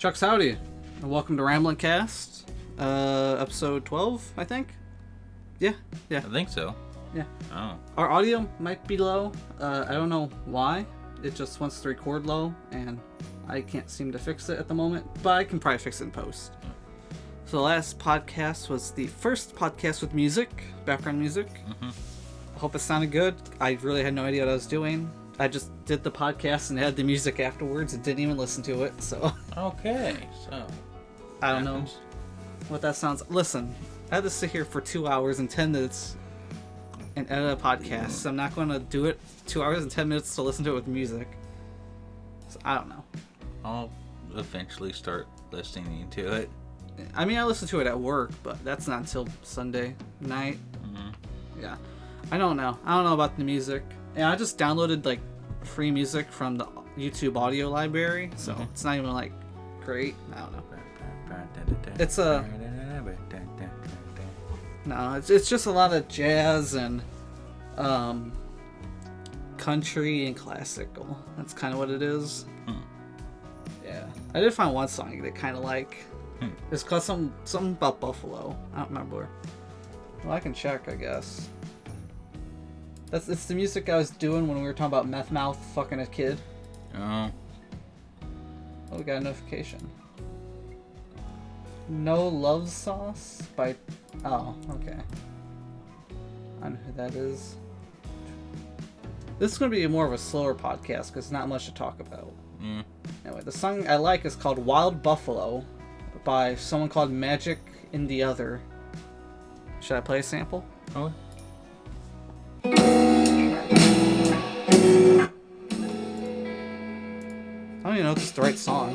Chuck's howdy, and welcome to Ramblin Cast, episode 12, I think. Yeah. I think so. Yeah. Oh. Our audio might be low. I don't know why. It just wants to record low, and I can't seem to fix it at the moment, but I can probably fix it in post. So the last podcast was the first podcast with music, background music. Mm-hmm. I hope it sounded good. I really had no idea what I was doing. I just did the podcast and had the music afterwards and didn't even listen to it, so... Okay, so... I don't know what that sounds... Listen, I had to sit here for 2 hours and 10 minutes and edit a podcast, so I'm not going to do it 2 hours and 10 minutes to listen to it with music. So I don't know. I'll eventually start listening to it. I mean, I listen to it at work, but that's not until Sunday night. Mm-hmm. Yeah. I don't know. I don't know about the music. Yeah, I just downloaded, like, free music from the YouTube audio library, so it's not even, like, great. I don't know. It's a... No, it's just a lot of jazz and country and classical. That's kind of what it is. Yeah. I did find one song that I kind of like. It's called something about Buffalo. I don't remember. Well, I can check, I guess. It's the music I was doing when we were talking about Meth Mouth fucking a kid. Oh. Oh, we got a notification. No Love Sauce by... Oh, okay. I know who that is. This is going to be more of a slower podcast because not much to talk about. Anyway, the song I like is called Wild Buffalo by someone called Magic in the Other. Should I play a sample? Oh. I don't even know if it's the right song.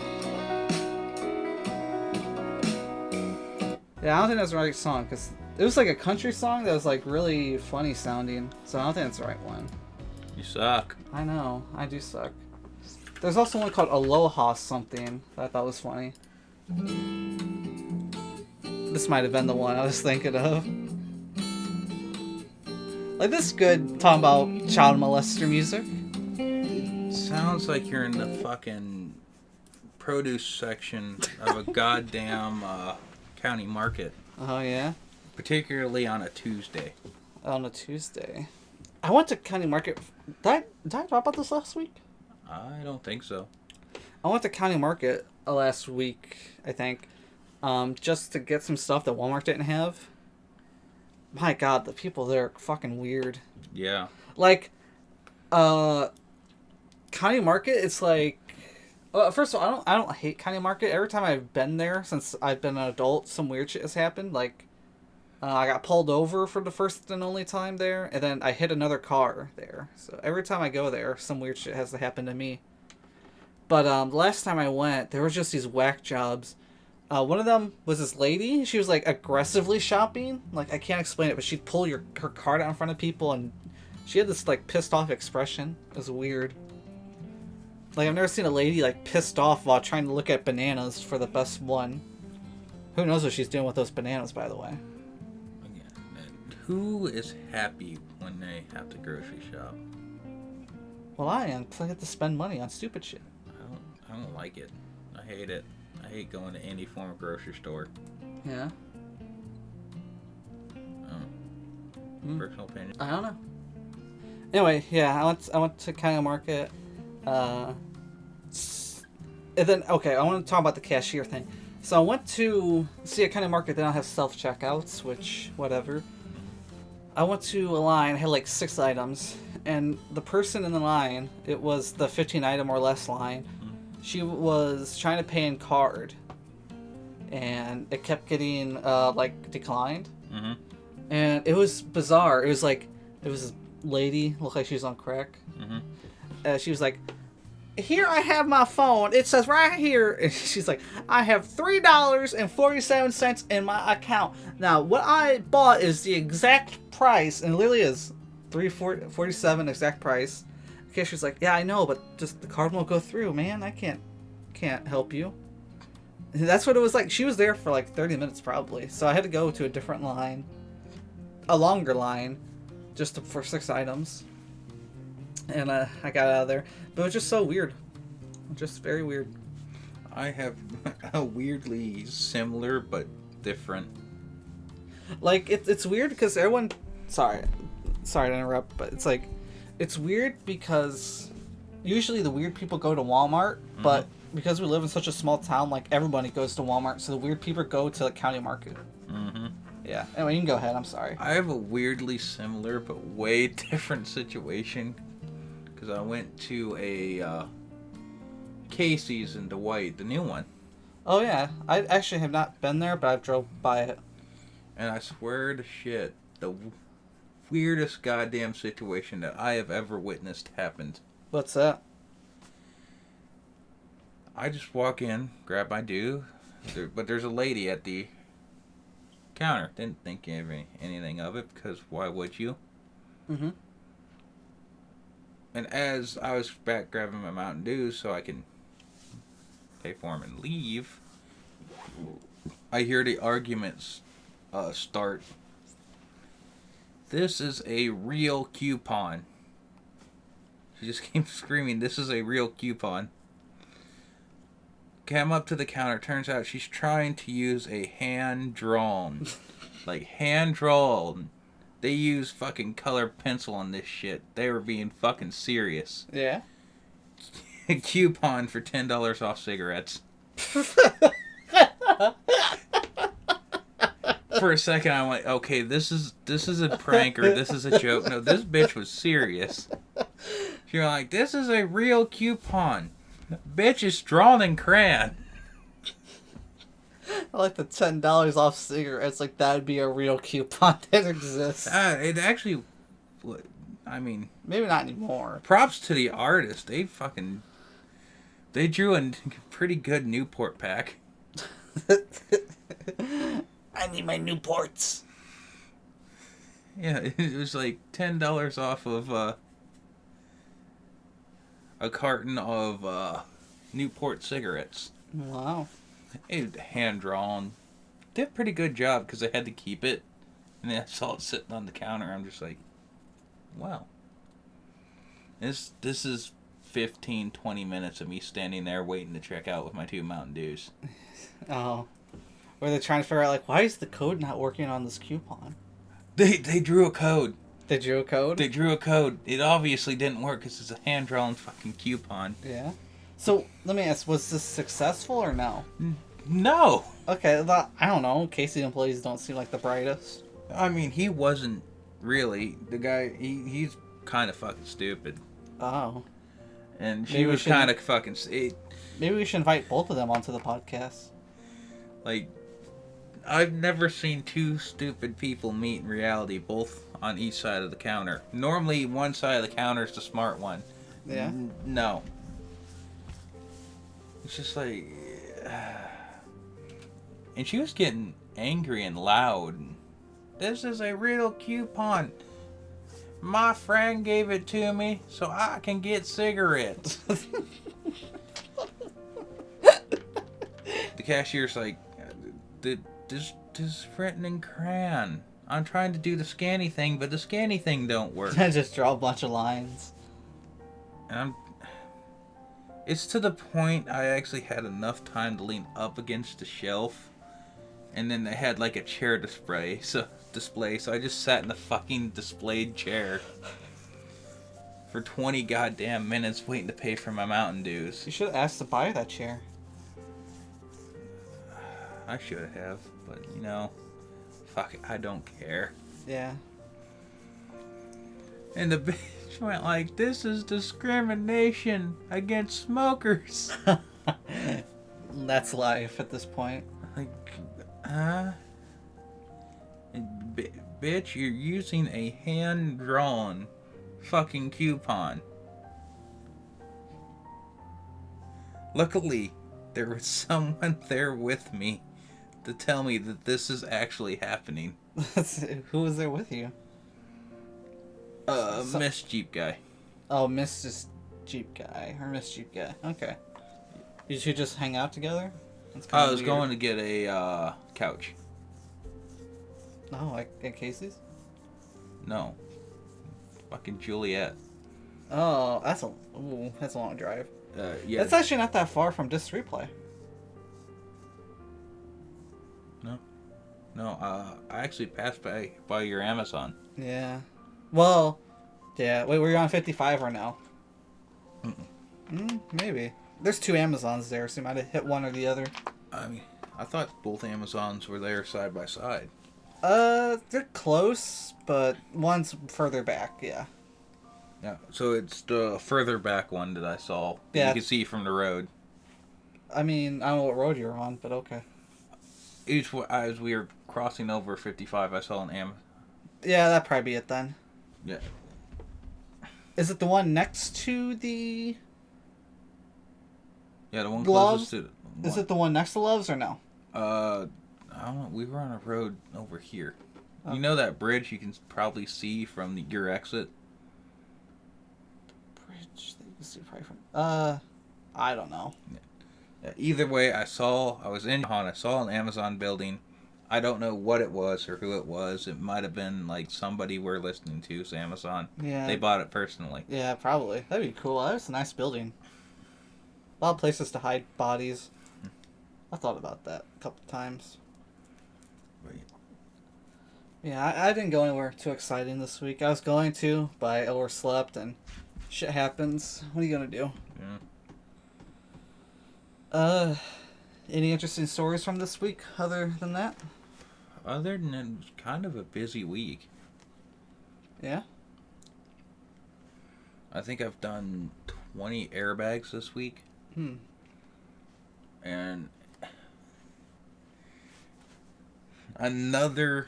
Yeah, I don't think that's the right song, because it was like a country song that was like really funny sounding, so I don't think that's the right one. You suck. I know, I do suck. There's also one called Aloha something that I thought was funny. This might have been the one I was thinking of. Like, this is good, talking about child molester music. Sounds like you're in the fucking produce section of a goddamn county market. Oh, yeah? Particularly on a Tuesday. On a Tuesday. I went to county market. Did I talk about this last week? I don't think so. I went to county market last week, I think, just to get some stuff that Walmart didn't have. My God, the people there are fucking weird. Yeah. Like, county market, it's like... first of all, I don't hate county market. Every time I've been there since I've been an adult, some weird shit has happened. Like, I got pulled over for the first and only time there, and then I hit another car there. So every time I go there, some weird shit has to happen to me. But the last time I went, there was just these whack jobs. One of them was this lady. She was, like, aggressively shopping. Like, I can't explain it, but she'd pull her cart out in front of people, and she had this, like, pissed off expression. It was weird. Like, I've never seen a lady, like, pissed off while trying to look at bananas for the best one. Who knows what she's doing with those bananas, by the way. Who is happy when they have to grocery shop? Well, I am, because I get to spend money on stupid shit. I don't like it. I hate it. I hate going to any form of grocery store. Yeah? Personal opinion. I don't know. Anyway, yeah, I went to county market. And then, okay, I want to talk about the cashier thing. So I went to see a county market. They don't have self-checkouts, which, whatever. I went to a line, had like 6 items, and the person in the line, it was the 15 item or less line. She was trying to pay in card, and it kept getting, like, declined. Mm-hmm. And it was bizarre. It was like, it was this lady, looked like she was on crack. Mm-hmm. She was like, here I have my phone. It says right here. And she's like, I have $3.47 in my account. Now, what I bought is the exact price, and it literally is $3.47 exact price. The cashier's like, yeah, I know, but just the card won't go through, man. I can't help you. And that's what it was like. She was there for like 30 minutes probably. So I had to go to a different line, a longer line, just for 6 items. And I got out of there. But it was just so weird. Just very weird. I have a weirdly similar but different. Like, it's weird because everyone... Sorry to interrupt, but it's like... It's weird because usually the weird people go to Walmart, but because we live in such a small town, like, everybody goes to Walmart, so the weird people go to the county market. Mm-hmm. Yeah. Anyway, you can go ahead. I'm sorry. I have a weirdly similar but way different situation because I went to a Casey's in Dwight, the new one. Oh, yeah. I actually have not been there, but I've drove by it. And I swear to shit, the weirdest goddamn situation that I have ever witnessed happened. What's that? I just walk in, grab my due, but there's a lady at the counter. Didn't think anything of it because why would you? Mm-hmm. And as I was back grabbing my Mountain Dew so I can pay for them and leave, I hear the arguments start. This is a real coupon. She just came screaming, this is a real coupon. Came up to the counter. Turns out she's trying to use a hand-drawn. Like, hand-drawn. They use fucking colored pencil on this shit. They were being fucking serious. Yeah? A coupon for $10 off cigarettes. For a second, I went, okay, this is a prank or this is a joke. No, this bitch was serious. She was like, this is a real coupon. Bitch is drawn in crayon. I like the $10 off cigarettes. Like, that would be a real coupon that exists. It actually, I mean... Maybe not anymore. Props to the artist. They drew a pretty good Newport pack. I need my Newports. Yeah, it was like $10 off of a carton of Newport cigarettes. Wow. It hand drawn. Did a pretty good job because I had to keep it, and then I saw it sitting on the counter. I'm just like, wow. This is 15, 20 minutes of me standing there waiting to check out with my 2 Mountain Dews. Oh. Or they're trying to figure out, like, why is the code not working on this coupon? They drew a code. They drew a code? They drew a code. It obviously didn't work because it's a hand-drawn fucking coupon. Yeah. So, let me ask, was this successful or no? No! Okay, I don't know. Casey employees don't seem like the brightest. I mean, he wasn't really. The guy, he's kind of fucking stupid. Oh. And she was kind of fucking... Maybe we should invite both of them onto the podcast. Like, I've never seen 2 stupid people meet in reality, both on each side of the counter. Normally, one side of the counter is the smart one. Yeah? No. It's just like... And she was getting angry and loud. This is a real coupon. My friend gave it to me so I can get cigarettes. The cashier's like, this is written in crayon. I'm trying to do the scanny thing, but the scanny thing don't work. I just draw a bunch of lines. And it's to the point I actually had enough time to lean up against the shelf, and then they had like a chair display, so I just sat in the fucking displayed chair for 20 goddamn minutes waiting to pay for my Mountain Dews. You should have asked to buy that chair. I should have, but you know, fuck it, I don't care. Yeah. And the bitch went like, this is discrimination against smokers. That's life at this point. Like, bitch, you're using a hand-drawn fucking coupon. Luckily, there was someone there with me to tell me that this is actually happening. Who was there with you? Miss Jeep guy. Oh, Mrs. Jeep guy. Or Miss Jeep guy. Okay. You two just hang out together? I was going to get a couch. Oh, like at Casey's? No. Fucking Juliet. Oh, that's a long drive. Yeah. That's actually not that far from Disc Replay. No, I actually passed by your Amazon. Yeah. Well, yeah. Wait, were you on 55 or no? Maybe. There's 2 Amazons there, so you might have hit one or the other. I mean, I thought both Amazons were there side by side. They're close, but one's further back, yeah. Yeah, so it's the further back one that I saw. That Yeah. You can see from the road. I mean, I don't know what road you're on, but okay. As we were crossing over 55, I saw an Yeah, that'd probably be it then. Yeah. Is it the one next to the Yeah, the one Gloves? closest to Is it the one next to Love's or no? I don't know. We were on a road over here. Oh. You know that bridge you can probably see from your exit? Bridge that you can see probably from... I don't know. Yeah, either way, I was in Japan. I saw an Amazon building. I don't know what it was or who it was. It might have been like somebody we're listening to. It's Amazon. Yeah. They bought it personally. Yeah, probably. That'd be cool. That's a nice building. A lot of places to hide bodies. I thought about that a couple times. Right. Yeah, I didn't go anywhere too exciting this week. I was going to, but I overslept and shit happens. What are you gonna do? Yeah. Any interesting stories from this week other than that? Other than it was kind of a busy week. Yeah? I think I've done 20 airbags this week. And another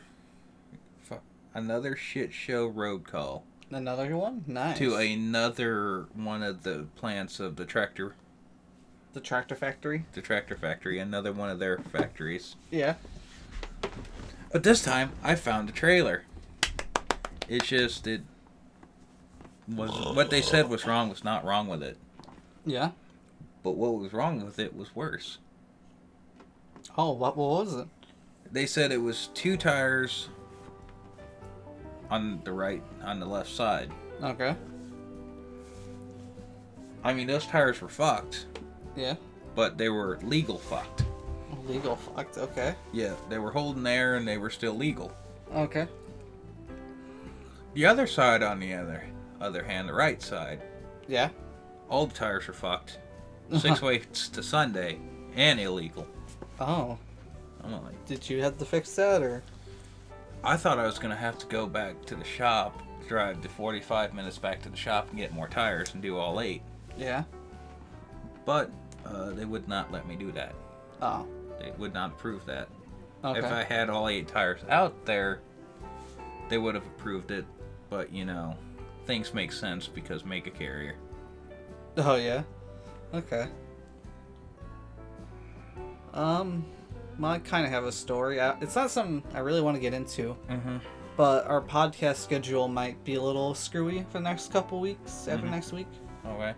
shit show road call. Another one? Nice. To another one of the plants of the tractor. The tractor factory? The tractor factory. Another one of their factories. Yeah. But this time, I found a trailer. It's just, it was... What they said was wrong was not wrong with it. Yeah? But what was wrong with it was worse. Oh, what was it? They said it was 2 tires on the left side. Okay. I mean, those tires were fucked. Yeah. But they were legal fucked. Legal fucked, okay. Yeah, they were holding air and they were still legal. Okay. The other side, on the other hand, the right side, Yeah? all the tires were fucked. 6 ways to Sunday and illegal. Oh. I'm like, Did you have to fix that, or? I thought I was going to have to go back to the shop, drive the 45 minutes back to the shop and get more tires and do all 8. Yeah? But they would not let me do that. Oh. They would not approve that. Okay. If I had all 8 tires out there, they would have approved it. But, you know, things make sense because make a carrier. Oh, yeah? Okay. I kind of have a story. It's not something I really want to get into. Mm-hmm. But our podcast schedule might be a little screwy for the next couple weeks, after Mhm. next week. Okay.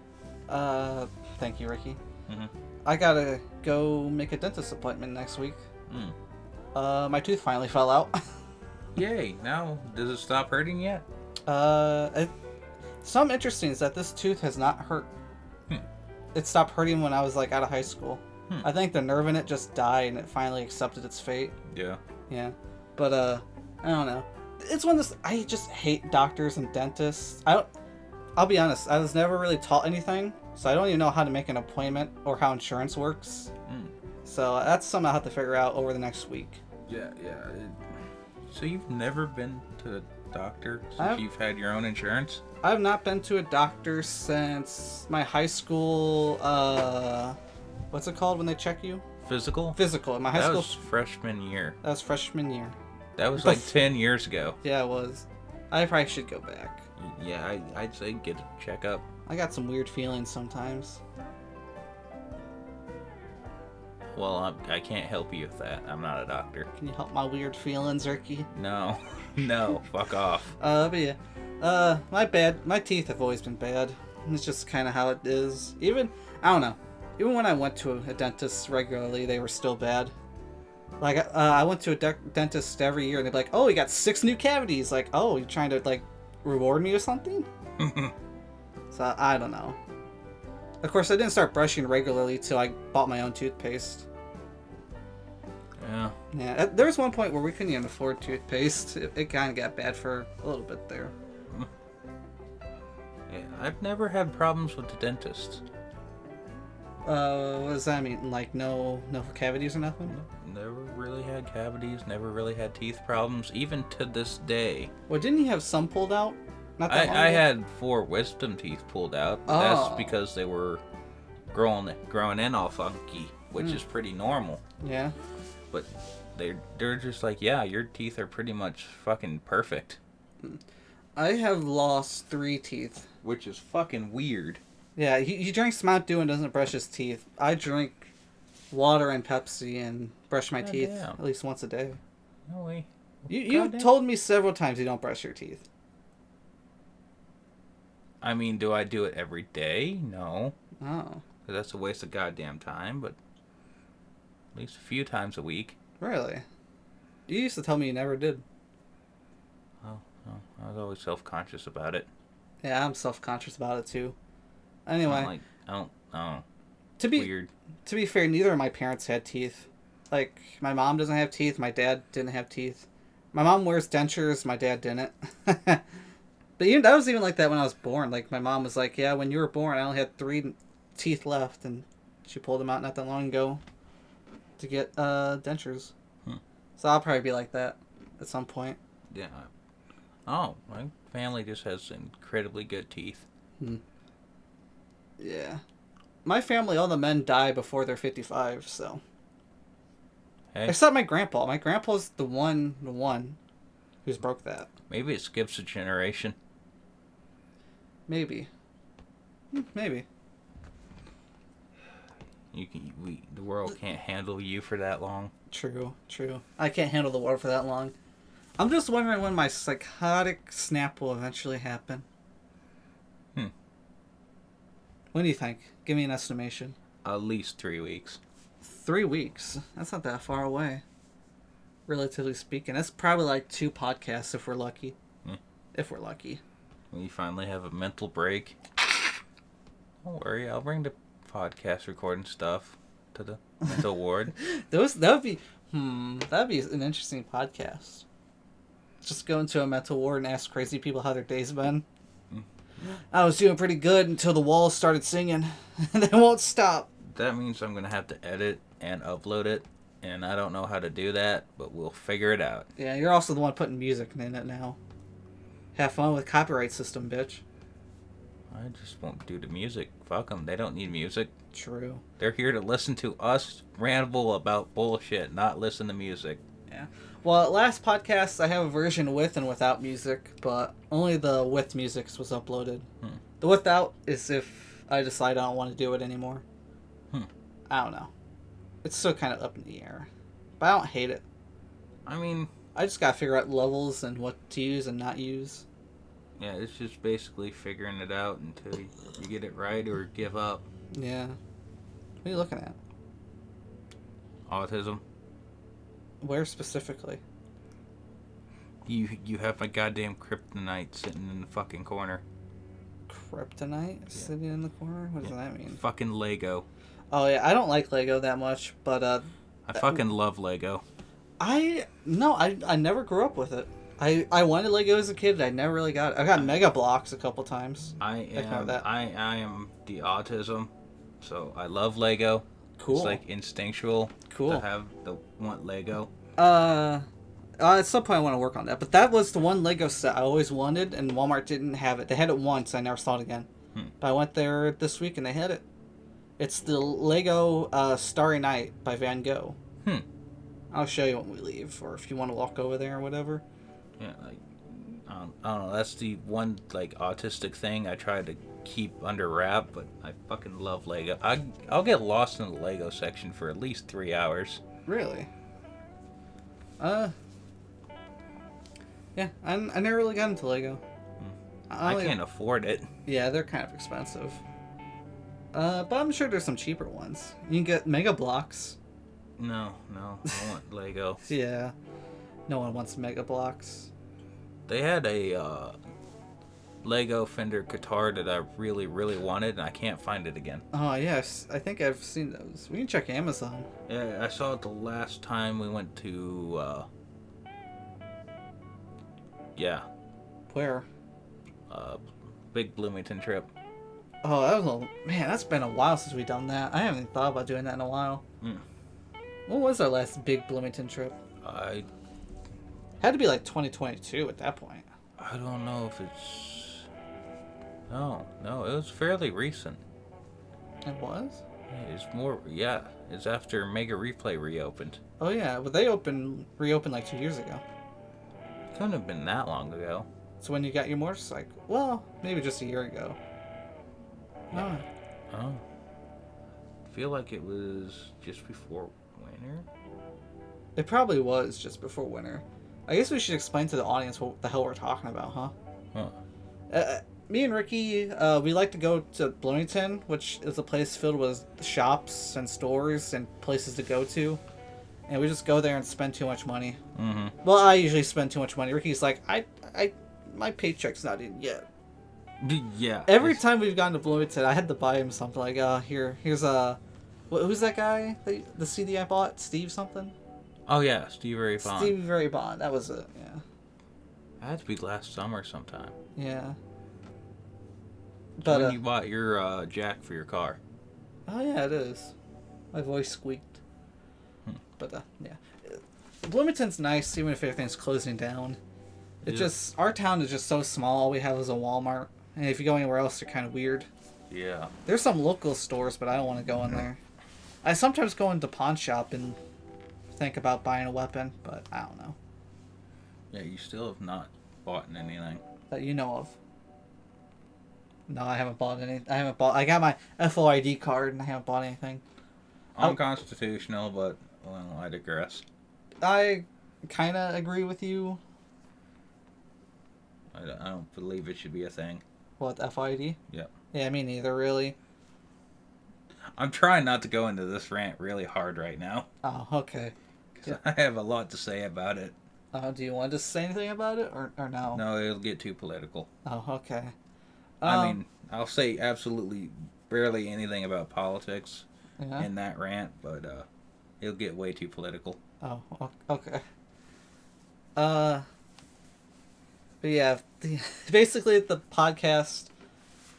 Thank you, Ricky. Mm-hmm. I gotta go make a dentist appointment next week. Mm. My tooth finally fell out. Yay. Now, does it stop hurting yet? Something interesting is that this tooth has not hurt. It stopped hurting when I was, like, out of high school. I think the nerve in it just died and it finally accepted its fate. Yeah. Yeah. But, I don't know. It's one of those... I just hate doctors and dentists. I'll be honest, I was never really taught anything, so I don't even know how to make an appointment or how insurance works. So that's something I'll have to figure out over the next week. Yeah. So you've never been to the doctor since you've had your own insurance? I have not been to a doctor since my high school, what's it called when they check you? Physical? Physical. In my high That school... was freshman year. That was freshman year. That was like 10 years ago. Yeah, it was. I probably should go back. Yeah, I'd say get a checkup. I got some weird feelings sometimes. Well, I can't help you with that. I'm not a doctor. Can you help my weird feelings, Ricky? No. No, fuck off. But yeah. My bad. My teeth have always been bad. It's just kind of how it is. Even, I don't know. Even when I went to a dentist regularly, they were still bad. Like, I went to a dentist every year, and they'd be like, oh, you got 6 new cavities. Like, oh, you trying to, like, reward me or something? So, I don't know. Of course, I didn't start brushing regularly till I bought my own toothpaste. Yeah. Yeah, there was one point where we couldn't even afford toothpaste. It kind of got bad for a little bit there. Yeah, I've never had problems with the dentist. What does that mean? Like no cavities or nothing? Never really had cavities, never really had teeth problems, even to this day. Well, didn't you have some pulled out? Not that long I ago? had 4 wisdom teeth pulled out. Oh. That's because they were growing in all funky, which is pretty normal. Yeah. But they're just like, yeah, your teeth are pretty much fucking perfect. I have lost 3 teeth. Which is fucking weird. Yeah, he drinks Mount Dew and doesn't brush his teeth. I drink water and Pepsi and brush my teeth damn. at least once a day. No way. You told me several times you don't brush your teeth. I mean, do I do it every day? No. Oh. 'Cause that's a waste of goddamn time, but at least a few times a week. Really? You used to tell me you never did. Oh, I was always self-conscious about it. Yeah, I'm self-conscious about it too. Anyway. I don't know. To be fair, neither of my parents had teeth. Like, my mom doesn't have teeth, my dad didn't have teeth. My mom wears dentures, my dad didn't. But that was even like that when I was born. Like, my mom was like, yeah, when you were born, I only had 3 teeth left, and she pulled them out not that long ago to get dentures. So I'll probably be like that at some point. Yeah. Oh, my family just has incredibly good teeth. Yeah. My family, all the men die before they're 55, so. Hey, Except my grandpa. My grandpa's the one who's broke that. maybe it skips a generation. Maybe. Maybe. The world can't handle you for that long. True. I can't handle the world for that long. I'm just wondering when my psychotic snap will eventually happen. When do you think? Give me an estimation. At least 3 weeks. 3 weeks? That's not that far away. Relatively speaking. That's probably like 2 podcasts if we're lucky. If we're lucky. When you finally have a mental break. Don't worry, I'll bring the podcast recording stuff to the mental ward. That'd be an interesting podcast. Just go into a mental ward and ask crazy people how their day's been. I was doing pretty good until the walls started singing. And they won't stop. That means I'm going to have to edit and upload it. And I don't know how to do that, but we'll figure it out. Yeah, you're also the one putting music in it now. Have fun with copyright system, bitch. I just won't do the music. Fuck them. They don't need music. True. They're here to listen to us ramble about bullshit, not listen to music. Yeah. Well, last podcast I have a version with and without music, but only the with music was uploaded. The without is if I decide I don't want to do it anymore. I don't know. It's still kind of up in the air. But I don't hate it. I mean, I just gotta figure out levels and what to use and not use. yeah, it's just basically figuring it out until you get it right or give up. Yeah. What are you looking at? Autism. Where specifically? You have my goddamn kryptonite sitting in the fucking corner. Kryptonite sitting in the corner? What does that mean? Fucking Lego. Oh yeah, I don't like Lego that much, but I fucking love Lego. I never grew up with it. I wanted Lego as a kid, I never really got it. I got Mega Bloks a couple times. I am the autism, so I love Lego. Cool. It's like instinctual Cool. want Lego. At some point I want to work on that. But that was the one Lego set I always wanted, and Walmart didn't have it. They had it once, I never saw it again. But I went there this week and they had it. It's the Lego Starry Night by Van Gogh. I'll show you when we leave, or if you want to walk over there or whatever. Yeah, like I don't know. That's the one like autistic thing I try to keep under wrap, but I fucking love Lego. I'll get lost in the Lego section for at least 3 hours. Really? Yeah, I never really got into Lego. I can't afford it. Yeah, they're kind of expensive. But I'm sure there's some cheaper ones. You can get Mega Bloks. No, I want Lego. Yeah. No one wants Mega Bloks. They had a Lego Fender guitar that I really, really wanted, and I can't find it again. Oh, yes. I think I've seen those. We can check Amazon. Yeah, I saw it the last time we went to, Where? big Bloomington trip. Oh, that was man, that's been a while since we've done that. I haven't thought about doing that in a while. When was our last big Bloomington trip? Had to be like 2022 at that point. I don't know if it's... No, it was fairly recent. It was? It's more, yeah. It's after Mega Replay reopened. Oh yeah, but they reopened like 2 years ago. Couldn't have been that long ago. So when you got your motorcycle? Well, maybe just a year ago. Yeah. Oh. I feel like it was just before winter. It probably was just before winter. I guess we should explain to the audience what the hell we're talking about, huh? Me and Ricky, we like to go to Bloomington, which is a place filled with shops and stores and places to go to. And we just go there and spend too much money. Mm-hmm. Well, I usually spend too much money. Ricky's like, my paycheck's not in yet. Yeah. Every time we've gone to Bloomington, I had to buy him something. Like, here's who's that guy? The CD I bought? Steve something? Oh, yeah. Steve Ray Vaughan. Steve Ray Vaughan. That was it, yeah. That had to be last summer sometime. Yeah. But when you bought your jack for your car. Oh, yeah, it is. My voice squeaked. But, yeah. Bloomington's nice, even if everything's closing down. Our town is just so small. All we have is a Walmart. And if you go anywhere else, they're kind of weird. Yeah. There's some local stores, but I don't want to go in there. I sometimes go into pawn shop and think about buying a weapon, but I don't know. Yeah, you still have not bought anything. That you know of. No, I haven't bought any. I got my FOID card and I haven't bought anything. Unconstitutional, but well, I digress. I kind of agree with you. I don't believe it should be a thing. What, FOID? Yeah. Yeah, me neither, really. I'm trying not to go into this rant really hard right now. Oh, okay. Because I have a lot to say about it. Do you want to say anything about it, or no? No, it'll get too political. Oh, okay. I mean, I'll say absolutely barely anything about politics in that rant, but it'll get way too political. Oh, okay. But yeah, basically the podcast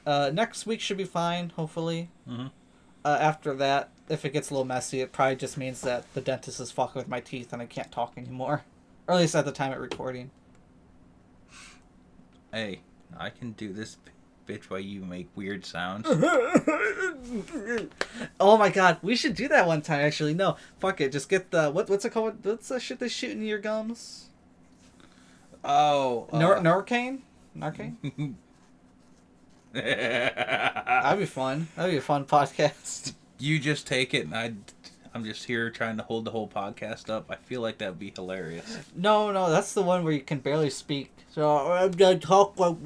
next week should be fine, hopefully. Mm-hmm. After that, if it gets a little messy, it probably just means that the dentist is fucking with my teeth and I can't talk anymore. Or at least at the time of recording. Hey, I can do this bitch while you make weird sounds. Oh my god, we should do that one time, actually. No, fuck it, just get the... What's it called? What's the shit they shoot into your gums? Oh. Narcan? Narcan? That'd be fun. That'd be a fun podcast. You just take it and I'm just here trying to hold the whole podcast up. I feel like that'd be hilarious. No, that's the one where you can barely speak. So I'm gonna talk like...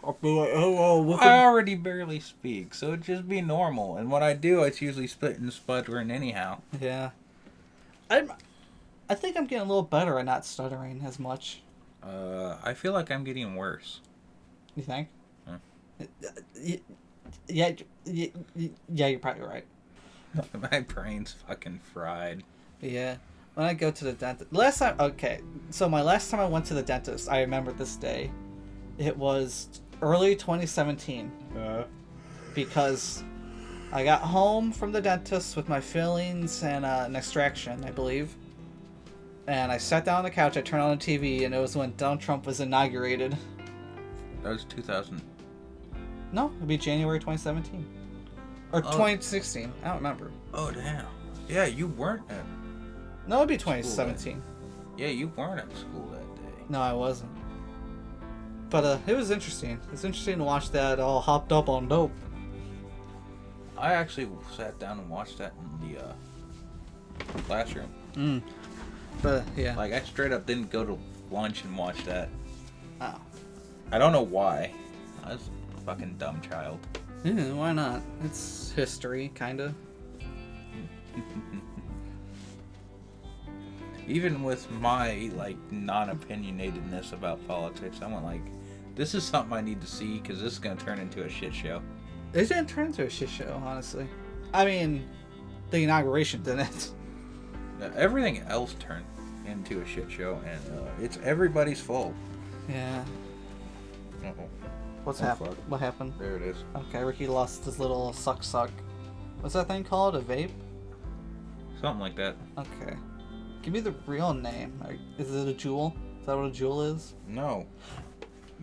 I already barely speak, so it'd just be normal. And when I do, it's usually spitting and sputtering anyhow. Yeah. I think I'm getting a little better at not stuttering as much. I feel like I'm getting worse. You think? Huh? Yeah, you're probably right. My brain's fucking fried. Yeah. When I go to the dentist... my last time I went to the dentist, I remember this day. It was early 2017. Because I got home from the dentist with my fillings and an extraction, I believe. And I sat down on the couch, I turned on the TV, and it was when Donald Trump was inaugurated. That was 2000. No, it'd be January 2017. Or 2016. I don't remember. Oh, damn. Yeah, you weren't at... No, it'd be 2017. Yeah, you weren't at school that day. No, I wasn't. But it was interesting. It's interesting to watch that all hopped up on dope. I actually sat down and watched that in the classroom. But, yeah. Like, I straight up didn't go to lunch and watch that. Oh. I don't know why. I was a fucking dumb child. Yeah, why not? It's history, kinda. Even with my, like, non-opinionatedness about politics, I went, like, This is something I need to see because this is going to turn into a shit show. It didn't turn into a shit show, honestly. I mean, the inauguration didn't. Everything else turned into a shit show, and it's everybody's fault. Yeah. Uh-oh. What's happened? What happened? There it is. Okay, Ricky lost his little suck. What's that thing called? A vape? Something like that. Okay. Give me the real name. Is it a jewel? Is that what a jewel is? No.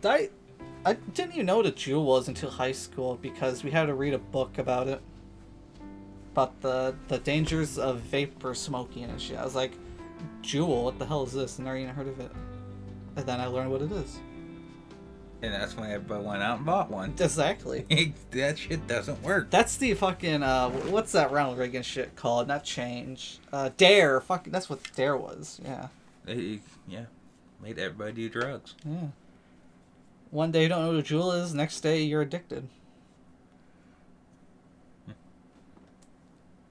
I didn't even know what a jewel was until high school because we had to read a book about it. About the dangers of vapor smoking and shit. I was like, jewel? What the hell is this? I never even heard of it. And then I learned what it is. And that's when everybody went out and bought one. Exactly. That shit doesn't work. That's the fucking, what's that Ronald Reagan shit called? Not change. Dare. Fucking, that's what Dare was. Yeah. Made everybody do drugs. Yeah. One day you don't know what a jewel is, next day you're addicted.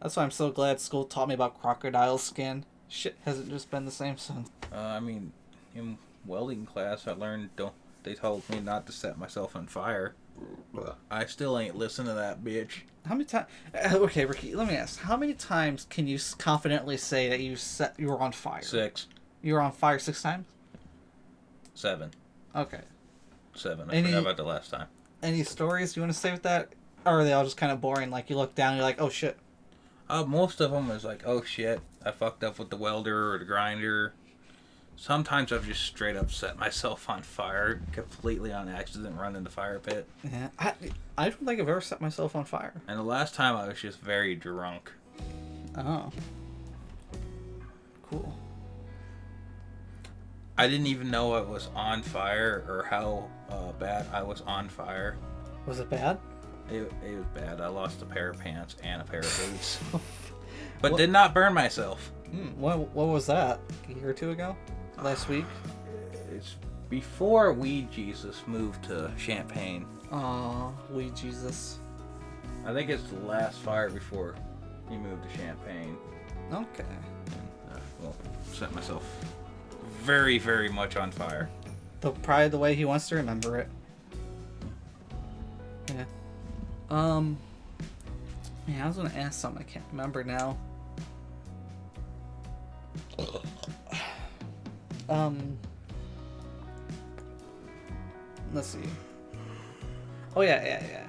That's why I'm so glad school taught me about crocodile skin. Shit hasn't just been the same since. I mean, in welding class, they told me not to set myself on fire. I still ain't listen to that bitch. How many times? Okay, Ricky, let me ask. How many times can you confidently say that you were on fire? 6. You were on fire 6 times? 7. Okay. 7. I forgot about the last time. Any stories you want to say with that? Or are they all just kind of boring? Like, you look down and you're like, oh shit. Most of them was like, oh shit, I fucked up with the welder or the grinder. Sometimes I've just straight up set myself on fire completely on accident, run in the fire pit. Yeah, I don't think I've ever set myself on fire. And the last time I was just very drunk. Oh. Cool. I didn't even know I was on fire or how bad I was on fire. Was it bad? It was bad. I lost a pair of pants and a pair of boots. But did not burn myself. What was that? A year or two ago? Last week? It's before Weed Jesus moved to Champaign. Aw, Weed Jesus. I think it's the last fire before he moved to Champaign. Okay. And, set myself very, very much on fire. Probably the way he wants to remember it. Yeah. Yeah, I was gonna ask something. I can't remember now. Let's see. Oh yeah.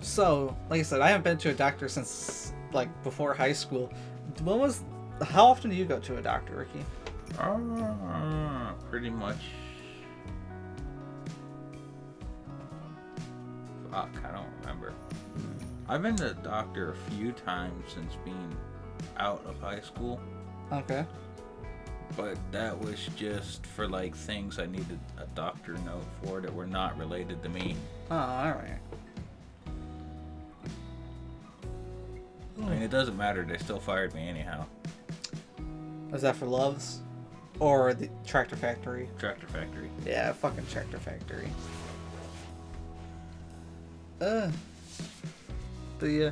So, like I said, I haven't been to a doctor since like before high school. How often do you go to a doctor, Ricky? Pretty much. Fuck, I don't remember. I've been to the doctor a few times since being out of high school. Okay. But that was just for like things I needed a doctor note for that were not related to me. Oh, alright. I mean, it doesn't matter. They still fired me anyhow. Was that for Loves? Or the Tractor Factory? Tractor Factory. Yeah, fucking Tractor Factory. But yeah.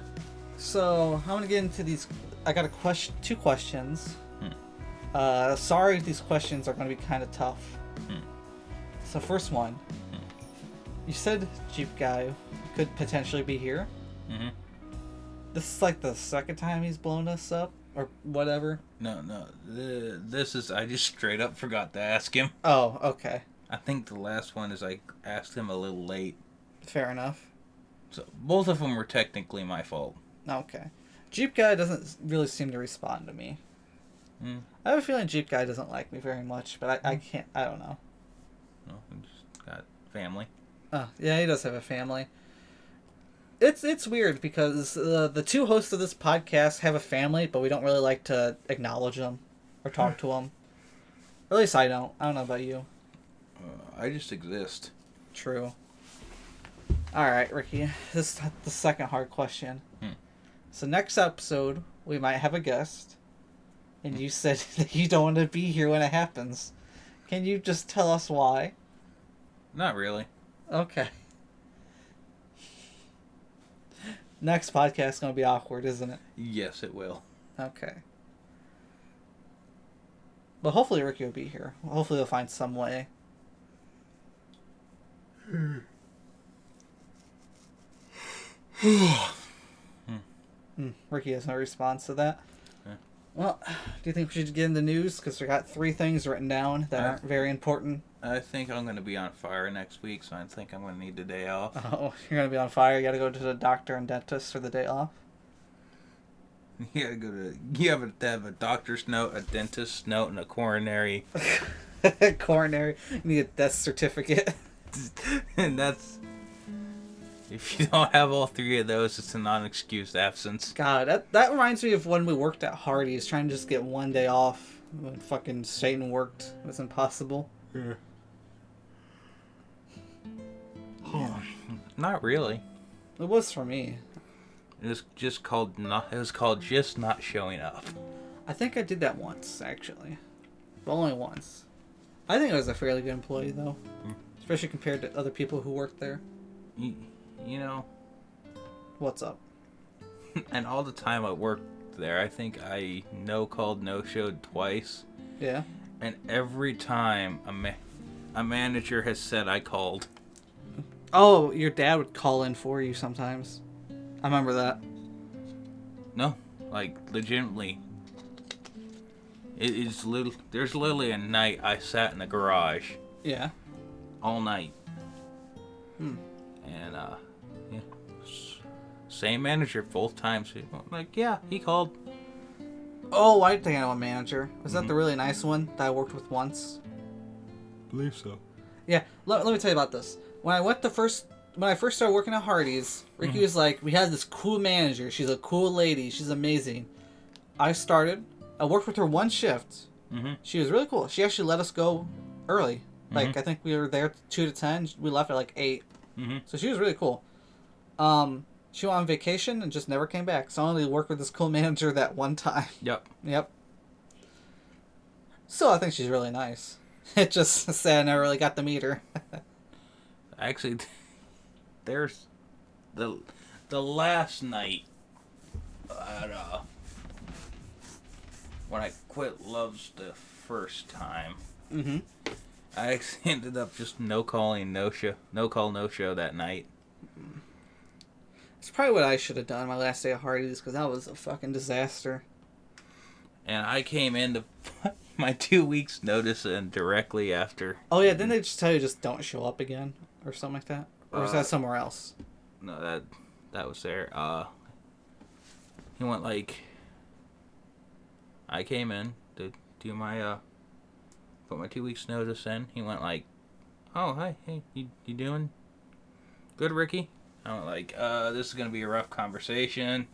So, I'm gonna get into these. I got two questions. Sorry if these questions are gonna be kind of tough. So, first one. You said Jeep Guy could potentially be here. Mm-hmm. This is like the second time he's blown us up, or whatever. No. This is, I just straight up forgot to ask him. Oh, okay. I think the last one is I asked him a little late. Fair enough. So both of them were technically my fault. Okay. Jeep Guy doesn't really seem to respond to me. I have a feeling Jeep Guy doesn't like me very much, but I can't, I don't know. No, he just got family. Oh, yeah, he does have a family. It's weird because the two hosts of this podcast have a family, but we don't really like to acknowledge them or talk to them. Or at least I don't. I don't know about you. I just exist. True. Alright, Ricky. This is the second hard question. So next episode, we might have a guest. And you said that you don't want to be here when it happens. Can you just tell us why? Not really. Okay. Next podcast is going to be awkward, isn't it? Yes, it will. Okay. But hopefully Ricky will be here. Hopefully he'll find some way. Ricky has no response to that. Yeah. Well, do you think we should get into news? Because we got 3 things written down that aren't very important. I think I'm going to be on fire next week, so I think I'm going to need the day off. Oh, you're going to be on fire? You got to go to the doctor and dentist for the day off? You gotta go to. You have to have a doctor's note, a dentist's note, and a coronary. Coronary. You need a death certificate. And that's. If you don't have all 3 of those, it's a non-excused absence. God, that reminds me of when we worked at Hardee's, trying to just get 1 day off when fucking Satan worked. It was impossible. Yeah. Not really. It was for me. It was just called not. It was called just not showing up. I think I did that once, actually. But only once. I think I was a fairly good employee, though. Especially compared to other people who worked there. You know. What's up? And all the time I worked there, I think I no-called, no-showed twice. Yeah? And every time a manager has said I called. Oh, your dad would call in for you sometimes. I remember that. No, like, legitimately. There's literally a night I sat in the garage. Yeah. All night. Hmm. And, yeah. Same manager both times. I'm like, yeah, he called. Oh, I think I know a manager. Was that the really nice one that I worked with once? I believe so. Yeah, let me tell you about this. When I first started working at Hardee's, Ricky was like, we had this cool manager. She's a cool lady. She's amazing. I worked with her 1 shift. Mm-hmm. She was really cool. She actually let us go early. Like, I think we were there 2 to 10. We left at like 8. Mm-hmm. So she was really cool. She went on vacation and just never came back. So I only worked with this cool manager that one time. Yep. So I think she's really nice. It just sad I never really got to meet her. Actually, there's the last night at, when I quit Love's the first time. Mm-hmm. I actually ended up just no call, no show that night. It's probably what I should have done my last day at Hardee's, because that was a fucking disaster. And I came in to put my 2 weeks notice in directly after. Oh yeah, didn't they just tell you just don't show up again or something like that? Or was that somewhere else? No, that was there. He went like. I came in to do my put my 2 weeks notice in. He went like, "Oh hi, hey, you doing good, Ricky?" I went like, "This is gonna be a rough conversation."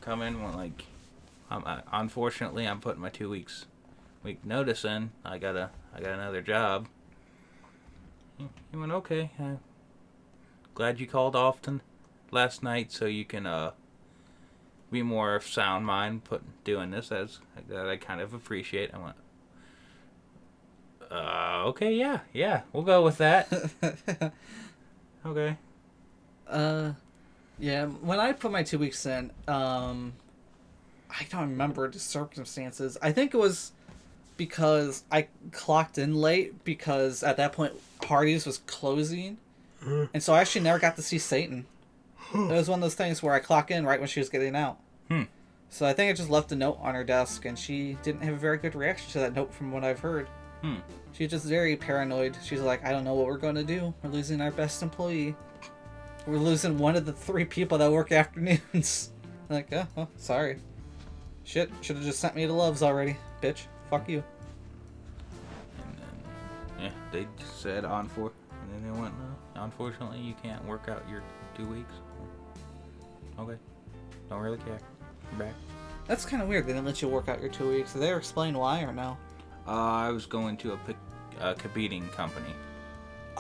Come in, went like, unfortunately, I'm putting my 2 week notice in. I got another job. He went, okay. Glad you called often last night, so you can be more of sound mind doing this. That I kind of appreciate. I went, okay, yeah, we'll go with that. Okay. Yeah. When I put my 2 weeks in, I don't remember the circumstances. I think it was because I clocked in late, because at that point Hardee's was closing, and so I actually never got to see Satan. It was one of those things where I clock in right when she was getting out. So I think I just left a note on her desk, and she didn't have a very good reaction to that note from what I've heard. She's just very paranoid. She's like, I don't know what we're going to do. We're losing our best employee. We're losing one of the 3 people that work afternoons. I'm like, oh, well, sorry. Shit, should have just sent me to Love's already, bitch. Fuck you. And then, yeah, they just said and then they went, no, unfortunately, you can't work out your 2 weeks. Okay, don't really care. You're back. That's kind of weird. They didn't let you work out your 2 weeks. Did they ever explain why or no? I was going to a competing company.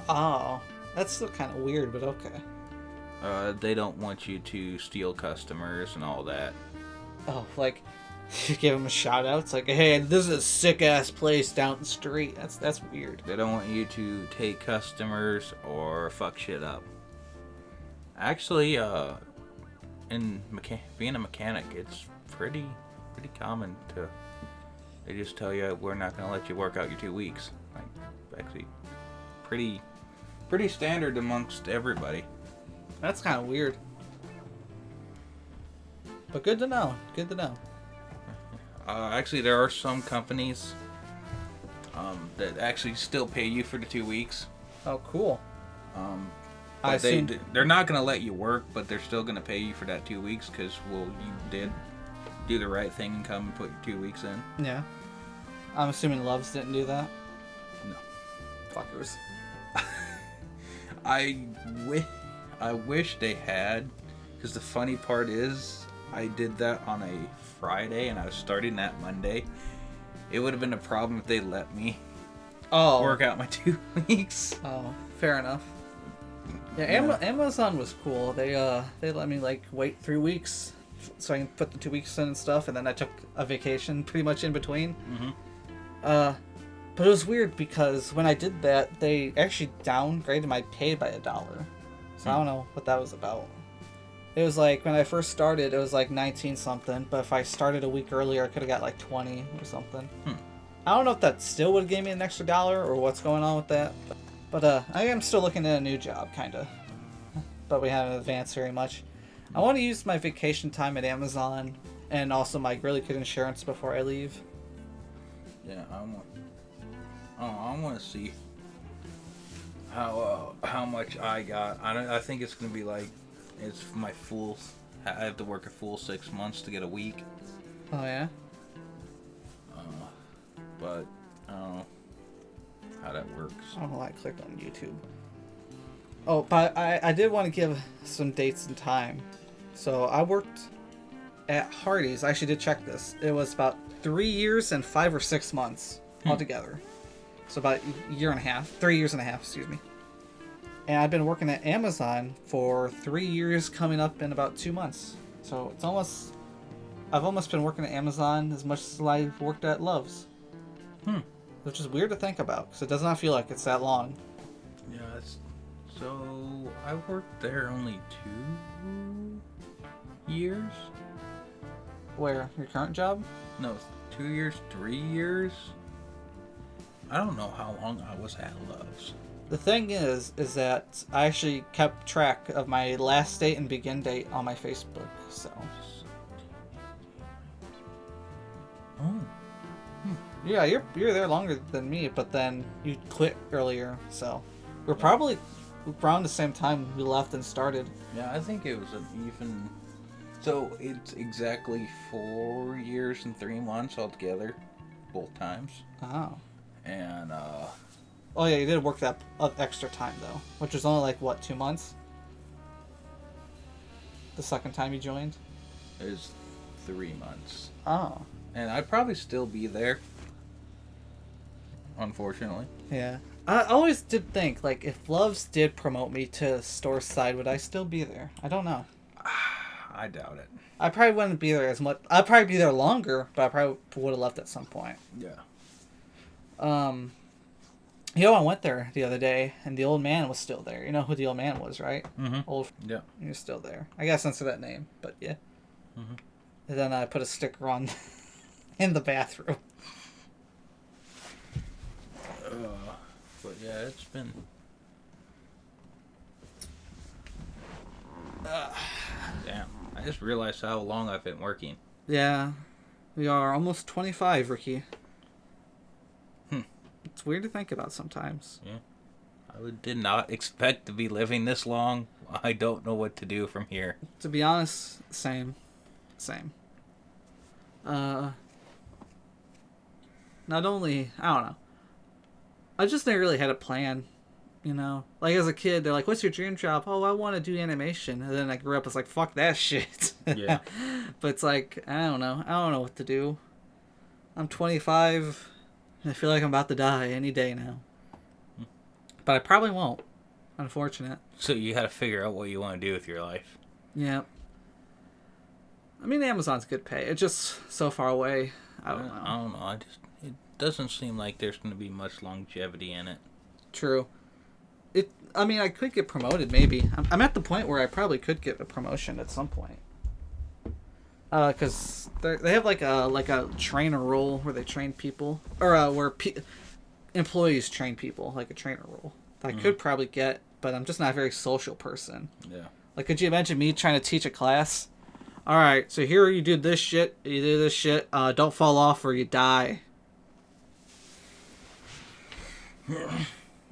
Oh, that's still kind of weird, but okay. They don't want you to steal customers and all that. Oh, like, you give them a shout out. It's like, hey, this is a sick ass place down the street. That's weird. They don't want you to take customers or fuck shit up. Actually, being a mechanic, it's pretty common to. They just tell you we're not gonna let you work out your 2 weeks. Like, actually, pretty pretty standard amongst everybody. That's kind of weird. But good to know. Good to know. Actually, there are some companies that actually still pay you for the 2 weeks. Oh, cool. But they're not going to let you work, but they're still going to pay you for that 2 weeks because, well, you did do the right thing and come and put your 2 weeks in. Yeah. I'm assuming Loves didn't do that? No. Fuckers. I wish they had, because the funny part is, I did that on a Friday and I was starting that Monday. It would have been a problem if they let me work out my 2 weeks. Oh, fair enough. Yeah, Amazon was cool. They let me like wait 3 weeks so I can put the 2 weeks in and stuff, and then I took a vacation pretty much in between. Mm-hmm. But it was weird because when I did that, they actually downgraded my pay by $1. So I don't know what that was about. It was like when I first started, it was like 19 something, but if I started a week earlier, I could have got like 20 or something. I don't know if that still would have gave me an extra $1 or what's going on with that. But I am still looking at a new job, kind of. But we haven't advanced very much. I want to use my vacation time at Amazon and also my really good insurance before I leave. Yeah, I want to see how much I got. I think it's gonna be like it's my full. I have to work a full 6 months to get a week. Oh yeah. But I don't know how that works. I don't know why I clicked on YouTube. Oh, but I did want to give some dates and time. So I worked at Hardee's. I actually did check this. It was about 3 years and 5 or 6 months altogether. So about a year and a half. 3 years and a half, excuse me. And I've been working at Amazon for 3 years coming up in about 2 months. So it's almost... I've almost been working at Amazon as much as I've worked at Love's. Which is weird to think about, because it does not feel like it's that long. Yeah, so I worked there only 2 years. Where? Your current job? No, 2 years, 3 years. I don't know how long I was at Love's. The thing is that I actually kept track of my last date and begin date on my Facebook, so... Oh. Yeah, you're there longer than me, but then you quit earlier, so... We're probably around the same time we left and started. Yeah, I think it was an even... So, it's exactly 4 years and 3 months altogether, both times. Oh. And, Oh yeah, you did work that extra time, though. Which was only like, what, 2 months? The second time you joined? it was 3 months. Oh. And I'd probably still be there. Unfortunately. Yeah. I always did think, like, if Love's did promote me to store side, would I still be there? I don't know. I doubt it. I probably wouldn't be there as much. I'd probably be there longer, but I probably would have left at some point. Yeah. You know, I went there the other day, and the old man was still there. You know who the old man was, right? Mm-hmm. Old. Yeah. He was still there. I got a sense of that name, but yeah. Mm-hmm. And then I put a sticker on in the bathroom. But yeah, it's been... Damn. I just realized how long I've been working. Yeah. We are almost 25, Ricky. It's weird to think about sometimes. Yeah. Did not expect to be living this long. I don't know what to do from here. To be honest, same. Not only, I don't know. I just never really had a plan, you know? Like, as a kid, they're like, what's your dream job? Oh, I want to do animation. And then I grew up, it's like, fuck that shit. Yeah. But it's like, I don't know. I don't know what to do. I'm 25. I feel like I'm about to die any day now. But I probably won't. Unfortunate. So you gotta figure out what you want to do with your life. Yeah. I mean, Amazon's good pay. It's just so far away. I don't know. It doesn't seem like there's going to be much longevity in it. True. I mean, I could get promoted, maybe. I'm at the point where I probably could get a promotion at some point. Because they have like a trainer role where they train people, or where employees train people, like a trainer role that I could probably get, but I'm just not a very social person. Yeah. Like, could you imagine me trying to teach a class? All right, so here you do this shit, you do this shit. Don't fall off or you die.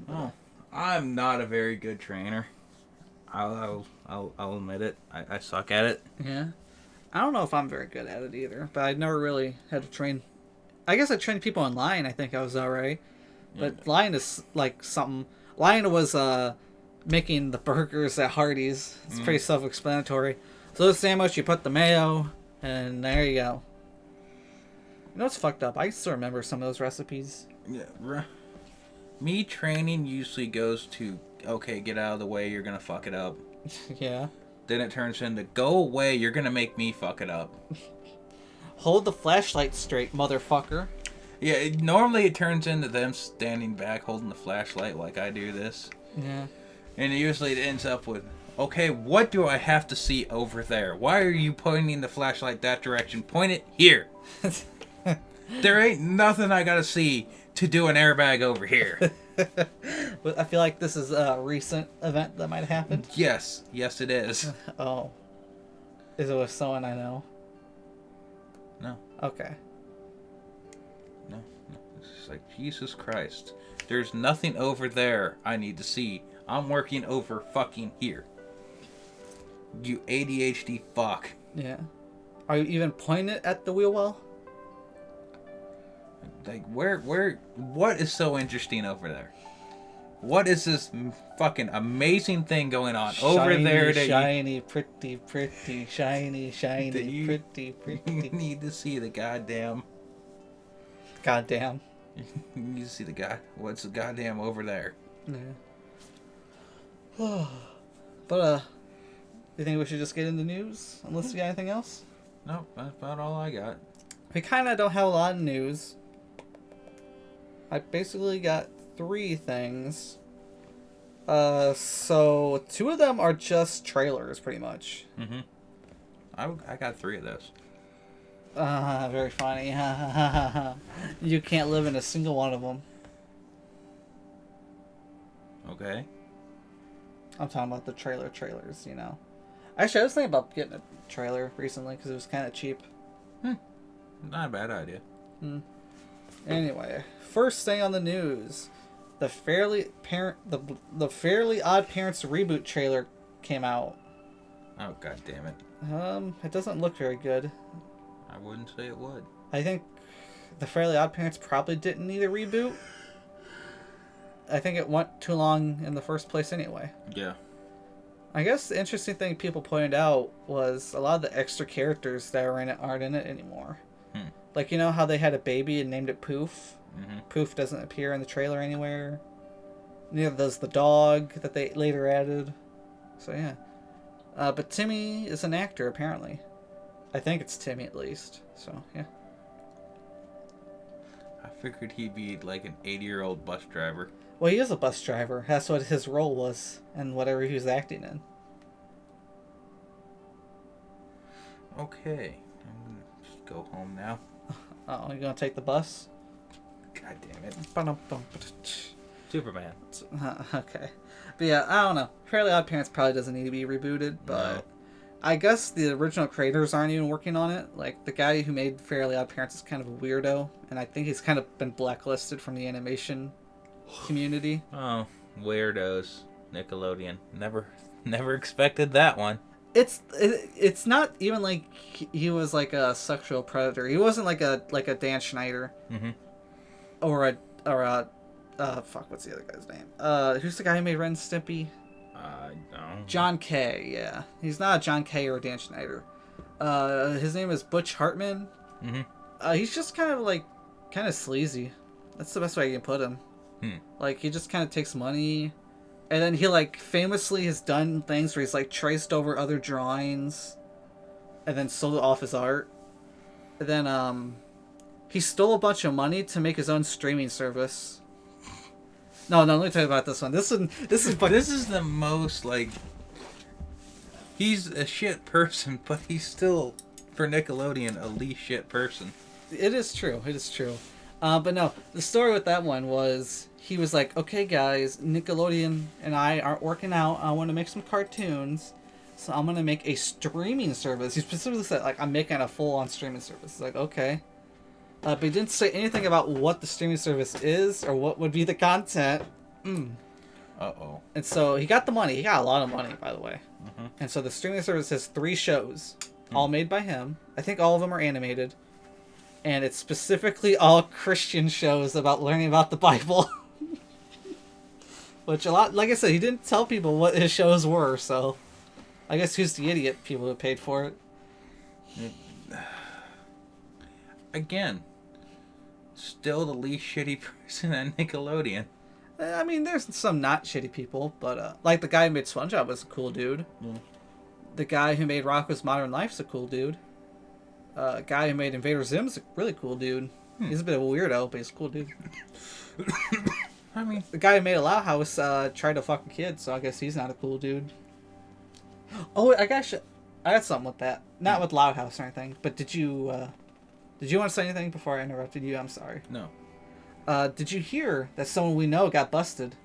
Oh, I'm not a very good trainer. I'll admit it. I suck at it. Yeah. I don't know if I'm very good at it either, but I never really had to train. I guess I trained people online. I think I was alright. But Lion is like something. Lion was making the burgers at Hardee's. It's pretty self-explanatory. So the sandwich, you put the mayo, and there you go. You know what's fucked up? I still remember some of those recipes. Yeah. Me training usually goes to, okay, get out of the way, you're gonna fuck it up. Yeah. Then it turns into, go away, you're gonna make me fuck it up. Hold the flashlight straight, motherfucker. Yeah, normally it turns into them standing back holding the flashlight like I do this. Yeah. And usually it ends up with, okay, what do I have to see over there? Why are you pointing the flashlight that direction? Point it here. There ain't nothing I gotta see to do an airbag over here. But I feel like this is a recent event that might have happened. Yes, it is. Oh. Is it with someone I know? No. Okay. No. It's just like, Jesus Christ. There's nothing over there I need to see. I'm working over fucking here. You ADHD fuck. Yeah. Are you even pointing it at the wheel well? Like, what is so interesting over there? What is this fucking amazing thing going on over there that shiny, pretty, shiny, pretty. you need to see the goddamn... Goddamn. You need to see the guy. What's the goddamn over there? Yeah. But, you think we should just get into news? Unless you got anything else? Nope, that's about all I got. We kind of don't have a lot of news. I basically got 3 things. So 2 of them are just trailers, pretty much. Mm-hmm. I got 3 of those. Very funny. You can't live in a single one of them. Okay. I'm talking about the trailers, you know. Actually, I was thinking about getting a trailer recently because it was kind of cheap. Not a bad idea. Anyway, first thing on the news, the Fairly Odd Parents reboot trailer came out. Oh, god damn it. It doesn't look very good. I wouldn't say it would. I think the Fairly Odd Parents probably didn't need a reboot. I think it went too long in the first place anyway. Yeah. I guess the interesting thing people pointed out was a lot of the extra characters that are in it aren't in it anymore. Like, you know how they had a baby and named it Poof? Mm-hmm. Poof doesn't appear in the trailer anywhere. Neither does the dog that they later added. So, yeah. But Timmy is an actor, apparently. I think it's Timmy, at least. So, yeah. I figured he'd be like an 80-year-old bus driver. Well, he is a bus driver. That's what his role was and whatever he was acting in. Okay. I'm going to just go home now. Oh, you gonna take the bus? God damn it. Superman. Okay. But yeah, I don't know. Fairly Odd Parents probably doesn't need to be rebooted, but no. I guess the original creators aren't even working on it. Like, the guy who made Fairly Odd Parents is kind of a weirdo, and I think he's kind of been blacklisted from the animation community. Oh, weirdos. Nickelodeon. Never expected that one. It's not even like he was like a sexual predator. He wasn't like a Dan Schneider. Mm-hmm. Or a fuck, what's the other guy's name? Who's the guy who made Ren and Stimpy? No. John Kay, yeah. He's not a John Kay or a Dan Schneider. His name is Butch Hartman. Mm-hmm. He's just kind of sleazy. That's the best way I can put him. Like, he just kind of takes money. And then he, like, famously has done things where he's, like, traced over other drawings and then sold it off as art. And then, he stole a bunch of money to make his own streaming service. No, let me tell you about this one. This is the most, like... He's a shit person, but he's still, for Nickelodeon, a least shit person. It is true. But no, the story with that one was he was like, okay, guys, Nickelodeon and I aren't working out. I want to make some cartoons. So I'm going to make a streaming service. He specifically said, like, I'm making a full-on streaming service. It's like, okay. But he didn't say anything about what the streaming service is or what would be the content. Uh-oh. And so he got the money. He got a lot of money, by the way. Mm-hmm. And so the streaming service has 3 shows, all made by him. I think all of them are animated. And it's specifically all Christian shows about learning about the Bible. Which a lot, like I said, he didn't tell people what his shows were, so I guess who's the idiot? People who paid for it. Again, still the least shitty person at Nickelodeon. I mean, there's some not shitty people, but like the guy who made SpongeBob was a cool dude. Mm. The guy who made Rocko's Modern Life's a cool dude. Guy who made Invader Zim's a really cool dude. He's a bit of a weirdo, but he's a cool dude. I mean, the guy who made Allow House tried to fuck a kid, so I guess he's not a cool dude. Oh, I got something with that. Not with Loud House or anything, but did you want to say anything before I interrupted you? I'm sorry. No. Did you hear that someone we know got busted?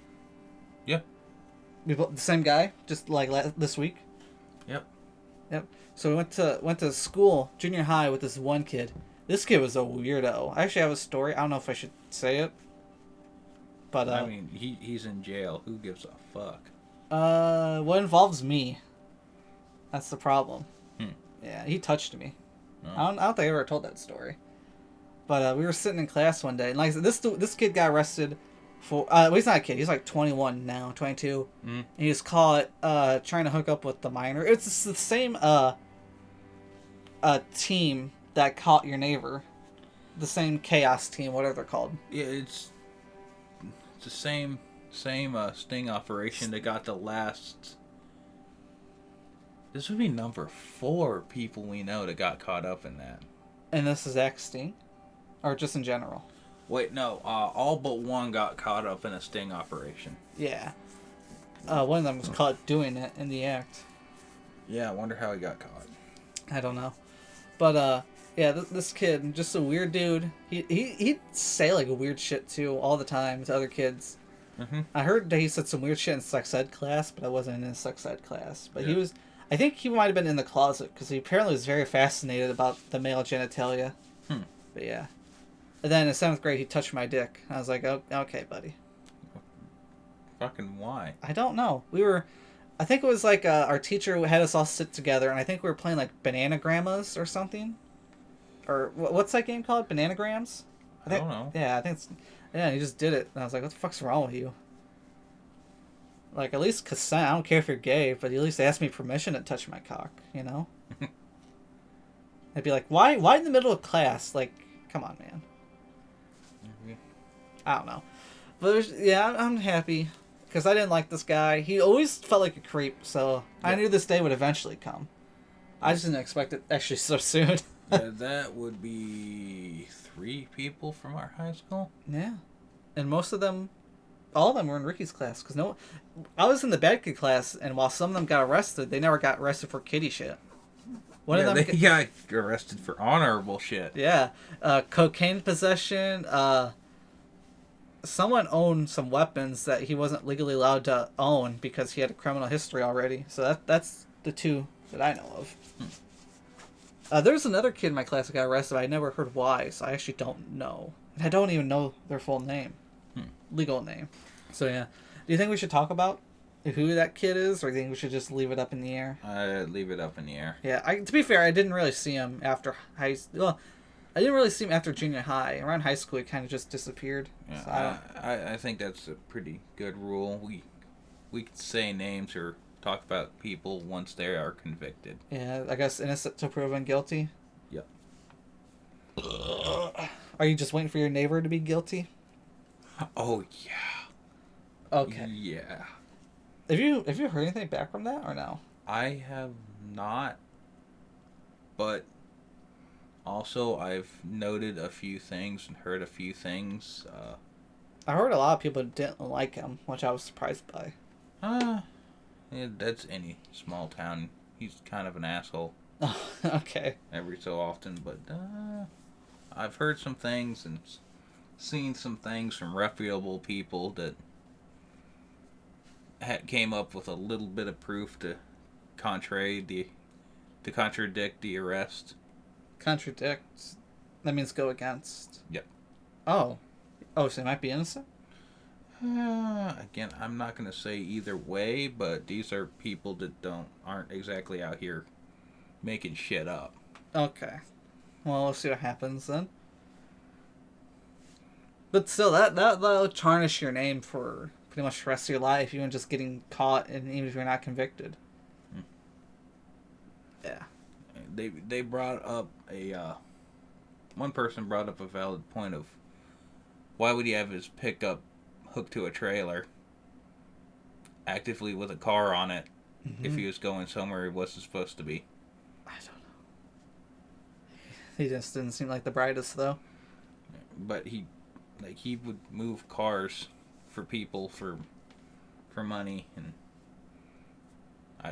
Yeah. The same guy, just like this week. Yep. So we went to school, junior high, with this one kid. This kid was a weirdo. I actually have a story. I don't know if I should say it, but I mean, he's in jail. Who gives a fuck? What involves me? That's the problem. Yeah, he touched me. Oh. I don't think I ever told that story. But we were sitting in class one day, and like I said, this kid got arrested for. Well, he's not a kid. He's like 21 now, 22. And he was caught trying to hook up with the minor. It's the same team that caught your neighbor, the same chaos team, whatever they're called. Yeah, it's the same sting operation that got the last. This would be number 4 people we know that got caught up in that. And this is Zach Sting, or just in general. Wait, no. All but one got caught up in a sting operation. Yeah. One of them was caught doing it in the act. Yeah, I wonder how he got caught. I don't know. But, yeah, this kid, just a weird dude. He'd say, like, weird shit, too, all the time to other kids. Mm-hmm. I heard that he said some weird shit in sex ed class, but I wasn't in his sex ed class. But yeah. he was... I think he might have been in the closet, because he apparently was very fascinated about the male genitalia. But, yeah. And then in 7th grade, he touched my dick. I was like, oh, okay, buddy. Fucking why? I don't know. I think it was like our teacher had us all sit together, and I think we were playing like Bananagrammas or something. Or what's that game called? Bananagrams? I don't know. Yeah, I think it's... Yeah, he just did it. And I was like, what the fuck's wrong with you? Like, at least consent. I don't care if you're gay, but at least ask me permission to touch my cock, you know? I'd be like, why in the middle of class? Like, come on, man. Mm-hmm. I don't know. But, yeah, I'm happy. Because I didn't like this guy. He always felt like a creep, so I knew this day would eventually come. I just didn't expect it actually so soon. Yeah, that would be 3 people from our high school. Yeah. And most of them, all of them were in Ricky's class. Because I was in the bad kid class, and while some of them got arrested, they never got arrested for kiddie shit. One of them they got arrested for honorable shit. Yeah. Cocaine possession. Someone owned some weapons that he wasn't legally allowed to own because he had a criminal history already. So that's the 2 that I know of. There's another kid in my class that got arrested. I never heard why, so I actually don't know. And I don't even know their full name. Legal name. So, yeah. Do you think we should talk about who that kid is, or do you think we should just leave it up in the air? Leave it up in the air. Yeah, to be fair, I didn't really see him after high school. Well, I didn't really see him after junior high. Around high school, he kind of just disappeared. Yeah, so I think that's a pretty good rule. We could say names or talk about people once they are convicted. Yeah, I guess innocent till proven guilty. Yep. Are you just waiting for your neighbor to be guilty? Oh yeah. Okay. Yeah. Have you heard anything back from that or no? I have not, but also I've noted a few things and heard a few things. I heard a lot of people didn't like him, which I was surprised by. Yeah, that's any small town. He's kind of an asshole. Oh, okay. Every so often, but I've heard some things, and seen some things from reputable people that came up with a little bit of proof to contradict the arrest. Contradict. That means go against. Yep. Oh. Oh, so they might be innocent? Again, I'm not going to say either way, but these are people that aren't exactly out here making shit up. Okay. Well, we'll see what happens then. But still, that'll tarnish your name for pretty much the rest of your life, even just getting caught, and even if you're not convicted. Yeah. They brought up one person brought up a valid point of why would he have his pickup hooked to a trailer actively with a car on it if he was going somewhere he wasn't supposed to be. I don't know. He just didn't seem like the brightest, though. But he would move cars for people for money, and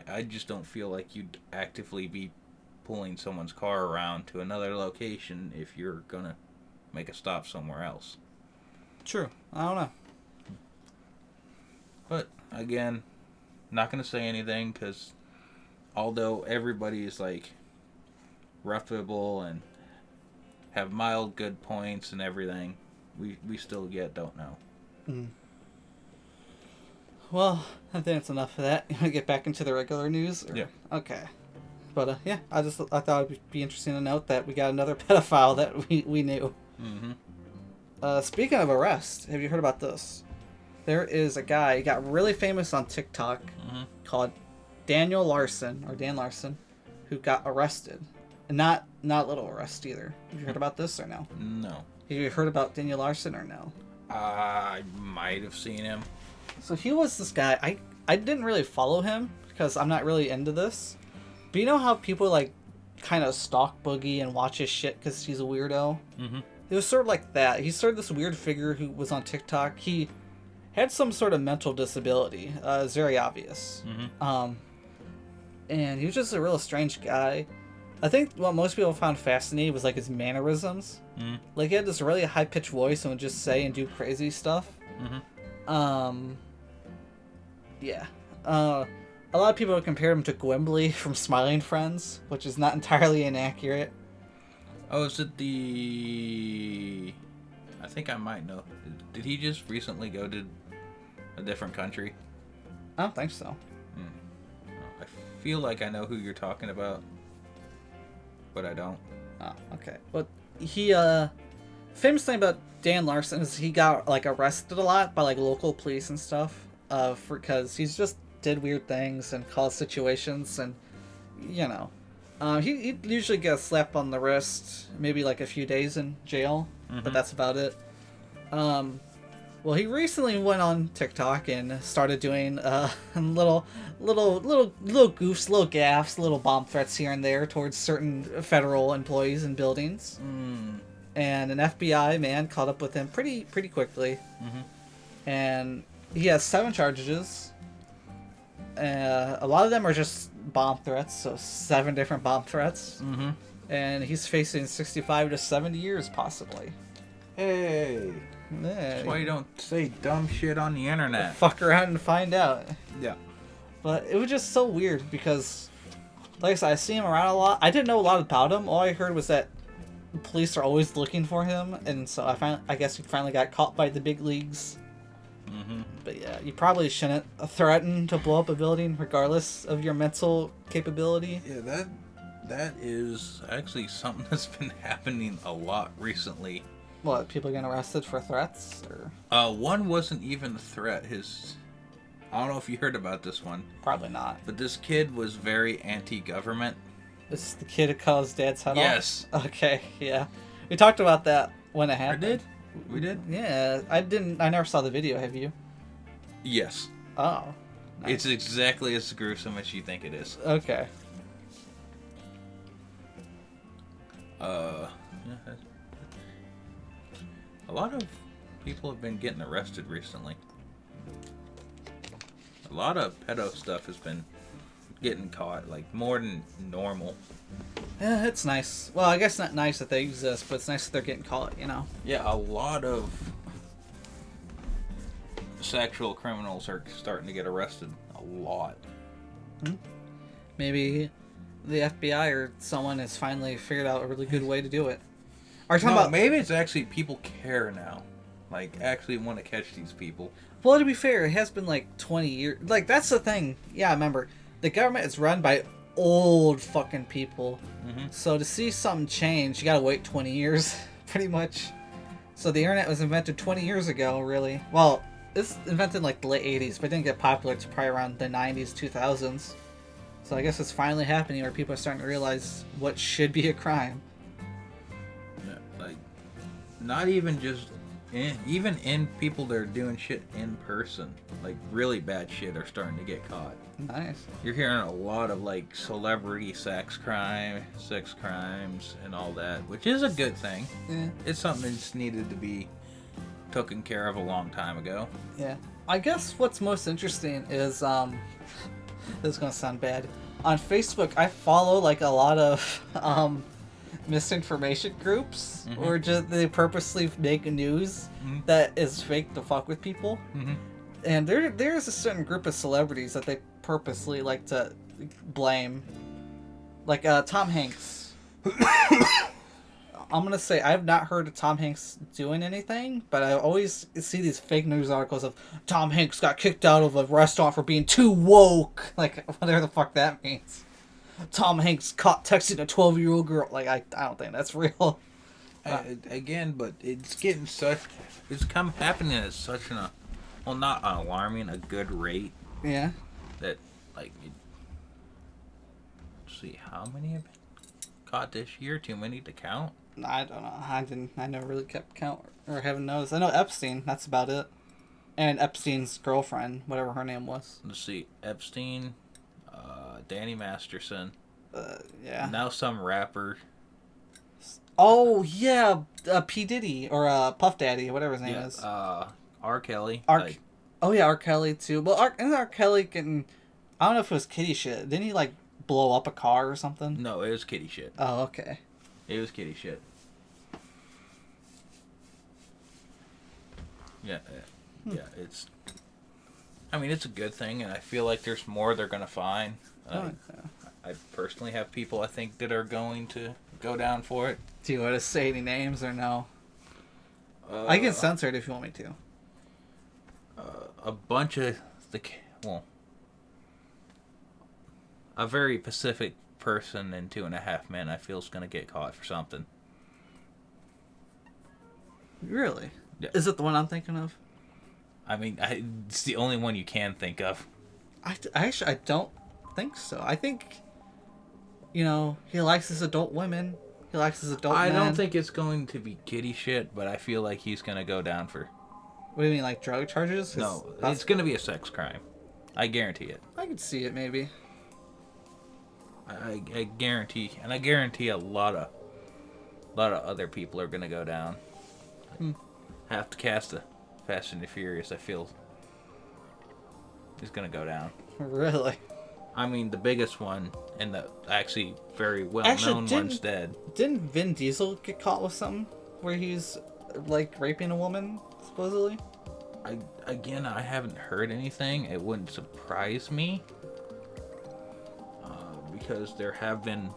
I just don't feel like you'd actively be pulling someone's car around to another location if you're gonna make a stop somewhere else. True. I don't know. But again, not gonna say anything because although everybody is like reputable and have mild good points and everything, we still yet don't know. Mm. Well, I think that's enough of that. You want to get back into the regular news? Or? Yeah. Okay. But yeah, I thought it would be interesting to note that we got another pedophile that we knew. Mm-hmm. Speaking of arrest, have you heard about this? There is a guy, he got really famous on TikTok, called Dan Larson, who got arrested. And not little arrest either. Have you heard about this or no? No. Have you heard about Daniel Larson or no? I might have seen him. So he was this guy, I didn't really follow him because I'm not really into this. But you know how people like kind of stalk Boogie and watch his shit because he's a weirdo? Mm-hmm. It was sort of like that. He's sort of this weird figure who was on TikTok. He had some sort of mental disability. It's very obvious. Mm-hmm. And he was just a real strange guy. I think what most people found fascinating was like his mannerisms. Mm-hmm. Like he had this really high-pitched voice and would just say and do crazy stuff. Mm-hmm. Yeah. A lot of people compare him to Gwimbly from Smiling Friends, which is not entirely inaccurate. Oh, is it I think I might know. Did he just recently go to a different country? I don't think so. I feel like I know who you're talking about, but I don't. Oh, okay. Well, he, famous thing about Dan Larson is he got, like, arrested a lot by, like, local police and stuff, because he's just did weird things and caused situations, and, you know. He usually gets a slap on the wrist, maybe, like, a few days in jail, but that's about it. Well, he recently went on TikTok and started doing little goofs, little gaffes, little bomb threats here and there towards certain federal employees and buildings. And an FBI man caught up with him pretty quickly. And he has 7 charges. A lot of them are just bomb threats, so 7 different bomb threats. And he's facing 65 to 70 years, possibly. Hey. Yeah. That's why you don't say dumb shit on the internet. Fuck around and find out. Yeah. But it was just so weird because, like I said, I see him around a lot. I didn't know a lot about him. All I heard was that police are always looking for him, and so I guess he finally got caught by the big leagues. But yeah, you probably shouldn't threaten to blow up a building regardless of your mental capability. Yeah, that is actually something that's been happening a lot recently. What, people getting arrested for threats? Or? One wasn't even a threat. I don't know if you heard about this one. Probably not. But this kid was very anti-government. This is the kid who cut his dad's head off? Yes. Okay, yeah. We talked about that when it happened. I did? We did? Yeah, I never saw the video, have you? Yes. Oh. Nice. It's exactly as gruesome as you think it is. Okay. Yeah. A lot of people have been getting arrested recently. A lot of pedo stuff has been getting caught, like more than normal. Yeah, it's nice. Well, I guess not nice that they exist, but it's nice that they're getting caught, you know? Yeah, a lot of sexual criminals are starting to get arrested. A lot. Maybe the FBI or someone has finally figured out a really good way to do it. Are you talking No, about... maybe it's actually people care now. Like, actually want to catch these people. Well, to be fair, it has been like 20 years. Like, that's the thing. Yeah, remember, the government is run by old fucking people. Mm-hmm. So to see something change, you gotta wait 20 years, pretty much. So the internet was invented 20 years ago, really. Well, it's invented in like the late 80s, but it didn't get popular until probably around the 90s, 2000s. So I guess it's finally happening where people are starting to realize what should be a crime. Yeah, like, not even just even in people that are doing shit in person, like really bad shit are starting to get caught. Nice. You're hearing a lot of like celebrity sex crimes, and all that, which is a good thing. Yeah. It's something that's needed to be taken care of a long time ago. Yeah. I guess what's most interesting is, this is gonna sound bad. On Facebook, I follow like a lot of misinformation groups, or just they purposely make news that is fake to fuck with people. And there's a certain group of celebrities that they purposely like to blame, like Tom Hanks. I'm gonna say I've not heard of Tom Hanks doing anything, but I always see these fake news articles of Tom Hanks got kicked out of a restaurant for being too woke, like whatever the fuck that means. Tom Hanks caught texting a 12-year-old girl. Like I don't think that's real. Again, but it's getting happening at such not an alarming, a good rate. Yeah. That like, let's see how many have been caught this year. Too many to count. I don't know. I never really kept count or haven't noticed. I know Epstein. That's about it. And Epstein's girlfriend, whatever her name was. Let's see, Epstein, Danny Masterson. Yeah. Now some rapper. Oh yeah, P Diddy or Puff Daddy, whatever his name is. R. Kelly. Oh yeah, R. Kelly too. Well, isn't R. Kelly getting? I don't know if it was kitty shit. Didn't he like blow up a car or something? No, it was kitty shit. Oh okay. It was kitty shit. Yeah, it's. I mean, it's a good thing, and I feel like there's more they're gonna find. I personally have people I think that are going to go down for it. Do you want to say any names or no? I can censor it if you want me to. A bunch of a very Pacific person in 2.5 Men I feel is going to get caught for something. Really? Yeah. Is it the one I'm thinking of? I mean, it's the only one you can think of. I don't think so. I think, he likes his adult women. He likes his adult men. I don't think it's going to be kitty shit, but I feel like he's going to go down for... What do you mean, like drug charges? No, it's going to be a sex crime. I guarantee it. I could see it, maybe. I guarantee, and I guarantee a lot of other people are going to go down. Have to cast a Fast and the Furious, I feel, is going to go down. Really? I mean, the biggest one, and the actually very well-known one's dead. Didn't Vin Diesel get caught with something where he's, like, raping a woman, supposedly? I haven't heard anything. It wouldn't surprise me. Because there have been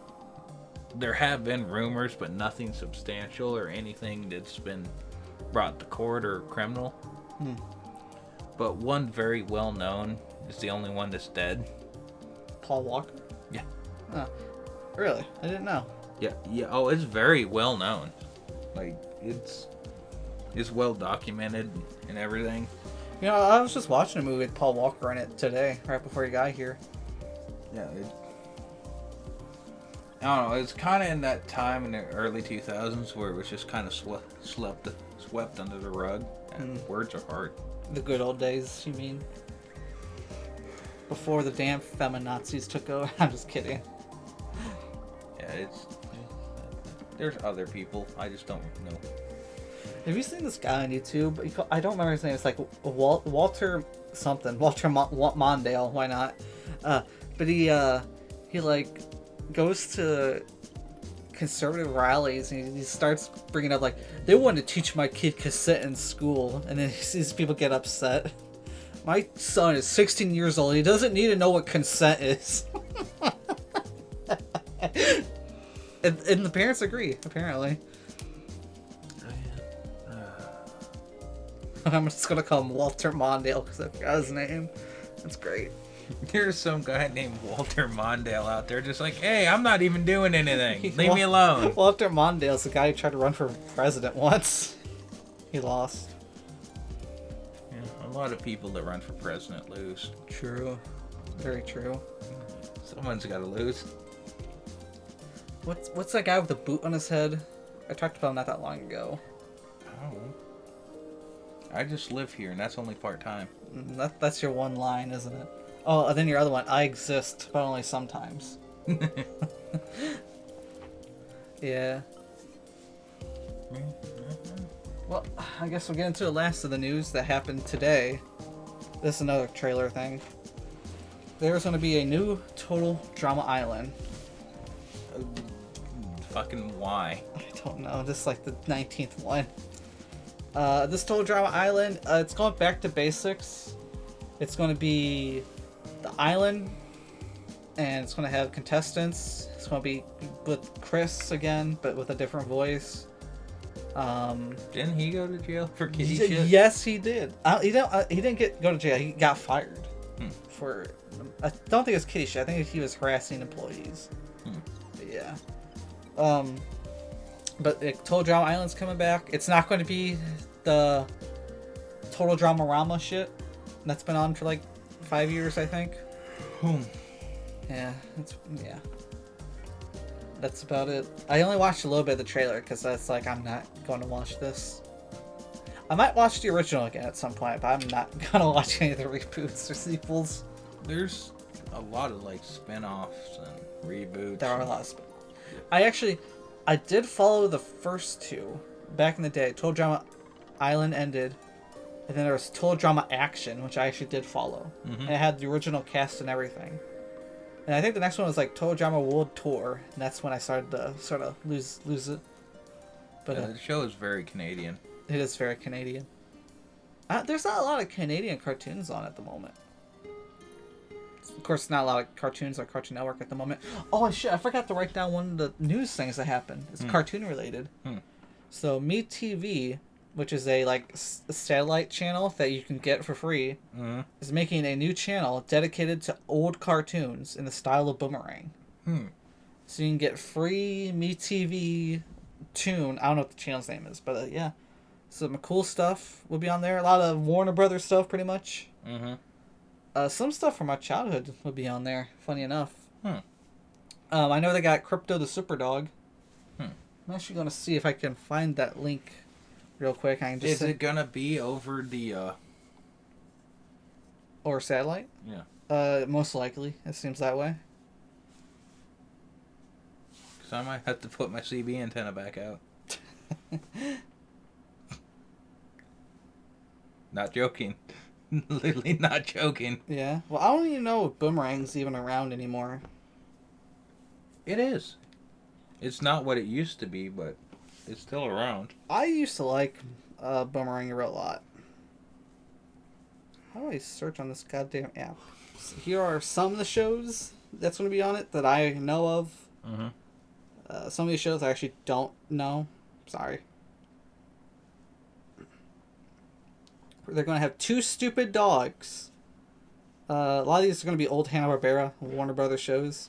rumors, but nothing substantial or anything that's been brought to court or criminal. But one very well known is the only one that's dead. Paul Walker? Yeah. Oh, really? I didn't know. Yeah. Oh, it's very well known. Like it's well documented and everything. I was just watching a movie with Paul Walker in it today, right before you got here. Yeah. I don't know. It's kind of in that time in the early 2000s where it was just kind of swept under the rug. And words are hard. The good old days, you mean? Before the damn feminazis took over. I'm just kidding. Yeah, there's other people. I just don't know. Have you seen this guy on YouTube? I don't remember his name. It's like Walter something. Walter Mondale. Why not? But he like goes to conservative rallies and he starts bringing up like they wanted to teach my kid cassette in school, and then he sees people get upset. My son is 16 years old. He doesn't need to know what consent is. and the parents agree, apparently. I'm just gonna call him Walter Mondale because I forgot his name. That's great. There's some guy named Walter Mondale out there just like, hey, I'm not even doing anything. Leave me alone. Walter Mondale's the guy who tried to run for president once. He lost. Yeah, a lot of people that run for president lose. True. Very true. Someone's got to lose. What's that guy with the boot on his head? I talked about him not that long ago. Oh. I just live here, and that's only part-time. That's your one line, isn't it? Oh, and then your other one, I exist, but only sometimes. Yeah. Well, I guess we'll get into the last of the news that happened today. This is another trailer thing. There's going to be a new Total Drama Island. Fucking why? I don't know. This is like the 19th one. This Total Drama Island, it's going back to basics. It's going to be the island, and it's going to have contestants. It's going to be with Chris again, but with a different voice. Didn't he go to jail for kitty shit? Yes, he did. He didn't go to jail. He got fired for. I don't think it was kitty shit. I think he was harassing employees. But yeah. But Total Drama Island's coming back. It's not going to be the Total Drama Rama shit that's been on for like 5 years, I think. Yeah, that's about it. I only watched a little bit of the trailer because that's like I'm not going to watch this. I might watch the original again at some point, but I'm not going to watch any of the reboots or sequels. There's a lot of like spin-offs and reboots. There are a lot of spin-offs. I did follow the first two back in the day. Total Drama Island ended, and then there was Total Drama Action, which I actually did follow. And it had the original cast and everything. And I think the next one was like Total Drama World Tour, and that's when I started to sort of lose it. But the show is very Canadian. It is very Canadian. There's not a lot of Canadian cartoons on at the moment. Of course, not a lot of cartoons on Cartoon Network at the moment. Oh shit! I forgot to write down one of the news things that happened. It's cartoon related. So MeTV, which is a like satellite channel that you can get for free, is making a new channel dedicated to old cartoons in the style of Boomerang. So you can get free MeTV tune. I don't know what the channel's name is, but yeah, some cool stuff will be on there. A lot of Warner Brothers stuff, pretty much. Some stuff from my childhood will be on there, funny enough. I know they got Crypto the Super Dog. I'm actually going to see if I can find that link real quick. I can just Is it going to be over the... Or satellite? Yeah. Most likely. It seems that way. Because I might have to put my CB antenna back out. Not joking. Literally not joking. Yeah. Well, I don't even know if Boomerang's even around anymore. It is. It's not what it used to be, but it's still around. I used to like Boomerang a real lot. How do I search on this goddamn app? So here are some of the shows that's going to be on it that I know of. Some of these shows I actually don't know. Sorry. They're going to have Two Stupid Dogs. A lot of these are going to be old Hanna-Barbera, Warner Brothers shows.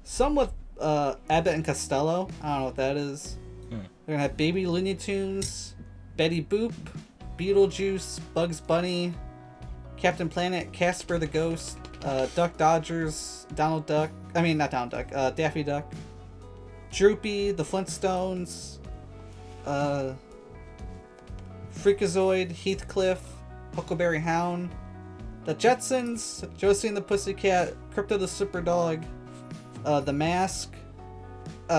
Some with Abbott and Costello. I don't know what that is. They're going to have Baby Looney Tunes, Betty Boop, Beetlejuice, Bugs Bunny, Captain Planet, Casper the Ghost, Duck Dodgers, Donald Duck. I mean, not Donald Duck. Daffy Duck. Droopy, The Flintstones, Freakazoid, Heathcliff, Huckleberry Hound, The Jetsons, Josie and the Pussycat, Crypto the Super Dog, The Mask,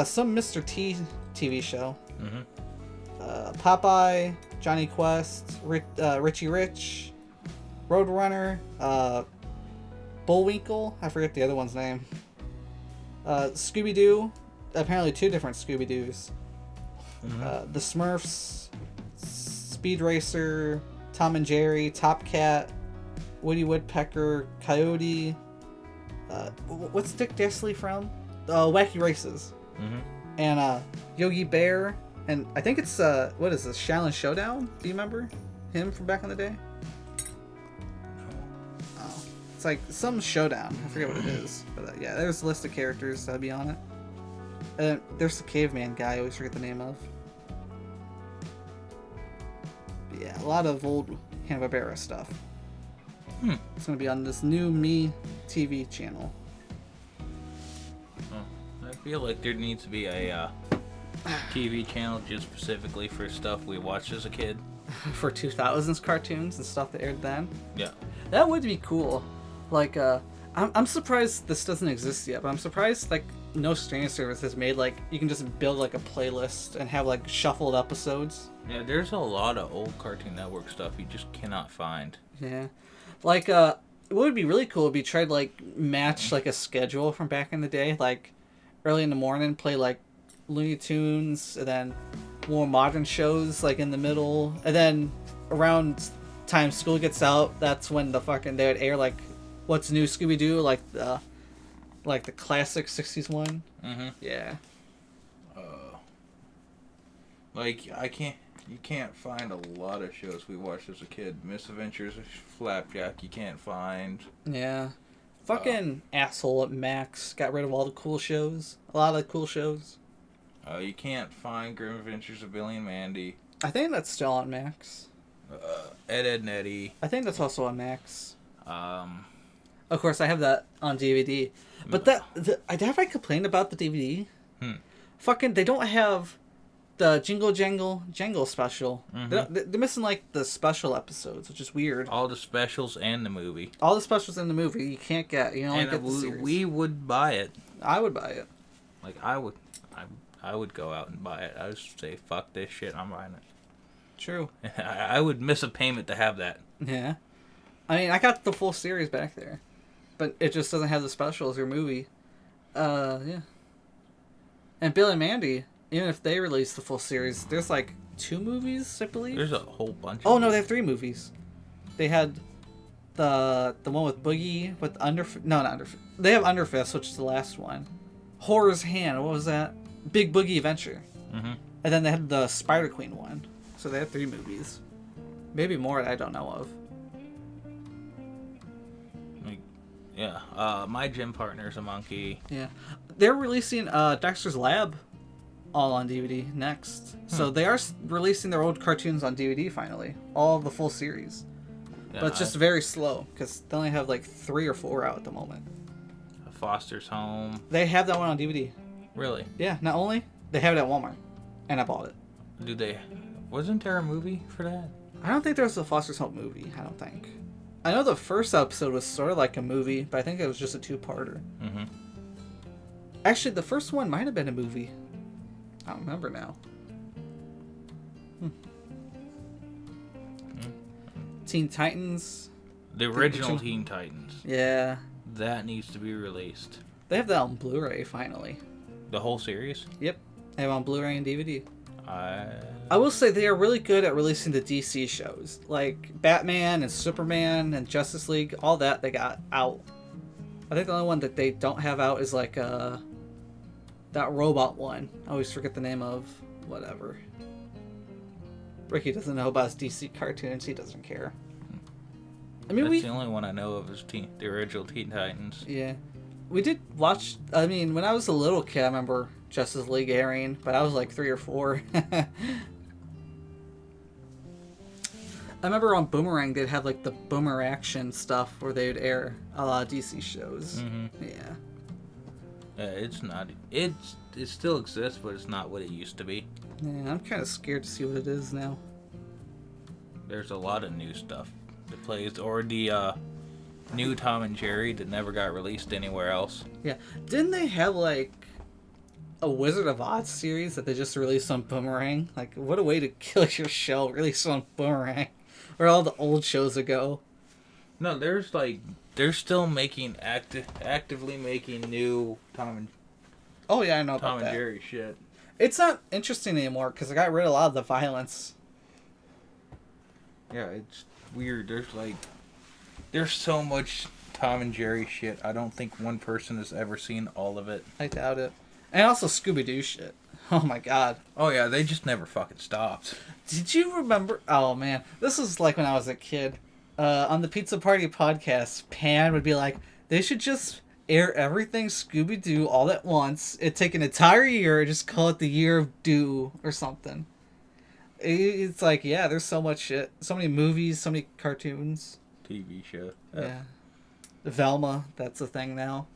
some Mr. T TV show, Popeye, Johnny Quest, Richie Rich, Roadrunner, Bullwinkle. I forget the other one's name. Scooby-Doo. Apparently 2 different Scooby-Doos. Mm-hmm. The Smurfs, Speed Racer, Tom and Jerry, Top Cat, Woody Woodpecker, Coyote. What's Dick Dastardly from? Wacky Races. Mm-hmm. And Yogi Bear. And I think it's, what is this, Shaolin Showdown? Do you remember him from back in the day? Oh. It's like some showdown. I forget what it is. But yeah, there's a list of characters that'll be on it. And there's the caveman guy I always forget the name of. But yeah, a lot of old Hanna-Barbera stuff. It's going to be on this new Me TV channel. Oh, I feel like there needs to be a TV channel just specifically for stuff we watched as a kid. For 2000s cartoons and stuff that aired then. Yeah. That would be cool. Like, I'm surprised this doesn't exist yet, but I'm surprised, like, no streaming service has made, like, you can just build, like, a playlist and have, like, shuffled episodes. Yeah, there's a lot of old Cartoon Network stuff you just cannot find. Yeah. Like, what would be really cool would be try to, like, match, like, a schedule from back in the day. Like, early in the morning, play, like, Looney Tunes, and then more modern shows, like, in the middle. And then around time school gets out, that's when they would air, like, What's New Scooby-Doo, like the classic 60s one. Mm-hmm. Yeah. Like, you can't find a lot of shows we watched as a kid. Misadventures of Flapjack, you can't find. Yeah. Fucking asshole at Max got rid of all the cool shows. A lot of cool shows. You can't find Grim Adventures of Billy and Mandy. I think that's still on Max. Ed, Edd n Eddy. I think that's also on Max. Of course, I have that on DVD. But have I complained about the DVD? Fucking, they don't have the Jingle Jangle Jangle special. Mm-hmm. They're missing, like, the special episodes, which is weird. All the specials and the movie. All the specials in the movie you can't get. You only and get the series. We would buy it. I would buy it. Like, I would go out and buy it. I would say, fuck this shit, I'm buying it. True. I would miss a payment to have that. Yeah. I mean, I got the full series back there. But it just doesn't have the specials or movie. Yeah. And Billy and Mandy, even if they release the full series, there's like 2 movies, I believe. There's a whole bunch of Oh, no, they have 3 movies. They had the one with Boogie, with not Underfist. They have Underfist, which is the last one. Horror's Hand, what was that? Big Boogie Adventure. Mm-hmm. And then they had the Spider Queen one. So they have 3 movies. Maybe more that I don't know of. Yeah, my gym partner's a monkey. Yeah. They're releasing Dexter's Lab all on DVD next. So they are releasing their old cartoons on DVD finally. All of the full series. Yeah, but it's just very slow because they only have like 3 or 4 out at the moment. Foster's Home. They have that one on DVD. Really? Yeah, not only, they have it at Walmart. And I bought it. Do they? Wasn't there a movie for that? I don't think there was a Foster's Home movie. I don't think. I know the first episode was sort of like a movie, but I think it was just a 2-parter. Mm-hmm. Actually, the first one might have been a movie. I don't remember now. Teen Titans. The original Teen Titans. Yeah. That needs to be released. They have that on Blu-ray finally. The whole series? Yep. They have it on Blu-ray and DVD. I will say they are really good at releasing the DC shows. Like Batman and Superman and Justice League, all that they got out. I think the only one that they don't have out is like that robot one. I always forget the name of whatever. Ricky doesn't know about his DC cartoons, he doesn't care. I mean, That's the only one I know of is the original Teen Titans. Yeah. We did watch, I mean, when I was a little kid, I remember Justice League airing, but I was like 3 or 4. I remember on Boomerang they'd have like the Boomer Action stuff where they would air a lot of DC shows. Mm-hmm. Yeah. It's not. It still exists, but it's not what it used to be. Yeah, I'm kind of scared to see what it is now. There's a lot of new stuff that plays, or the new Tom and Jerry that never got released anywhere else. Yeah. Didn't they have like a Wizard of Oz series that they just released on Boomerang? Like, what a way to kill your show, release on Boomerang, where all the old shows would go. No, there's like they're still actively making new Oh yeah, I know about Tom and that. Jerry shit. It's not interesting anymore because I got rid of a lot of the violence. Yeah, it's weird. There's so much Tom and Jerry shit. I don't think one person has ever seen all of it. I doubt it. And also Scooby Doo shit. Oh my god. Oh yeah, they just never fucking stopped. Did you remember? Oh man, this was like when I was a kid. On the Pizza Party podcast, Pan would be like, they should just air everything Scooby Doo all at once. It'd take an entire year and just call it the Year of Doo or something. It's like, yeah, there's so much shit. So many movies, so many cartoons. TV show. Yeah. Velma, that's a thing now.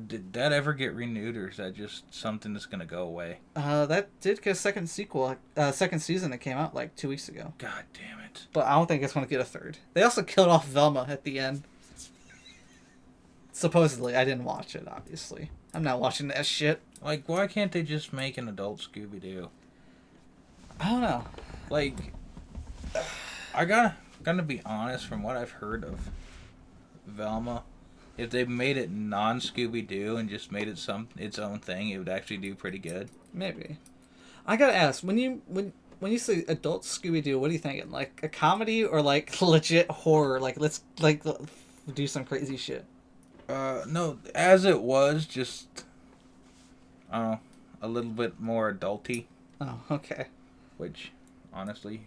Did that ever get renewed, or is that just something that's gonna go away? That did get a second second season that came out like 2 weeks ago. God damn it. But I don't think it's going to get a third. They also killed off Velma at the end. Supposedly. I didn't watch it, obviously. I'm not watching that shit. Like, why can't they just make an adult Scooby-Doo? I don't know. Like, gonna be honest, from what I've heard of Velma, if they made it non-Scooby-Doo and just made it its own thing, it would actually do pretty good. Maybe. I gotta ask, when you say adult Scooby-Doo, what are you thinking? Like a comedy or like legit horror? Like let's do some crazy shit. No, as it was, just a little bit more adulty. Oh, okay. Which, honestly,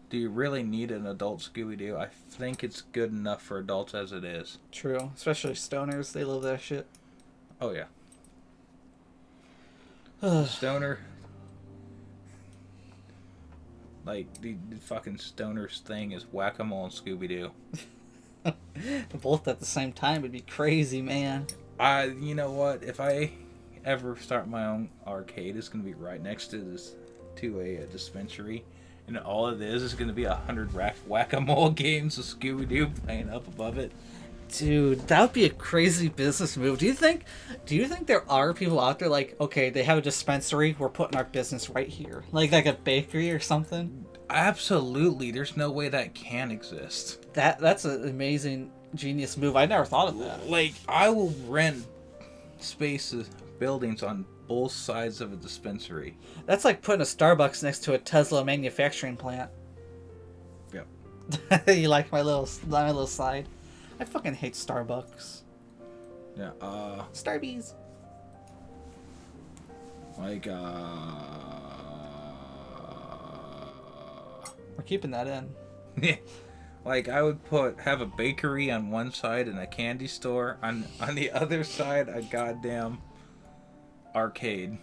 do you really need an adult Scooby-Doo? I think it's good enough for adults as it is. True, especially stoners. They love that shit. Oh yeah. Stoner. Like, the fucking Stoner's thing is Whack-A-Mole and Scooby-Doo. Both at the same time would be crazy, man. You know what? If I ever start my own arcade, it's gonna be right next to a dispensary, and all it is gonna be 100 Whack-A-Mole games of Scooby-Doo playing up above it. Dude, that would be a crazy business move. Do you think there are people out there like, okay, they have a dispensary, we're putting our business right here, like a bakery or something? Absolutely, there's no way that can exist. That's an amazing, genius move. I never thought of that. Like, I will rent buildings on both sides of a dispensary. That's like putting a Starbucks next to a Tesla manufacturing plant. Yep. You like my little side? I fucking hate Starbucks. Yeah. Starbies. Like, We're keeping that in. yeah. Like, I would have a bakery on one side and a candy store on the other side, a goddamn arcade.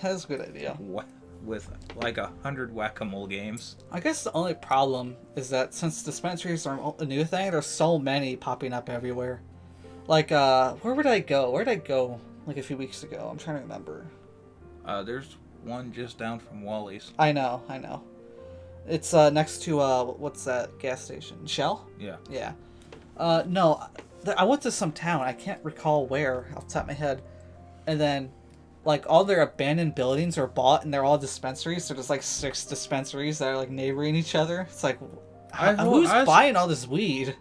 That's a good idea. With like 100 Whack-A-Mole games. I guess the only problem is that since dispensaries are a new thing, there's so many popping up everywhere. Like, where would I go? Where did I go like a few weeks ago? I'm trying to remember. There's one just down from Wally's. I know. It's next to what's that gas station? Shell? Yeah. Yeah. No, I went to some town. I can't recall where off the top of my head. And then, like, all their abandoned buildings are bought, and they're all dispensaries. So there's like 6 dispensaries that are like neighboring each other. It's like, who's buying all this weed?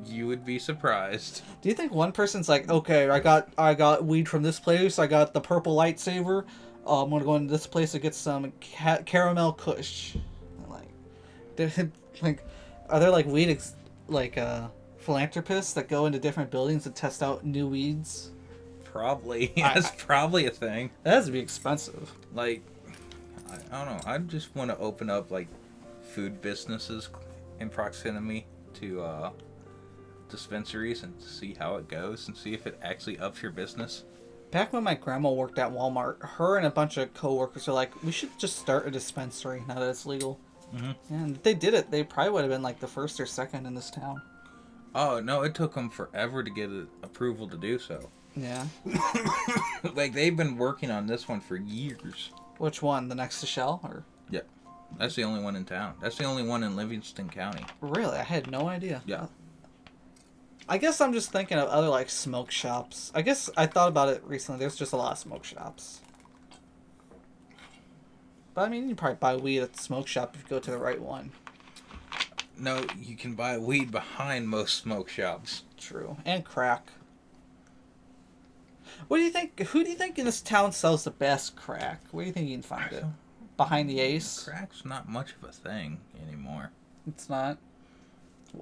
You would be surprised. Do you think one person's like, okay, I got weed from this place. I got the purple lightsaber. I'm gonna go into this place to get some caramel kush. Like, are there like weed philanthropists that go into different buildings to test out new weeds? Probably. That's probably a thing. That has to be expensive. Like, I don't know. I just want to open up like food businesses in proximity to dispensaries and see how it goes and see if it actually ups your business. Back when my grandma worked at Walmart, her and a bunch of coworkers were like, we should just start a dispensary now that it's legal. Mm-hmm. And they did it. They probably would have been like the first or second in this town. Oh, no, it took them forever to get approval to do so. Yeah. Like, they've been working on this one for years. Which one? The next to Shell? Or? Yeah. That's the only one in town. That's the only one in Livingston County. Really? I had no idea. Yeah. I guess I'm just thinking of other, like, smoke shops. I guess I thought about it recently. There's just a lot of smoke shops. But I mean, you can probably buy weed at the smoke shop if you go to the right one. No, you can buy weed behind most smoke shops. True. And crack. What do you think? Who do you think in this town sells the best crack? Where do you think you can find it? Behind the Ace? Crack's not much of a thing anymore. It's not.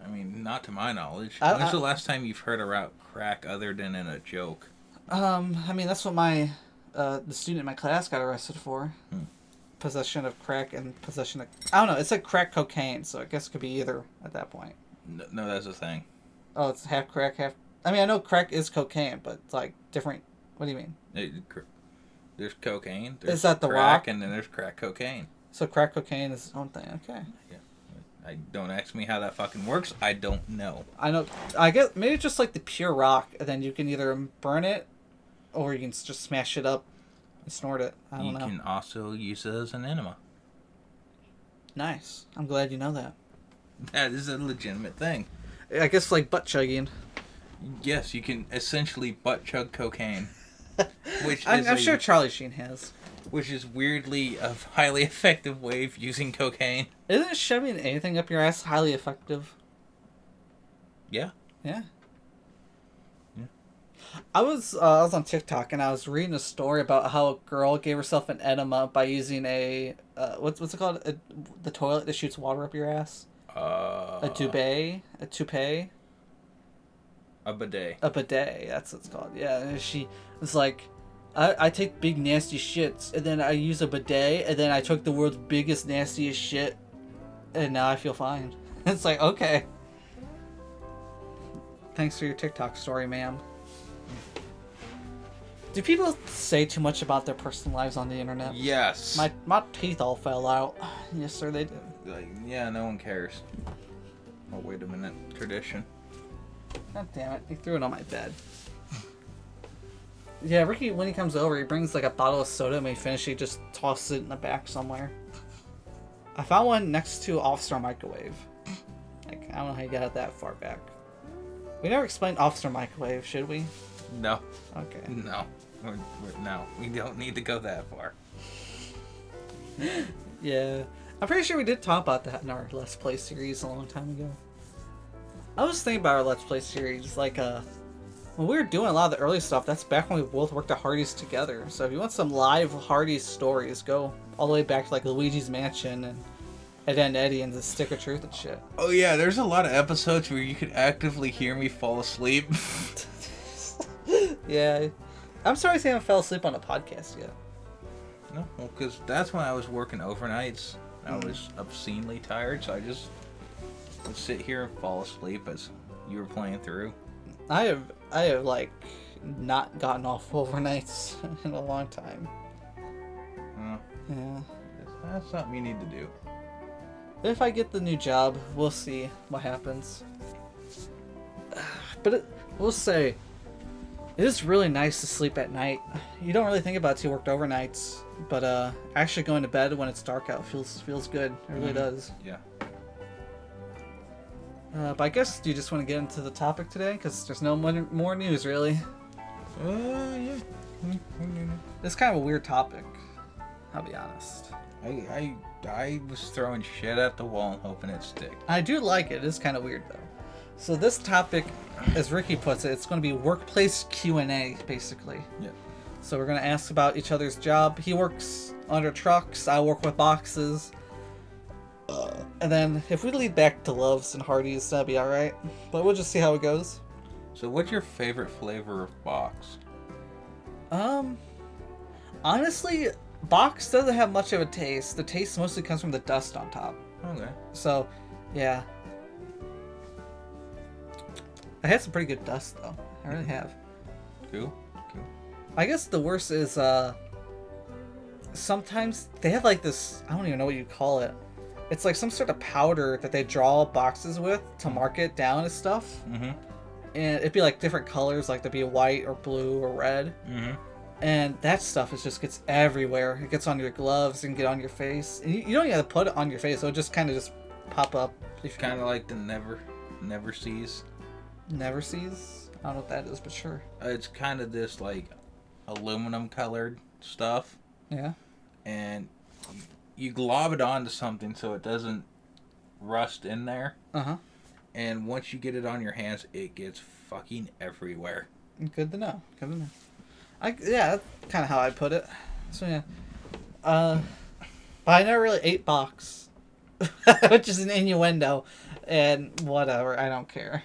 I mean, not to my knowledge. When's the last time you've heard about crack other than in a joke? I mean, that's what the student in my class got arrested for. Possession of crack and possession of... I don't know, it said crack cocaine, so I guess it could be either at that point. No, that's a thing. Oh, it's half crack, half... I mean, I know crack is cocaine, but it's like different... What do you mean? There's cocaine, there's is that the crack, rock? and then there's crack cocaine. So crack cocaine is its own thing, okay. Yeah. I don't ask me how that fucking works. I don't know. I know. I guess maybe it's just like the pure rock, and then you can either burn it, or you can just smash it up and snort it. I don't know. You can also use it as an enema. Nice. I'm glad you know that. That is a legitimate thing. I guess like butt chugging. Yes, you can essentially butt chug cocaine. Which I'm sure Charlie Sheen has. Which is weirdly a highly effective way of using cocaine. Isn't shoving anything up your ass highly effective? Yeah. Yeah. I was on TikTok and I was reading a story about how a girl gave herself an enema by using a what's it called? The toilet that shoots water up your ass. A toupee. A bidet. A bidet. That's what it's called. Yeah. And she was like, I take big nasty shits and then I use a bidet and then I took the world's biggest nastiest shit and now I feel fine. It's like, okay. Thanks for your TikTok story, ma'am. Do people say too much about their personal lives on the internet? Yes. My teeth all fell out. Yes, sir, they did. Like, yeah, no one cares. Oh, wait a minute. Tradition. God damn it. He threw it on my bed. Yeah, Ricky, when he comes over, he brings like a bottle of soda and when he finishes, he just tosses it in the back somewhere. I found one next to Officer Microwave. Like, I don't know how you got it that far back. We never explained Officer Microwave, should we? No. Okay. No. No. We don't need to go that far. Yeah. I'm pretty sure we did talk about that in our Let's Play series a long time ago. I was thinking about our Let's Play series, like, when we were doing a lot of the early stuff, that's back when we both worked at Hardee's together. So if you want some live Hardee's stories, go all the way back to, like, Luigi's Mansion and Ed, Edd n Eddy and the Stick of Truth and shit. Oh yeah, there's a lot of episodes where you could actively hear me fall asleep. Yeah. I'm sorry I haven't fell asleep on a podcast yet. No, well, because that's when I was working overnights. I was obscenely tired, so I just would sit here and fall asleep as you were playing through. I have like not gotten off overnights in a long time. Yeah. That's something you need to do. If I get the new job, we'll see what happens. But we'll say, it is really nice to sleep at night. You don't really think about it till you worked overnights, but actually going to bed when it's dark out feels good. It really does. Yeah. But I guess, do you just want to get into the topic today? Because there's no more news, really. Yeah. It's kind of a weird topic, I'll be honest. I was throwing shit at the wall and hoping it'd stick. I do like it. It's kind of weird, though. So this topic, as Ricky puts it, it's going to be workplace Q&A, basically. Yeah. So we're going to ask about each other's job. He works under trucks. I work with boxes. And then if we lead back to Loves and Hardee's, that'd be alright. But we'll just see how it goes. So what's your favorite flavor of box? Honestly, box doesn't have much of a taste. The taste mostly comes from the dust on top. Okay. So, yeah. I had some pretty good dust, though. I really have. Cool. I guess the worst is, sometimes they have like this, I don't even know what you call it. It's like some sort of powder that they draw boxes with to mark it down and stuff. Mm-hmm. And it'd be like different colors, like there'd be white or blue or red. Mm-hmm. And that stuff just gets everywhere. It gets on your gloves and get on your face. And you don't even have to put it on your face. It'll just kind of just pop up. Kind of like the never sees. Never sees? I don't know what that is, but sure. It's kind of this like aluminum colored stuff. Yeah. And you glob it onto something so it doesn't rust in there. Uh-huh. And once you get it on your hands, it gets fucking everywhere. Good to know. Good to know. Yeah, that's kind of how I put it. So yeah. But I never really ate box, which is an innuendo, and whatever. I don't care.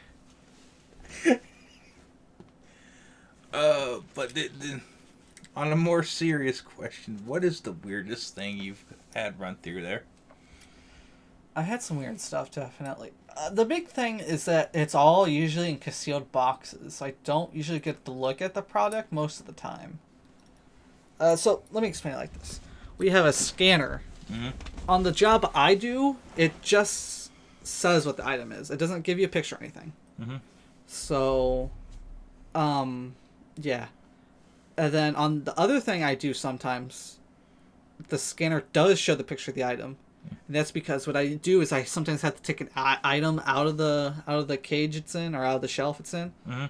But on a more serious question, what is the weirdest thing you've had run through there? I had some weird stuff, definitely. The big thing is that it's all usually in concealed boxes. I don't usually get to look at the product most of the time. So let me explain it like this. We have a scanner. Mm-hmm. On the job I do, it just says what the item is. It doesn't give you a picture or anything. Mm-hmm. So, yeah. And then on the other thing I do sometimes, the scanner does show the picture of the item. And that's because what I do is I sometimes have to take an item out of the cage it's in or out of the shelf it's in, Mm-hmm.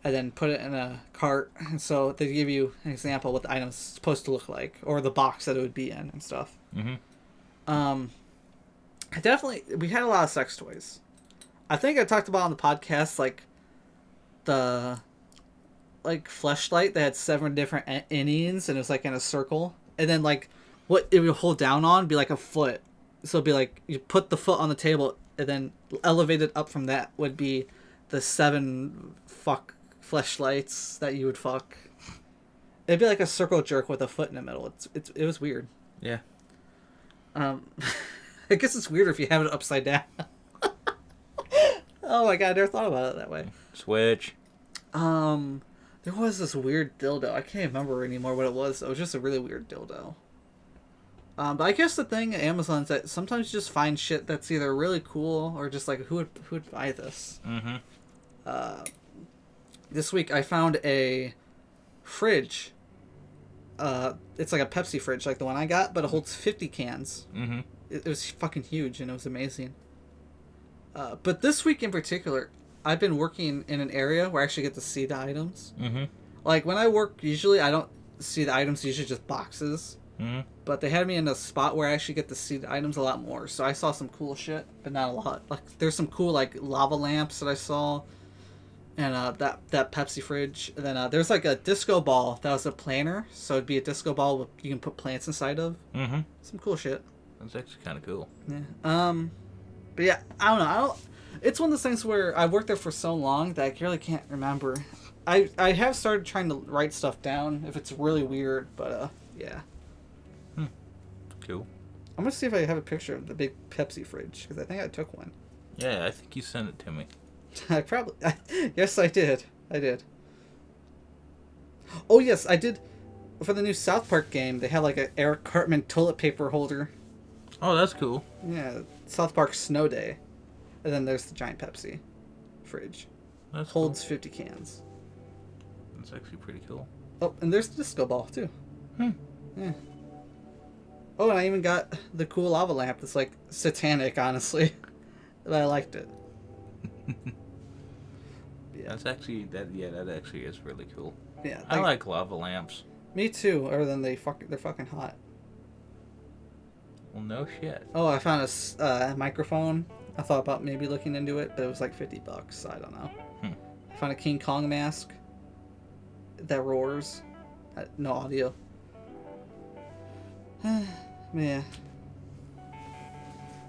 and then put it in a cart. And so they give you an example of what the item's supposed to look like or the box that it would be in and stuff. Mm-hmm. We had a lot of sex toys. I think I talked about on the podcast the fleshlight that had 7 different innings and it was like in a circle, and then what it would hold down on be like a foot. So it'd be like you put the foot on the table and then elevated up from that would be the 7 fleshlights that you would fuck. It'd be like a circle jerk with a foot in the middle. It was weird. Yeah. I guess it's weirder if you have it upside down. Oh my god, I never thought about it that way. Switch. There was this weird dildo. I can't remember anymore what it was. It was just a really weird dildo. But I guess the thing at Amazon is that sometimes you just find shit that's either really cool or just like, who would buy this? Mm-hmm. This week I found a fridge. It's like a Pepsi fridge, like the one I got, but it holds 50 cans. Mm-hmm. It was fucking huge and it was amazing. But this week in particular, I've been working in an area where I actually get to see the items. Mm-hmm. Like when I work, usually I don't see the items, usually just boxes. Mm-hmm. But they had me in a spot where I actually get to see the items a lot more. So I saw some cool shit, but not a lot. Like there's some cool lava lamps that I saw, and that Pepsi fridge. And then there's like a disco ball that was a planter, so it'd be a disco ball you can put plants inside of. Mm-hmm. Some cool shit. That's actually kind of cool. Yeah. But yeah, I don't know. It's one of those things where I worked there for so long that I really can't remember. I have started trying to write stuff down if it's really weird, but yeah. Cool. I'm gonna see if I have a picture of the big Pepsi fridge because I think I took one. Yeah, I think you sent it to me. Yes, I did. Oh yes, I did. For the new South Park game, they had like an Eric Cartman toilet paper holder. Oh, that's cool. Yeah, South Park Snow Day, and then there's the giant Pepsi fridge. That holds 50 cans. That's actually pretty cool. Oh, and there's the disco ball too. Yeah. Oh, and I even got the cool lava lamp that's like satanic, honestly. But I liked it. Yeah. That's actually that actually is really cool. Yeah. I like lava lamps. Me too, other than they're fucking hot. Well, no shit. Oh, I found a microphone. I thought about maybe looking into it, but it was like $50, so I don't know. I found a King Kong mask that roars. No audio. Man.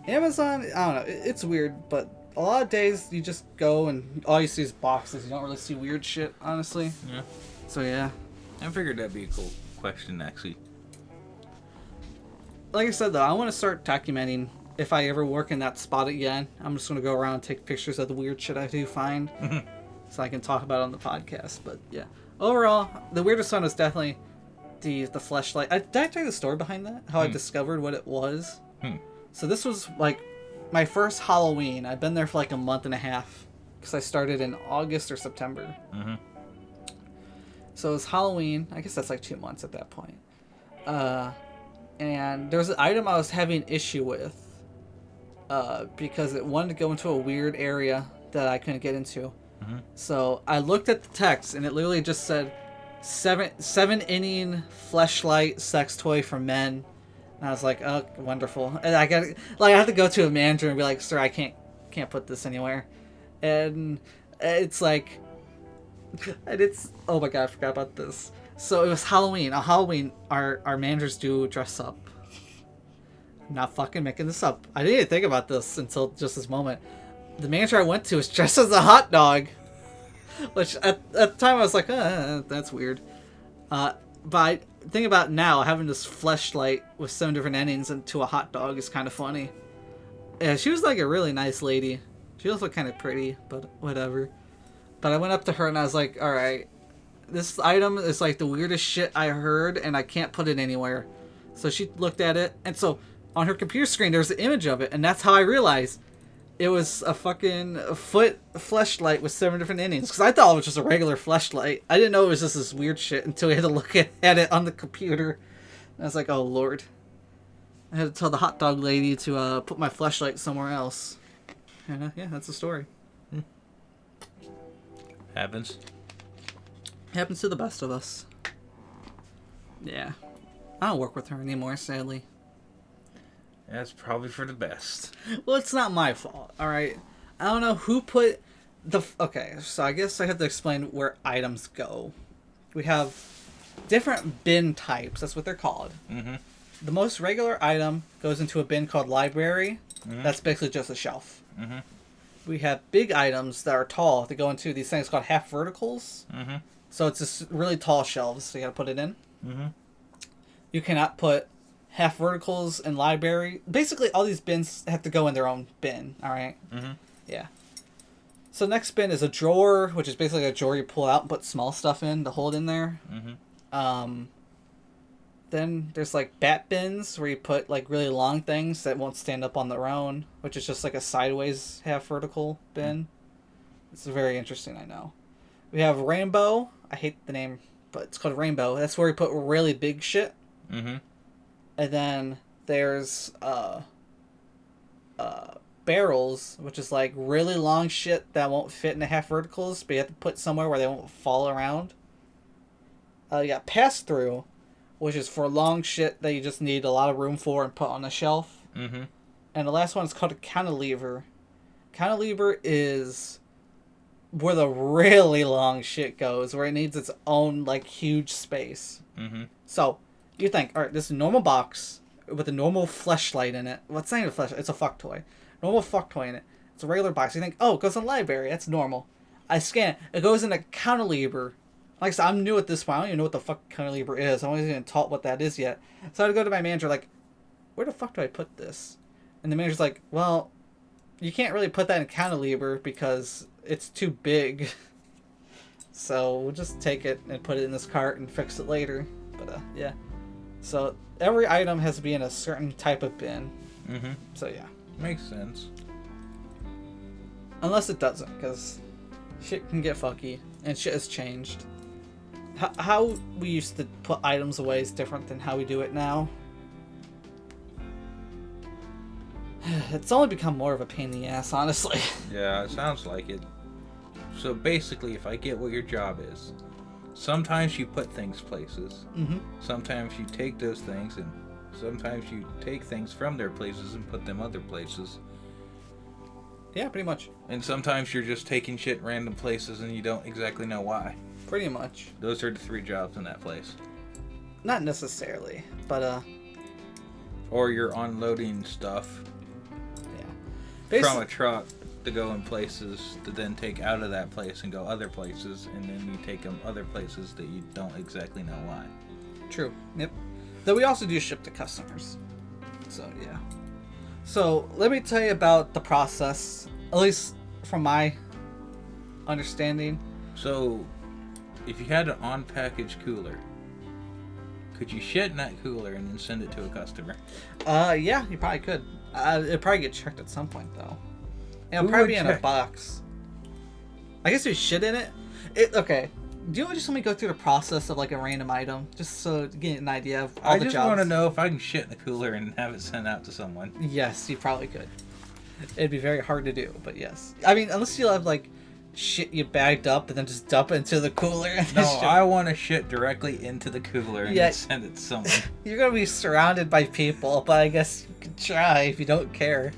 Amazon, I don't know, it's weird, but a lot of days you just go and all you see is boxes. You don't really see weird shit, honestly. Yeah. So yeah. I figured that'd be a cool question, actually. Like I said, though, I want to start documenting if I ever work in that spot again. I'm just going to go around and take pictures of the weird shit I do find so I can talk about it on the podcast. But yeah, overall, the weirdest one was definitely the fleshlight. Did I tell you the story behind that? How I discovered what it was? So this was like my first Halloween. I've been there for like a month and a half because I started in August or September. So it was Halloween. I guess that's like 2 months at that point. And there was an item I was having an issue with because it wanted to go into a weird area that I couldn't get into. So I looked at the text and it literally just said seven inning fleshlight sex toy for men, And I was like, oh, wonderful. And I have to go to a manager and be like, sir, I can't put this anywhere. And it's like, and it's, oh my god, I forgot about this. So it was Halloween. On Halloween, our managers do dress up. I'm not fucking making this up. I didn't even think about this until just this moment. The manager I went to was dressed as a hot dog. Which, at the time, I was like, that's weird. But I think about now, having this fleshlight with 7 different endings into a hot dog is kind of funny. Yeah, she was like a really nice lady. She also kind of pretty, but whatever. But I went up to her and I was like, alright, this item is like the weirdest shit I heard and I can't put it anywhere. So she looked at it, and so on her computer screen there's an image of it, and that's how I realized it was a fucking foot fleshlight with 7 different endings. Because I thought it was just a regular fleshlight. I didn't know it was just this weird shit until we had to look at it on the computer. And I was like, oh lord. I had to tell the hot dog lady to put my fleshlight somewhere else. And yeah, that's the story. Happens. Happens to the best of us. Yeah. I don't work with her anymore, sadly. That's probably for the best. Well, it's not my fault, alright? I don't know who put the... Okay, so I guess I have to explain where items go. We have different bin types. That's what they're called. Mm-hmm. The most regular item goes into a bin called library. Mm-hmm. That's basically just a shelf. Mm-hmm. We have big items that are tall. They go into these things called half verticals. Mm-hmm. So it's just really tall shelves, so you gotta put it in. Mm-hmm. You cannot put half verticals in library. Basically, all these bins have to go in their own bin, alright? Mm-hmm. Yeah. So next bin is a drawer, which is basically a drawer you pull out and put small stuff in to hold in there. Mm-hmm. Then there's like bat bins where you put like really long things that won't stand up on their own, which is just like a sideways half vertical bin. It's very interesting, I know. We have rainbow. I hate the name, but it's called rainbow. That's where you put really big shit. Mm-hmm. And then there's barrels, which is like really long shit that won't fit in the half verticals, but you have to put somewhere where they won't fall around. You got pass through, which is for long shit that you just need a lot of room for and put on a shelf. Mm-hmm. And the last one is called a cantilever. Cantilever is where the really long shit goes, where it needs its own, like, huge space. Mm-hmm. So, you think, alright, this is a normal box with a normal fleshlight in it. Well, it's not even a fleshlight, it's a fuck toy. Normal fuck toy in it. It's a regular box. You think, oh, it goes in the library, that's normal. I scan it. It goes in a cantilever. Like I said, I'm new at this point. I don't even know what the fuck cantilever is. I wasn't even taught what that is yet. So I had to go to my manager, like, where the fuck do I put this? And the manager's like, well, you can't really put that in cantilever because it's too big. So we'll just take it and put it in this cart and fix it later. But, yeah. So every item has to be in a certain type of bin. Mm-hmm. So, yeah. Makes sense. Unless it doesn't, because shit can get fucky and shit has changed. How we used to put items away is different than how we do it now. It's only become more of a pain in the ass, honestly. Yeah, it sounds like it. So basically, if I get what your job is, sometimes you put things places. Mm-hmm. Sometimes you take those things, and sometimes you take things from their places and put them other places. Yeah, pretty much. And sometimes you're just taking shit random places and you don't exactly know why. Pretty much. Those are the 3 jobs in that place. Not necessarily, but Or you're unloading stuff. Yeah. From a truck to go in places to then take out of that place and go other places, and then you take them other places that you don't exactly know why. True. Yep. Though we also do ship to customers. So, yeah. So, let me tell you about the process, at least from my understanding. So, if you had an on-package cooler, could you shit in that cooler and then send it to a customer? Yeah, you probably could. It'd probably get checked at some point, though. It'll probably be in a box. I guess you shit in it. Okay. Do you want to just let me go through the process of like a random item, just so to get an idea of all the jobs? I just want to know if I can shit in the cooler and have it sent out to someone. Yes, you probably could. It'd be very hard to do, but yes. I mean, unless you have like shit you bagged up and then just dump it into the cooler. And No, I want to shit directly into the cooler and then send it to someone. You're gonna be surrounded by people, but I guess you can try if you don't care.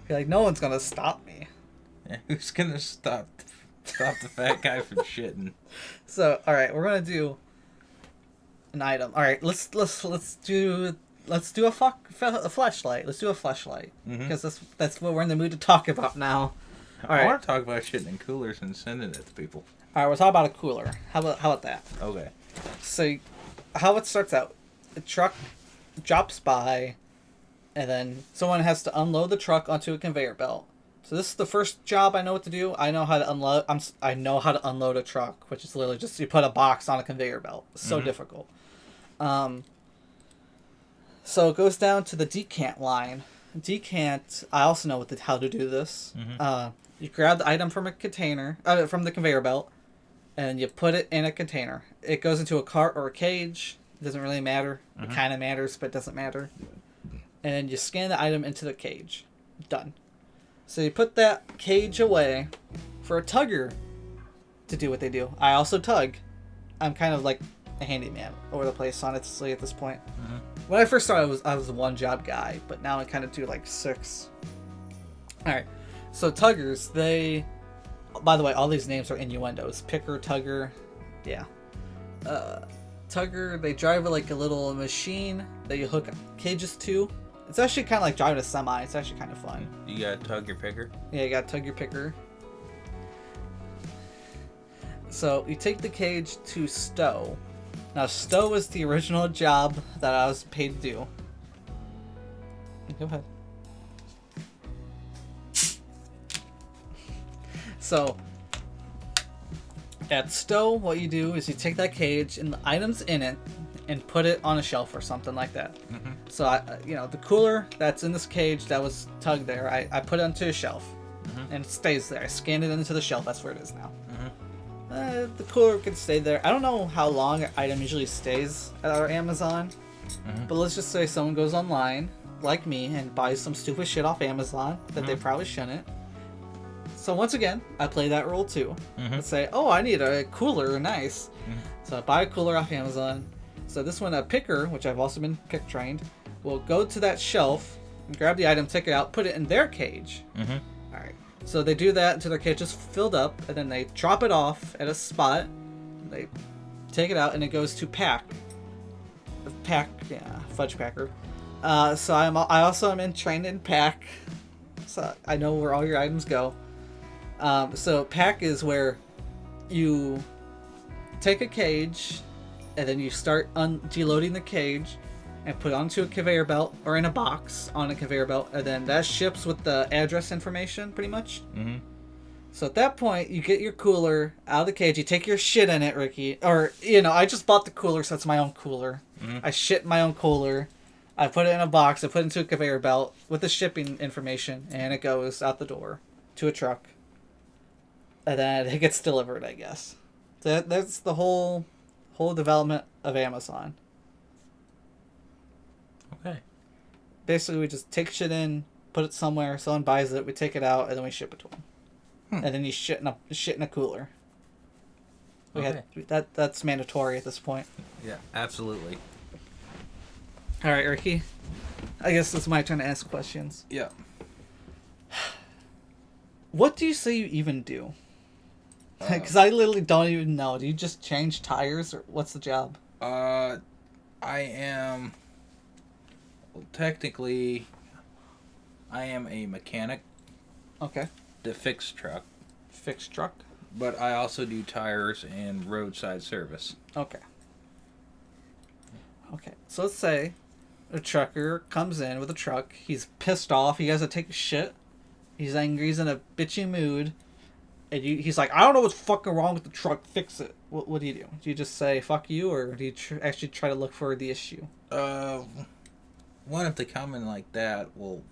You're like, no one's gonna stop me. Yeah, who's gonna stop the fat guy from shitting? So, all right, we're gonna do an item. All right, let's do a fleshlight. Let's do a fleshlight because that's what we're in the mood to talk about now. All right. I want to talk about shitting in coolers and sending it to people. All right, we'll talk about a cooler. How about that? Okay. So, how it starts out, a truck drops by, and then someone has to unload the truck onto a conveyor belt. So this is the first job I know what to do. I know how to unload. I know how to unload a truck, which is literally just you put a box on a conveyor belt. It's so difficult. So it goes down to the decant line. Decant. I also know how to do this. You grab the item from a container, from the conveyor belt, and you put it in a container. It goes into a cart or a cage. It doesn't really matter. It kind of matters, but it doesn't matter. And then you scan the item into the cage. Done. So you put that cage away for a tugger to do what they do. I also tug. I'm kind of like a handyman over the place, honestly, at this point. When I first started, I was a one-job guy, but now I kind of do like 6. All right. So tuggers, they... By the way, all these names are innuendos. Picker, tugger, yeah. Tugger, they drive like a little machine that you hook cages to. It's actually kind of like driving a semi. It's actually kind of fun. You gotta tug your picker? Yeah, you gotta tug your picker. So you take the cage to stow. Now, stow is the original job that I was paid to do. Go ahead. So, at stow, what you do is you take that cage and the items in it and put it on a shelf or something like that. So, the cooler that's in this cage that was tugged there, I put it onto a shelf and it stays there. I scanned it into the shelf. That's where it is now. The cooler can stay there. I don't know how long an item usually stays at our Amazon, but let's just say someone goes online, like me, and buys some stupid shit off Amazon that they probably shouldn't. So once again, I play that role too. Let's say, oh, I need a cooler, nice. So I buy a cooler off Amazon. So this one, a picker, which I've also been pick trained, will go to that shelf and grab the item, take it out, put it in their cage. All right. So they do that until their cage is filled up, and then they drop it off at a spot. They take it out, and it goes to pack. Fudge packer. So I also am trained in pack, so I know where all your items go. So pack is where you take a cage, and then you start deloading the cage, and put it onto a conveyor belt or in a box on a conveyor belt, and then that ships with the address information, pretty much. So at that point, you get your cooler out of the cage. You take your shit in it, Ricky. Or, I just bought the cooler, so it's my own cooler. I shit in my own cooler. I put it in a box. I put it into a conveyor belt with the shipping information, and it goes out the door to a truck. And then it gets delivered, I guess. That's the whole development of Amazon. Okay. Basically, we just take shit in, put it somewhere, someone buys it, we take it out, and then we ship it to them. And then you shit in a cooler. That's mandatory at this point. Yeah, absolutely. All right, Ricky. I guess it's my turn to ask questions. Yeah. What do you say you even do? Because I literally don't even know. Do you just change tires, or what's the job? I am... Well, technically, I am a mechanic. Okay. To fix truck. Fix truck? But I also do tires and roadside service. Okay. So let's say a trucker comes in with a truck. He's pissed off. He has to take a shit. He's angry. He's in a bitchy mood. And he's like, I don't know what's fucking wrong with the truck. Fix it. What do you do? Do you just say, fuck you? Or do you actually try to look for the issue? One, if they come in like that, well,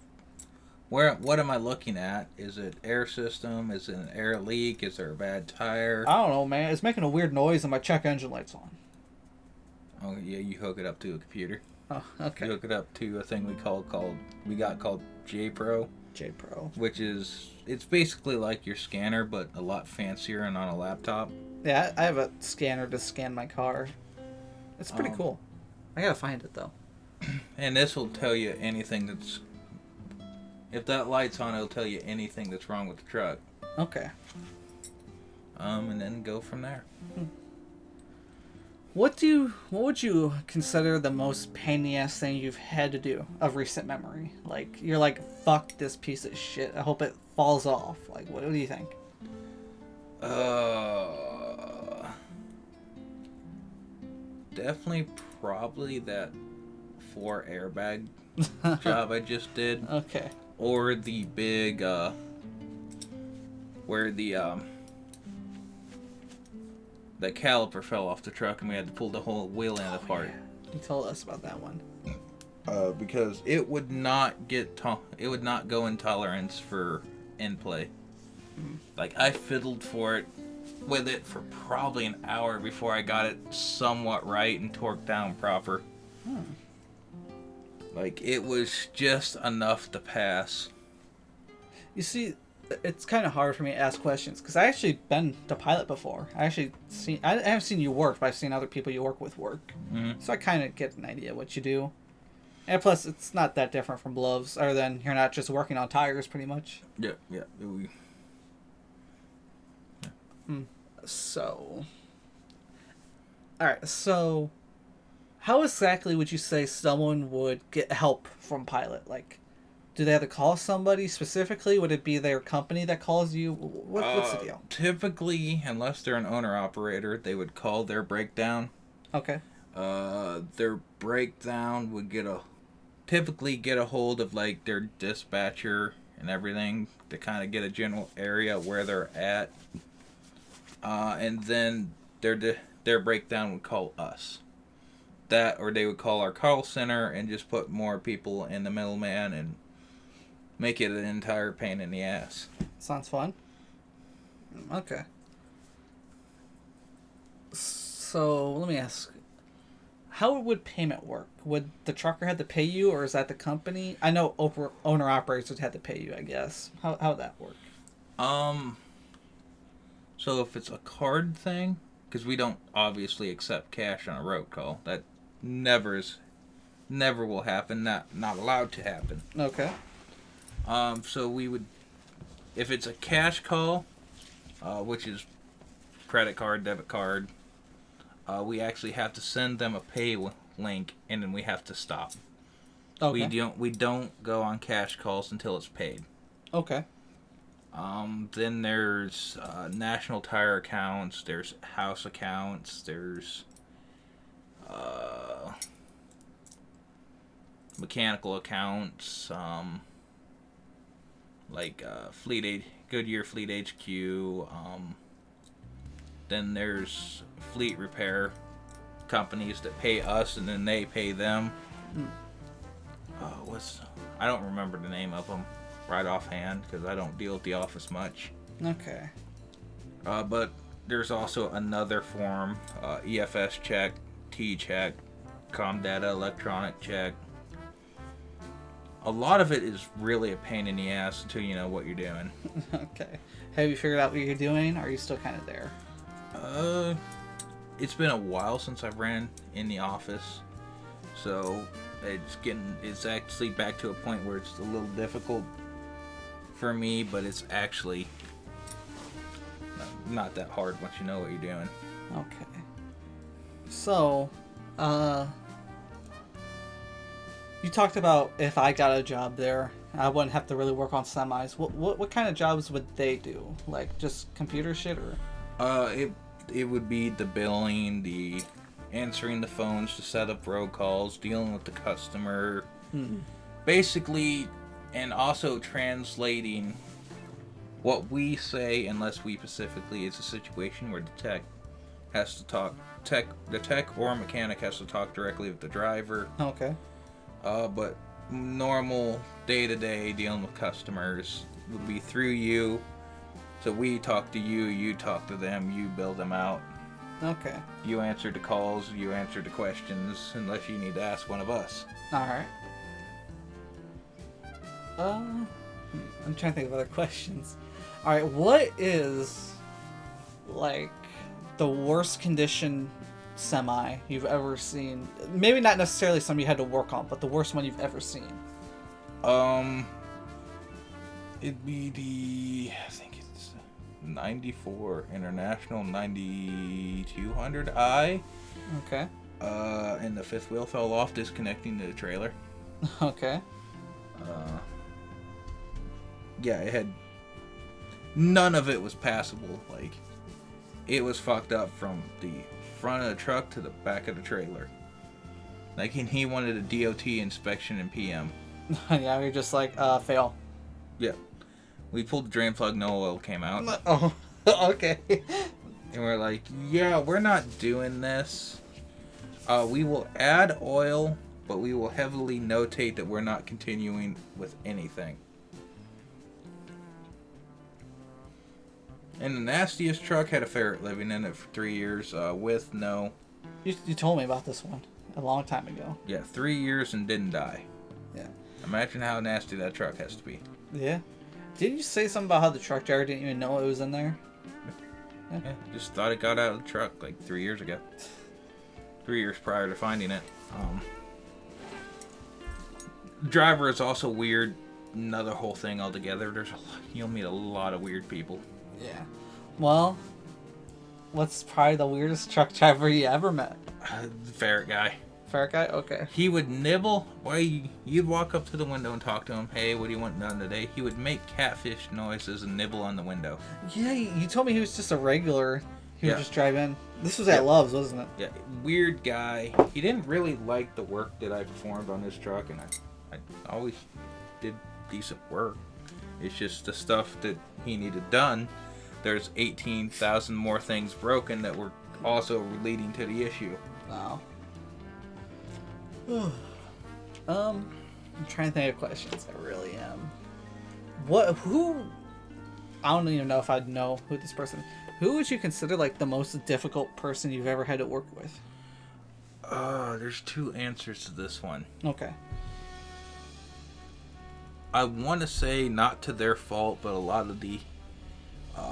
what am I looking at? Is it air system? Is it an air leak? Is there a bad tire? I don't know, man. It's making a weird noise and my check engine light's on. Oh, yeah, you hook it up to a computer. Oh, okay. You hook it up to a thing we got called J-Pro. J Pro. which is it's basically like your scanner, but a lot fancier and on a laptop. Yeah, I have a scanner to scan my car. It's pretty cool. I gotta find it though. And this will tell you anything that's if that light's on, it'll tell you anything that's wrong with the truck. Okay. And then go from there. What would you consider the most pain in the ass thing you've had to do of recent memory? Like you're like, fuck this piece of shit. I hope it falls off. Like what do you think? Definitely probably that 4 airbag job I just did. Okay. Or the big where the caliper fell off the truck and we had to pull the whole wheel end apart. Yeah. You told us about that one. Because it would not it would not go in tolerance for end play. Like I fiddled with it for probably an hour before I got it somewhat right and torqued down proper. Like it was just enough to pass. You see, it's kind of hard for me to ask questions because I actually been to pilot before. I haven't seen you work, but I've seen other people you work with work. Mm-hmm. So I kind of get an idea what you do. And plus, it's not that different from gloves, other than you're not just working on tires, pretty much. Yeah. So, alright, so how exactly would you say someone would get help from pilot? Like, do they have to call somebody specifically? Would it be their company that calls you? What's the deal? Typically, unless they're an owner-operator, they would call their breakdown. Okay. Their breakdown would typically get a hold of like their dispatcher and everything to kind of get a general area where they're at. And then their breakdown would call us. That, or they would call our call center and just put more people in the middleman and make it an entire pain in the ass. Sounds fun. Okay. So, let me ask. How would payment work? Would the trucker have to pay you, or is that the company? I know owner-operators would have to pay you, I guess. How would that work? So if it's a card thing, because we don't obviously accept cash on a road call. That never will happen. Not allowed to happen. Okay. So we would, if it's a cash call, which is credit card, debit card, we actually have to send them a pay link, and then we have to stop. Okay. We don't go on cash calls until it's paid. Okay. Then there's national tire accounts, there's house accounts, there's mechanical accounts, like Goodyear Fleet HQ. Then there's fleet repair companies that pay us and then they pay them. I don't remember the name of them right offhand because I don't deal with the office much. Okay. But there's also another form, EFS check, T-check, Comdata electronic check. A lot of it is really a pain in the ass until you know what you're doing. Okay. Have you figured out what you're doing, or are you still kind of there? It's been a while since I ran in the office, so it's actually back to a point where it's a little difficult for me, but it's actually not that hard once you know what you're doing. Okay. So, you talked about if I got a job there, I wouldn't have to really work on semis. What kind of jobs would they do? Like just computer shit, or? It would be the billing, the answering the phones to set up road calls, dealing with the customer, basically, and also translating what we say, unless we specifically, it's a situation where the tech has to talk. The tech or mechanic has to talk directly with the driver. Okay. But normal day-to-day dealing with customers would be through you. So we talk to you, you talk to them, you build them out. Okay. You answer the calls, you answer the questions, unless you need to ask one of us. Alright. I'm trying to think of other questions. All right, what is like the worst condition semi you've ever seen? Maybe not necessarily some you had to work on, but the worst one you've ever seen. It'd be I think it's 94 International 9200i. Okay. And the fifth wheel fell off, disconnecting the trailer. Okay. Yeah, it had none of it was passable. Like, it was fucked up from the front of the truck to the back of the trailer. Like, and he wanted a DOT inspection and PM. Yeah, you're just like, fail. Yeah. We pulled the drain plug, no oil came out. Oh, okay. And we're like, yeah, we're not doing this. We will add oil, but we will heavily notate that we're not continuing with anything. And the nastiest truck had a ferret living in it for 3 years, with no... You told me about this one a long time ago. Yeah, 3 years and didn't die. Yeah. Imagine how nasty that truck has to be. Yeah. Didn't you say something about how the truck driver didn't even know it was in there? Yeah, just thought it got out of the truck like 3 years ago. 3 years prior to finding it. Driver is also weird. Another whole thing altogether. You'll meet a lot of weird people. Yeah. Well, what's probably the weirdest truck driver you ever met? The ferret guy. Ferret guy? Okay. He would nibble. You'd walk up to the window and talk to him. Hey, what do you want done today? He would make catfish noises and nibble on the window. Yeah, you told me he was just a regular. He would Yeah. just drive in. This was at Love's, wasn't it? Yeah, weird guy. He didn't really like the work that I performed on his truck, and I always did decent work. It's just the stuff that he needed done. There's 18,000 more things broken that were also leading to the issue. Wow. I'm trying to think of questions. I really am. I don't even know if I'd know who this person. Who would you consider like the most difficult person you've ever had to work with? There's two answers to this one. Okay. I want to say not to their fault, but a lot of the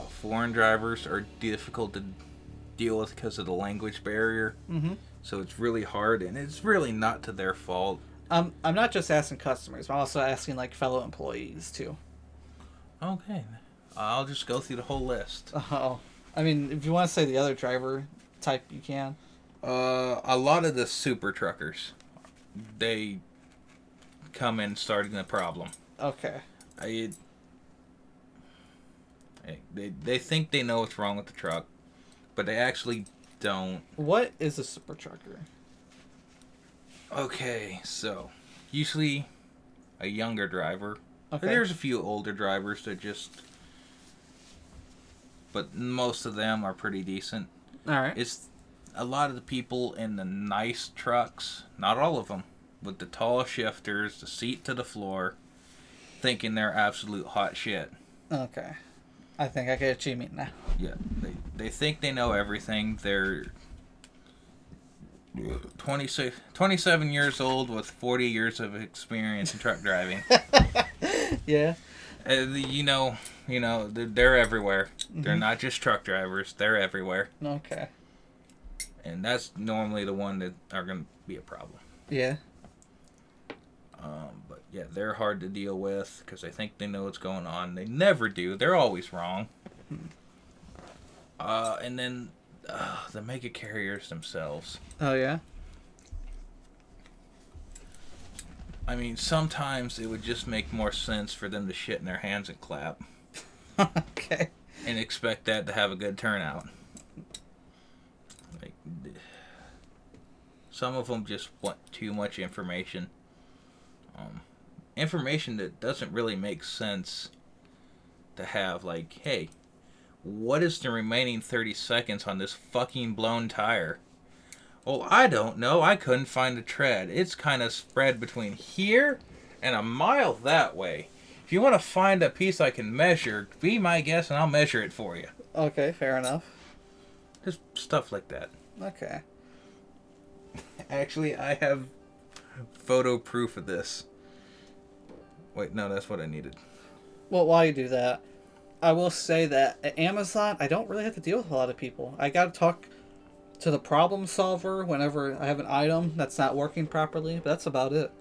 foreign drivers are difficult to deal with because of the language barrier. Mm-hmm. So it's really hard, and it's really not to their fault. I'm not just asking customers, but I'm also asking like fellow employees too. Okay. I'll just go through the whole list. Oh, I mean, if you want to say the other driver type, you can. A lot of the SuperTruckers, they come in starting the problem. Okay. They think they know what's wrong with the truck, but they actually don't. What is a SuperTrucker? Okay, so usually a younger driver. Okay. There's a few older drivers that but most of them are pretty decent. All right. It's a lot of the people in the nice trucks, not all of them, with the tall shifters, the seat to the floor, thinking they're absolute hot shit. Okay. I think I get what you mean now. Yeah, they think they know everything. They're 27 years old with 40 years of experience in truck driving. Yeah. You know, they're everywhere. Mm-hmm. They're not just truck drivers. They're everywhere. Okay. And that's normally the one that are going to be a problem. Yeah. But yeah, they're hard to deal with because they think they know what's going on. They never do. They're always wrong. And then the mega carriers themselves. Oh yeah. I mean, sometimes it would just make more sense for them to shit in their hands and clap. Okay. And expect that to have a good turnout. Like, some of them just want too much information. Information that doesn't really make sense to have. Like, hey, what is the remaining 30 seconds on this fucking blown tire? Well, I don't know. I couldn't find the tread. It's kind of spread between here and a mile that way. If you want to find a piece I can measure, be my guest and I'll measure it for you. Okay, fair enough. Just stuff like that. Okay. Actually, I have photo proof of this. Wait, no, that's what I needed. Well, while you do that, I will say that at Amazon, I don't really have to deal with a lot of people. I gotta talk to the problem solver whenever I have an item that's not working properly, but that's about it.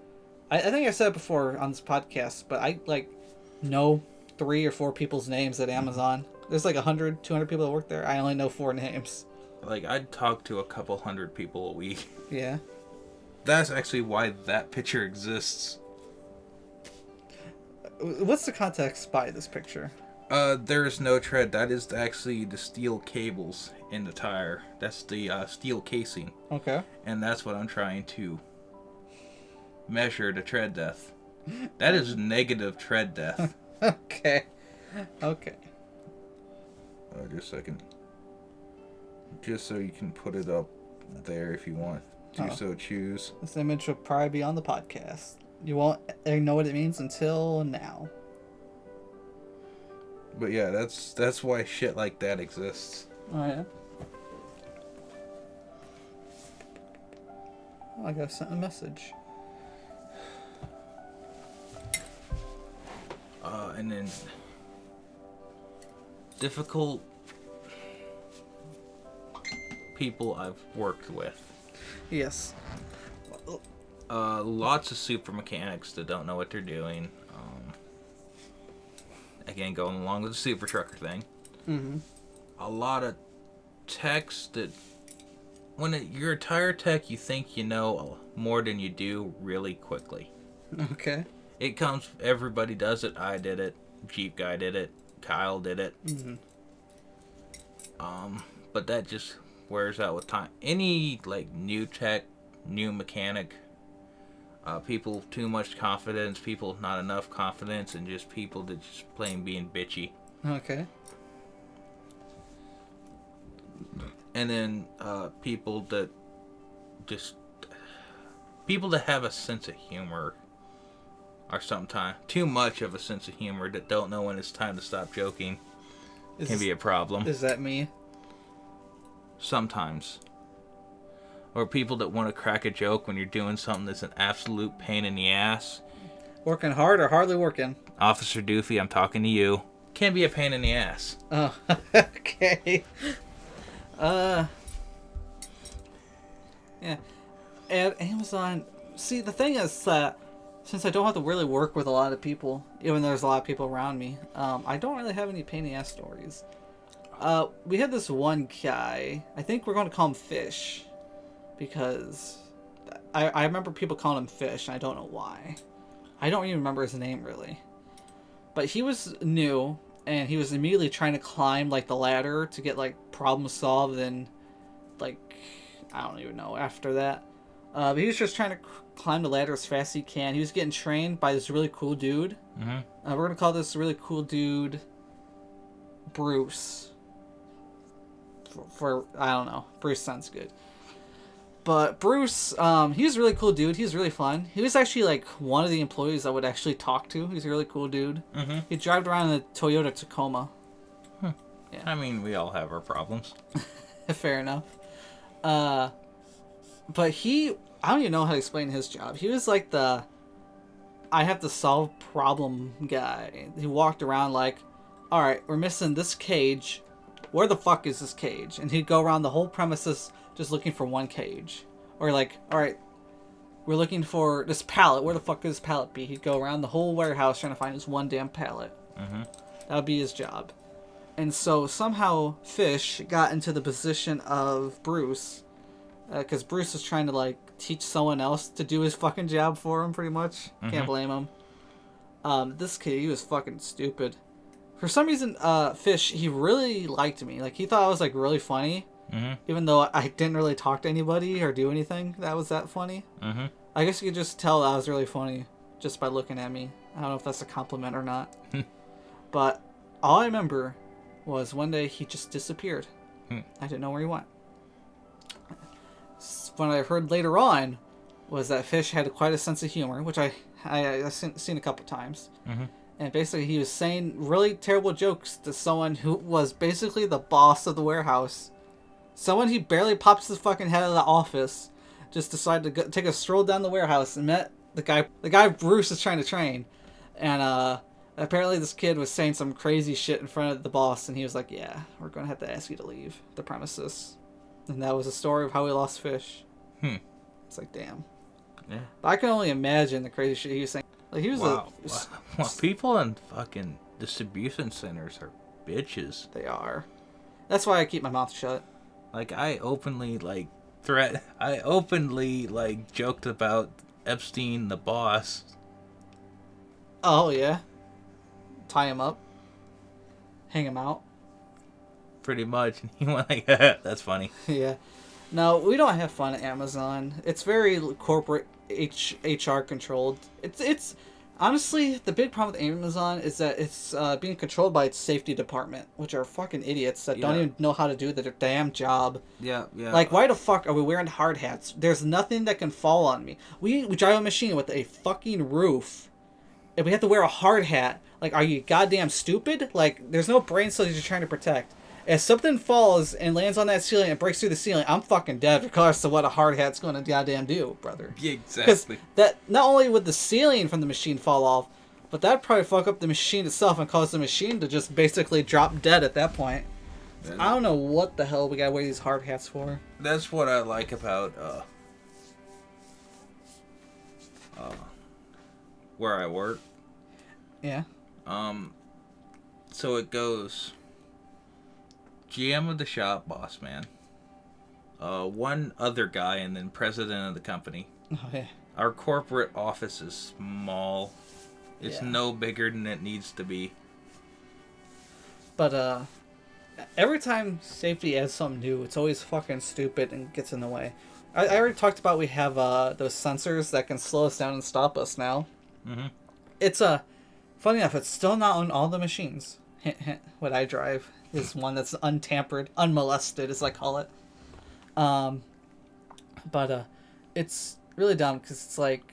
I think I said it before on this podcast, but I like know 3 or 4 people's names at Amazon. There's like 100, 200 people that work there. I only know 4 names. Like, I'd talk to a couple hundred people a week. Yeah. That's actually why that picture exists. What's the context by this picture? There is no tread. That is actually the steel cables in the tire. That's the steel casing. Okay. And that's what I'm trying to measure the tread depth. That is negative tread depth. Okay. Okay. Just a second. Just so you can put it up there if you want to so choose. This image will probably be on the podcast. You won't know what it means until now. But yeah, that's why shit like that exists. Oh, yeah? Oh, I got sent a message. And then difficult people I've worked with. Yes. Lots of super mechanics that don't know what they're doing. Again, going along with the super trucker thing. Mm-hmm. A lot of techs that, you're a tire tech, you think you know more than you do really quickly. Okay. It comes, everybody does it. I did it. Jeep guy did it. Kyle did it. Mm-hmm. But that just wears out with time. Any like new tech, new mechanic, people too much confidence, people not enough confidence, and just people that just plain being bitchy. Okay. And then people that have a sense of humor, or sometimes too much of a sense of humor, that don't know when it's time to stop joking. Can be a problem. Is that me? Sometimes. Or people that want to crack a joke when you're doing something that's an absolute pain in the ass. Working hard or hardly working? Officer Doofy, I'm talking to you. Can be a pain in the ass. Oh, okay. Yeah. At Amazon, see, the thing is that since I don't have to really work with a lot of people, even though there's a lot of people around me, I don't really have any pain in the ass stories. We had this one guy, I think we're going to call him Fish, because I remember people calling him Fish, and I don't know why. I don't even remember his name, really. But he was new, and he was immediately trying to climb, like, the ladder to get, like, problem solved, and, like, I don't even know after that. But he was just trying to climb the ladder as fast as he can. He was getting trained by this really cool dude. Mm-hmm. We're going to call this really cool dude Bruce. For I don't know. Bruce sounds good. But Bruce, he was a really cool dude. He was really fun. He was actually, like, one of the employees I would actually talk to. He's a really cool dude. Mm-hmm. He drove around in a Toyota Tacoma. Yeah. Yeah. I mean, we all have our problems. Fair enough. But I don't even know how to explain his job. He was like the I have to solve problem guy. He walked around like, alright, we're missing this cage. Where the fuck is this cage? And he'd go around the whole premises just looking for one cage. Or like, alright, we're looking for this pallet. Where the fuck could this pallet be? He'd go around the whole warehouse trying to find this one damn pallet. Mm-hmm. That would be his job. And so somehow Fish got into the position of Bruce. Because Bruce was trying to, like, teach someone else to do his fucking job for him, pretty much. Mm-hmm. Can't blame him. This kid, he was fucking stupid. For some reason, Fish, he really liked me. Like, he thought I was, like, really funny. Mm-hmm. Even though I didn't really talk to anybody or do anything that was that funny. Mm-hmm. I guess you could just tell I was really funny just by looking at me. I don't know if that's a compliment or not. But all I remember was one day he just disappeared. I didn't know where he went. What I heard later on was that Fish had quite a sense of humor, which I seen a couple times. Mm-hmm. And basically he was saying really terrible jokes to someone who was basically the boss of the warehouse. Someone he barely pops his fucking head out of the office just decided to take a stroll down the warehouse and met the guy Bruce is trying to train. And Apparently, this kid was saying some crazy shit in front of the boss, and he was like, "Yeah, we're gonna have to ask you to leave the premises." And that was a story of how he lost fish. It's like, damn. Yeah. But I can only imagine the crazy shit he was saying. Like he was Wow. People in fucking distribution centers are bitches. They are. That's why I keep my mouth shut. Like I openly joked about Epstein the boss. Oh yeah. Tie him up. Hang him out. Pretty much. And he went like, that's funny. Yeah. No, we don't have fun at Amazon. It's very corporate HR controlled. It's honestly the big problem with Amazon is that it's being controlled by its safety department, which are fucking idiots that don't even know how to do their damn job. Yeah. Like, why the fuck are we wearing hard hats? There's nothing that can fall on me. We drive a machine with a fucking roof, and we have to wear a hard hat. Like, are you goddamn stupid? Like, there's no brain cells you're trying to protect. If something falls and lands on that ceiling and breaks through the ceiling, I'm fucking dead regardless of what a hard hat's going to goddamn do, brother. Yeah, exactly. Because that, not only would the ceiling from the machine fall off, but that'd probably fuck up the machine itself and cause the machine to just basically drop dead at that point. So I don't know what the hell we gotta wear these hard hats for. That's what I like about where I work. Yeah. So it goes GM of the shop, boss man, one other guy, and then president of the company. Oh, yeah. Our corporate office is small. It's no bigger than it needs to be. But every time safety adds something new, it's always fucking stupid and gets in the way. I already talked about we have those sensors that can slow us down and stop us now. Mm-hmm. It's funny enough, it's still not on all the machines. Hint, hint. What I drive is one that's untampered, unmolested, as I call it. But it's really dumb because it's like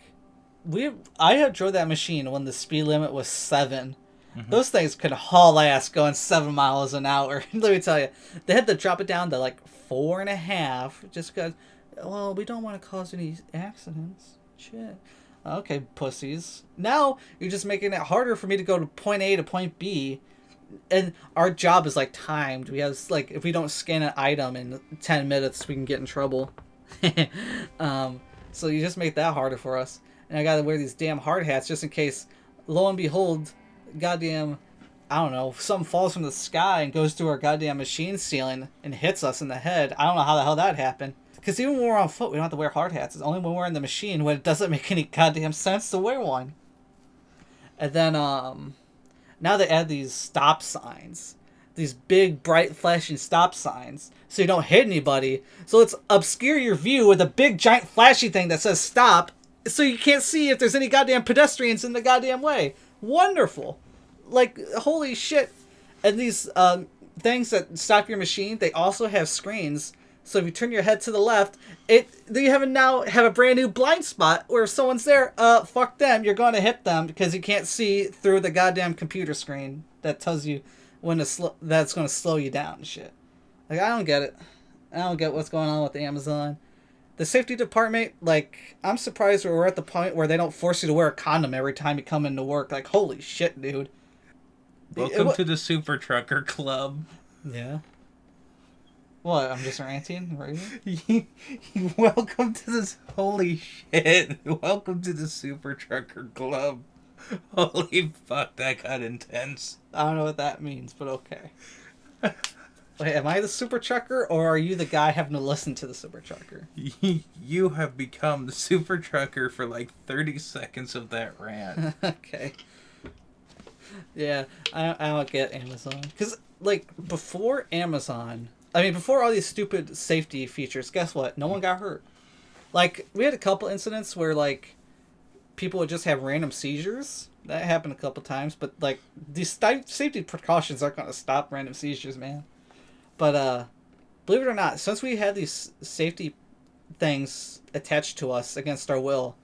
I have drove that machine when the speed limit was 7. Mm-hmm. Those things could haul ass going 7 miles an hour. Let me tell you, they had to drop it down to like 4.5 just because. Well, we don't want to cause any accidents. Shit. Okay, pussies. Now you're just making it harder for me to go to point A to point B. And our job is like timed. We have like, if we don't scan an item in 10 minutes, we can get in trouble. So you just make that harder for us. And I gotta wear these damn hard hats just in case, lo and behold, goddamn, I don't know, something falls from the sky and goes through our goddamn machine ceiling and hits us in the head. I don't know how the hell that happened. Because even when we're on foot, we don't have to wear hard hats. It's only when we're in the machine when it doesn't make any goddamn sense to wear one. And then, now they add these stop signs. These big, bright, flashing stop signs. So you don't hit anybody. So let's obscure your view with a big, giant, flashy thing that says stop. So you can't see if there's any goddamn pedestrians in the goddamn way. Wonderful. Like, holy shit. And these things that stop your machine, they also have screens. So if you turn your head to the left, you now have a brand new blind spot where if someone's there, fuck them, you're going to hit them because you can't see through the goddamn computer screen that tells you when that's going to slow you down and shit. Like, I don't get it. I don't get what's going on with Amazon. The safety department, like, I'm surprised we're at the point where they don't force you to wear a condom every time you come into work. Like, holy shit, dude. Welcome to the Super Trucker Club. Yeah. What? I'm just ranting? Right? Welcome to this. Holy shit. Welcome to the Super Trucker Club. Holy fuck, that got intense. I don't know what that means, but okay. Wait, am I the Super Trucker, or are you the guy having to listen to the Super Trucker? You have become the Super Trucker for like 30 seconds of that rant. Okay. Yeah, I don't get Amazon. Because, like, before all these stupid safety features, guess what? No one got hurt. Like, we had a couple incidents where, like, people would just have random seizures. That happened a couple times, but, like, these safety precautions aren't going to stop random seizures, man. But, believe it or not, since we had these safety things attached to us against our will,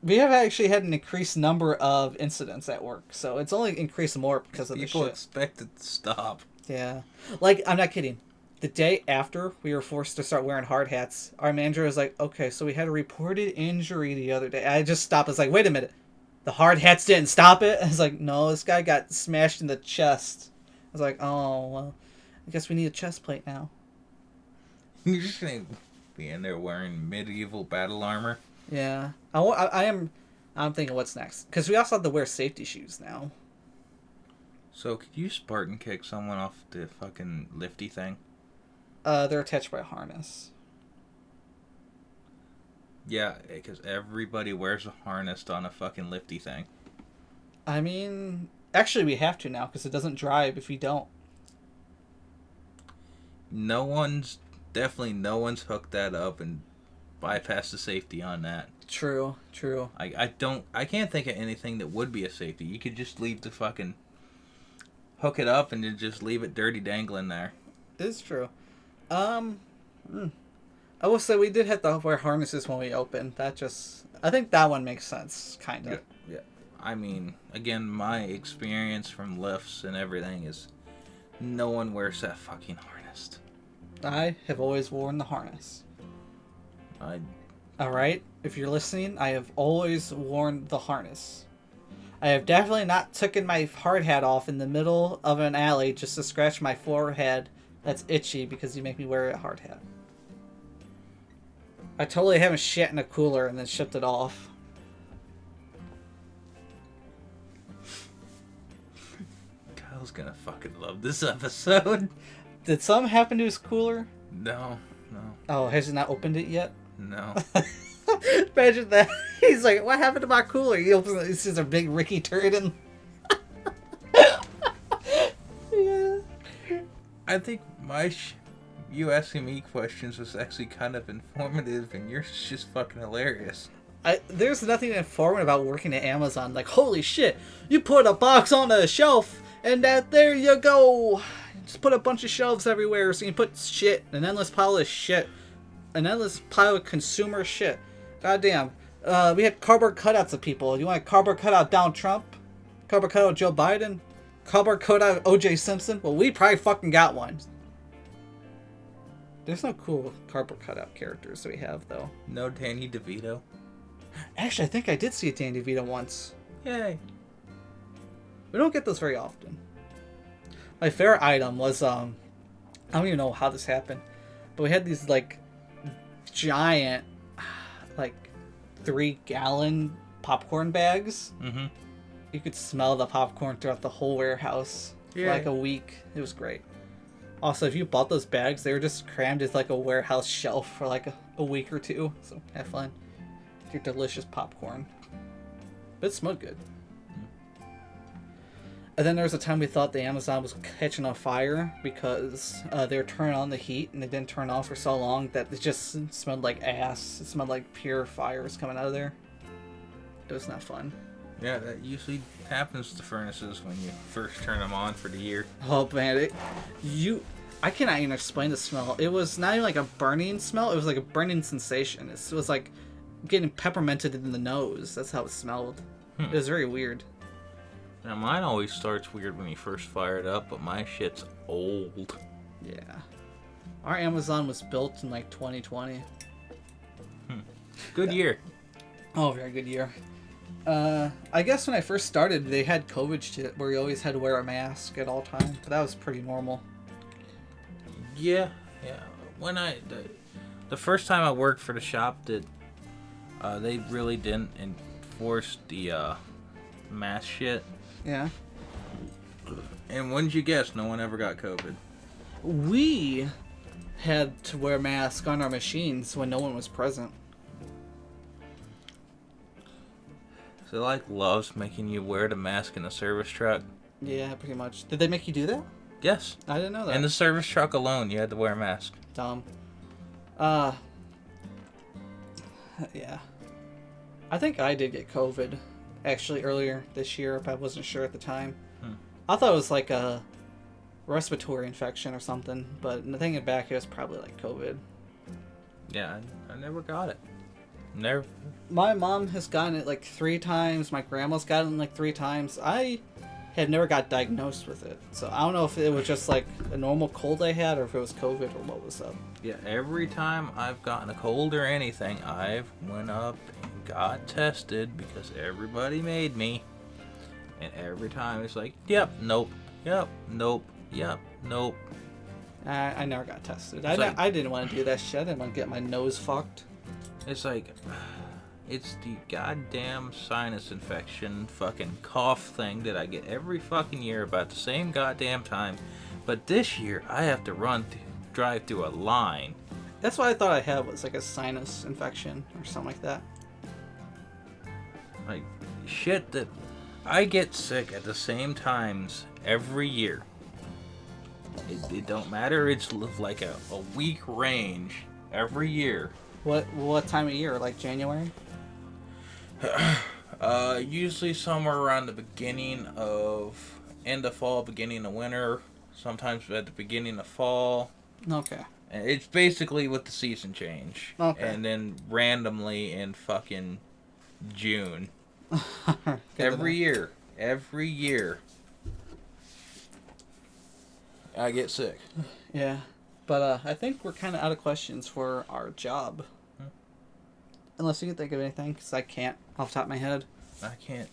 we have actually had an increased number of incidents at work. So it's only increased more because of the shit. People expect it to stop. Yeah. Like, I'm not kidding. The day after we were forced to start wearing hard hats, our manager was like, okay, so we had a reported injury the other day. I just stopped. I was like, wait a minute. the hard hats didn't stop it. I was like, no, this guy got smashed in the chest. I was like, oh, well, I guess we need a chest plate now. You're just gonna be in there wearing medieval battle armor. Yeah. I'm thinking what's next. Because we also have to wear safety shoes now. So, could you Spartan kick someone off the fucking lifty thing? They're attached by a harness. Yeah, because everybody wears a harness on a fucking lifty thing. I mean, actually we have to now because it doesn't drive if you don't. Definitely no one's hooked that up and bypassed the safety on that. True. I can't think of anything that would be a safety. You could just leave the fucking... hook it up and then just leave it dirty dangling there. It's true. I will say we did have to wear harnesses when we opened. I think that one makes sense, kind of. Yeah. I mean, again, my experience from lifts and everything is no one wears that fucking harness. I have always worn the harness. Alright, if you're listening, I have always worn the harness. I have definitely not taken my hard hat off in the middle of an alley just to scratch my forehead that's itchy because you make me wear a hard hat. I totally haven't shit in a cooler and then shipped it off. Kyle's gonna fucking love this episode. Did something happen to his cooler? No. Oh, has he not opened it yet? No. Imagine that. He's like, what happened to my cooler? He opens it, he sees a big Ricky turd in. Yeah. I think you asking me questions was actually kind of informative, and yours is just fucking hilarious. There's nothing informative about working at Amazon. Like, holy shit, you put a box on a shelf, and there you go. Just put a bunch of shelves everywhere, so you can put shit, an endless pile of shit, an endless pile of consumer shit. Goddamn. We had cardboard cutouts of people. You want a cardboard cutout Donald Trump? Cardboard cutout Joe Biden? Cardboard cutout O.J. Simpson? Well, we probably fucking got one. There's no cool cardboard cutout characters that we have, though. No Danny DeVito? Actually, I think I did see a Danny DeVito once. Yay. We don't get those very often. My favorite item was, I don't even know how this happened, but we had these, like, giant, like, 3-gallon popcorn bags. Mm-hmm. You could smell the popcorn throughout the whole warehouse for, like, a week. It was great. Also, if you bought those bags, they were just crammed as, like, a warehouse shelf for, like, a week or two. So, have fun. Your delicious popcorn. But it smelled good. And then there was a time we thought the Amazon was catching on fire because they were turning on the heat and they didn't turn on for so long that it just smelled like ass. It smelled like pure fire was coming out of there. It was not fun. Yeah, that usually happens to furnaces when you first turn them on for the year. Oh man, I cannot even explain the smell. It was not even like a burning smell. It was like a burning sensation. It was like getting pepperminted in the nose. That's how it smelled. It was very weird. Now, mine always starts weird when you first fire it up, but my shit's old. Yeah. Our Amazon was built in, like, 2020. Good year. Oh, very good year. I guess when I first started, they had COVID shit where you always had to wear a mask at all times, but that was pretty normal. Yeah. When the first time I worked for the shop, they really didn't enforce the mask shit. Yeah. And wouldn't you guess, no one ever got COVID. We had to wear masks on our machines when no one was present. So, like, loves making you wear the mask in the service truck? Yeah, pretty much. Did they make you do that? Yes. I didn't know that. In the service truck alone, you had to wear a mask. Dumb. Yeah. I think I did get COVID, actually, earlier this year, but I wasn't sure at the time. I thought it was like a respiratory infection or something, but thinking back, it was probably like COVID. Yeah, I never got it. Never. My mom has gotten it like 3 times. My grandma's gotten it like 3 times. I have never got diagnosed with it, so I don't know if it was just like a normal cold I had or if it was COVID or what was up. Yeah, every time I've gotten a cold or anything, I've went up and got tested because everybody made me. And every time it's like, yep, nope, yep, nope, yep, nope. I never got tested. Like, I didn't want to do that shit. I didn't want to get my nose fucked. It's like, it's the goddamn sinus infection fucking cough thing that I get every fucking year about the same goddamn time. But this year, I have to drive through a line. That's what I thought I had, was like a sinus infection or something like that. Like, shit that I get sick at the same times every year. It don't matter, it's like a week range every year. What time of year? Like January? Usually somewhere around the end of fall, beginning of winter. Sometimes at the beginning of fall. Okay. And it's basically with the season change. Okay. And then randomly in fucking June. Every year. I get sick. Yeah. But I think we're kind of out of questions for our job. Unless you can think of anything, because I can't off the top of my head. I can't.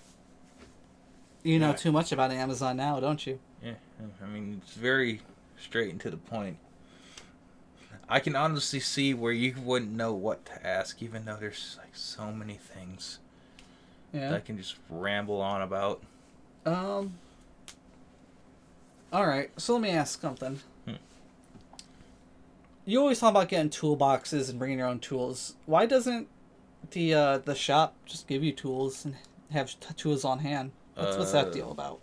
You know too much about Amazon now, don't you? Yeah. I mean, it's very straight and to the point. I can honestly see where you wouldn't know what to ask, even though there's like so many things that I can just ramble on about. Alright, so let me ask something. You always talk about getting toolboxes and bringing your own tools. Why doesn't the shop just give you tools and have tools on hand? What's that deal about?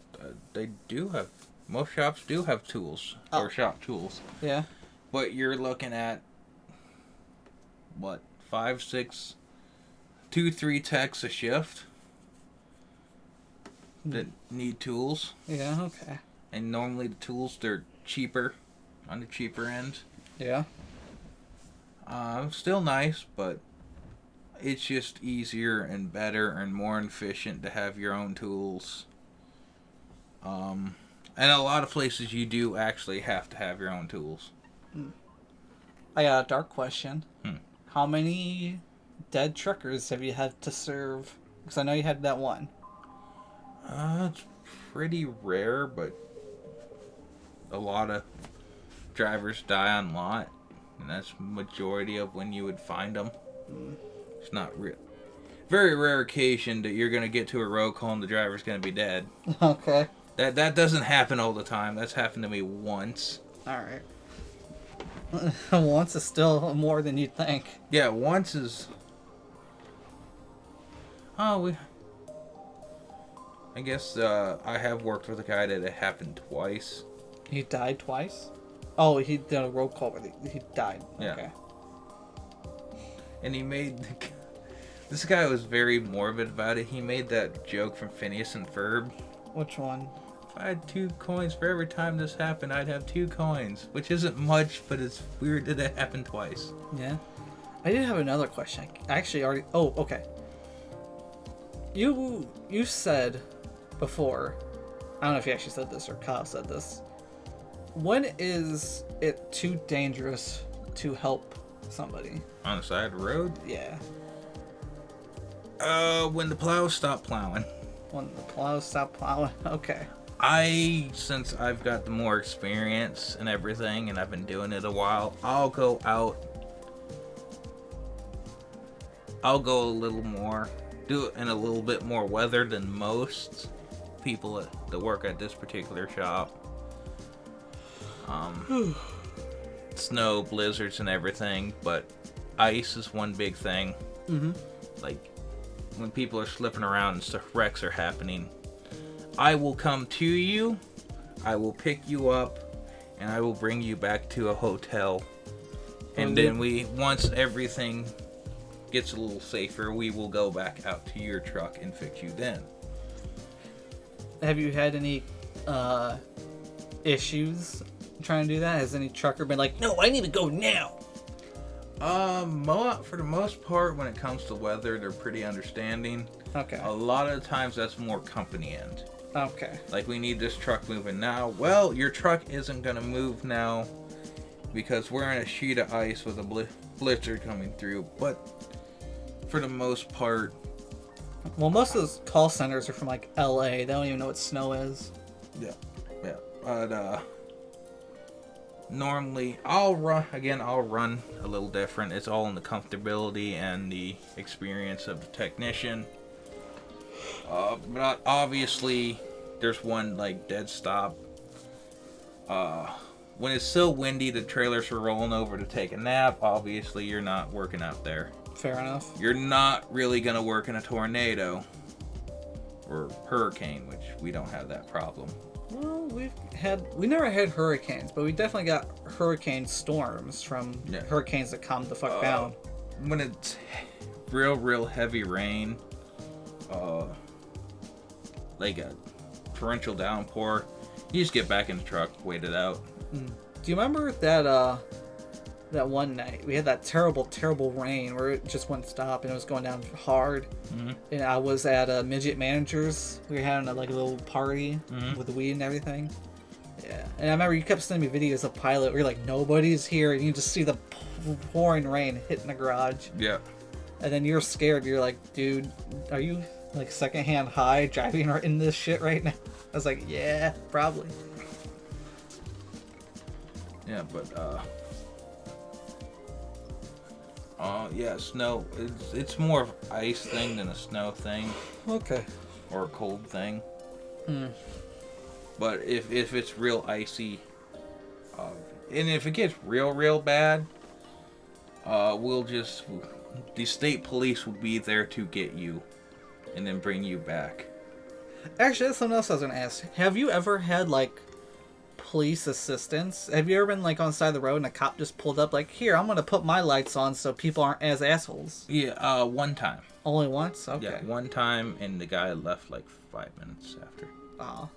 They do have... Most shops do have tools. Or shop tools. Yeah. But you're looking at... What? 5, 6... 2, 3 techs a shift that need tools. Yeah, okay. And normally the tools, they're cheaper. On the cheaper end. Yeah. Still nice, but it's just easier and better and more efficient to have your own tools. And a lot of places you do actually have to have your own tools. I got a dark question. How many dead truckers have you had to serve? Because I know you had that one. It's pretty rare, but a lot of drivers die on lot, and that's majority of when you would find them. It's not real. Very rare occasion that you're gonna get to a roll call and the driver's gonna be dead. Okay. That doesn't happen all the time. That's happened to me once. Alright. Once is still more than you'd think. Yeah, once is... I guess I have worked with a guy that it happened twice. He died twice? Oh, he did a roll call where he died. Yeah. Okay. And he made... This guy was very morbid about it. He made that joke from Phineas and Ferb. Which one? If I had 2 coins for every time this happened, I'd have 2 coins. Which isn't much, but it's weird that it happened twice. Yeah. I did have another question. I actually already... Oh, okay. You said before... I don't know if you actually said this or Kyle said this. When is it too dangerous to help somebody? On the side of the road? Yeah. When the plows stop plowing. When the plows stop plowing? Okay. Since I've got the more experience and everything, and I've been doing it a while, I'll go a little more, do it in a little bit more weather than most people that work at this particular shop. Snow, blizzards, and everything, but ice is one big thing. Like, when people are slipping around and stuff, wrecks are happening, I will come to you, I will pick you up, and I will bring you back to a hotel. And then once everything gets a little safer, we will go back out to your truck and fix you then. Have you had any issues trying to do that? Has any trucker been like, no, I need to go now? For the most part, when it comes to weather, they're pretty understanding. Okay. A lot of the times, that's more company end. Okay. Like, we need this truck moving now. Well, your truck isn't going to move now because we're in a sheet of ice with a blizzard coming through. But for the most part. Well, most of those call centers are from like LA. They don't even know what snow is. Yeah. But normally I'll run a little different. It's all in the comfortability and the experience of the technician. But obviously there's one like dead stop. When it's so windy the trailers are rolling over to take a nap, obviously you're not working out there. Fair enough. You're not really gonna work in a tornado or hurricane, which we don't have that problem. Well, we never had hurricanes, but we definitely got hurricane storms from hurricanes that calmed the fuck down. When it's real heavy rain, like a torrential downpour, you just get back in the truck, wait it out. Do you remember that one night we had that terrible rain where it just wouldn't stop and it was going down hard? Mm-hmm. And I was at a midget manager's. We were having a little party with the weed and everything. Yeah, and I remember you kept sending me videos of Pilot where you're like, nobody's here, and you just see the pouring rain hitting the garage. Yeah. And then you're scared. You're like, dude, are you like secondhand high driving in this shit right now? I was like, yeah, probably. Yeah, but yeah, snow. It's more of ice thing than a snow thing. Okay. Or a cold thing. But if it's real icy, and if it gets real bad, the state police will be there to get you, and then bring you back. Actually, that's something else I was gonna ask. Have you ever had like police assistance? Have you ever been like on the side of the road and a cop just pulled up like, here, I'm gonna put my lights on so people aren't as assholes? Yeah, one time. Only once? Okay. Yeah, one time, and the guy left like 5 minutes after. Oh.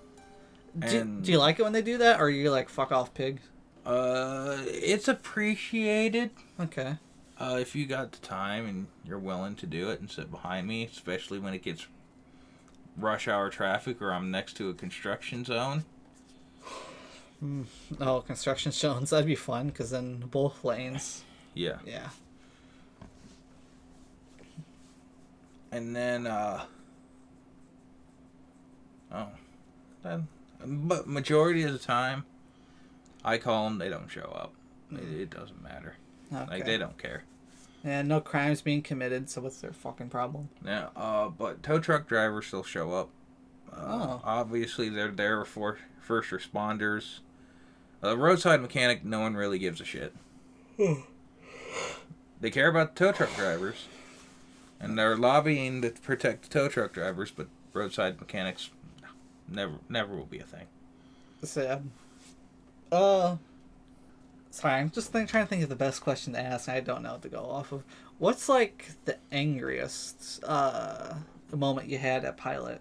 Do you like it when they do that, or are you like, fuck off, pig? It's appreciated. Okay. If you got the time and you're willing to do it and sit behind me, especially when it gets rush hour traffic or I'm next to a construction zone. Oh, construction zones, that'd be fun, because then both lanes. Yeah. Yeah. And then, but majority of the time, I call them, they don't show up. It doesn't matter. Okay. Like, they don't care. And no crimes being committed, so what's their fucking problem? Yeah, but tow truck drivers still show up. Obviously, they're there for first responders. Roadside mechanic, no one really gives a shit. They care about the tow truck drivers. And they're lobbying to protect the tow truck drivers, but roadside mechanics never will be a thing. Sad. Sorry, I'm just trying to think of the best question to ask, and I don't know what to go off of. What's, like, the angriest the moment you had at Pilot?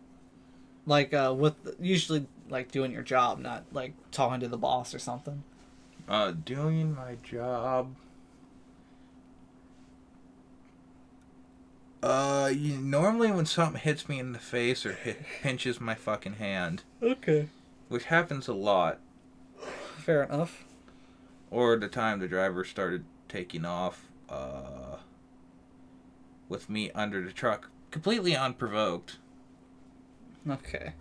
Like, with usually, like, doing your job, not, like, talking to the boss or something. Doing my job... normally when something hits me in the face or pinches my fucking hand. Okay. Which happens a lot. Fair enough. Or the time the driver started taking off, with me under the truck, completely unprovoked. Okay.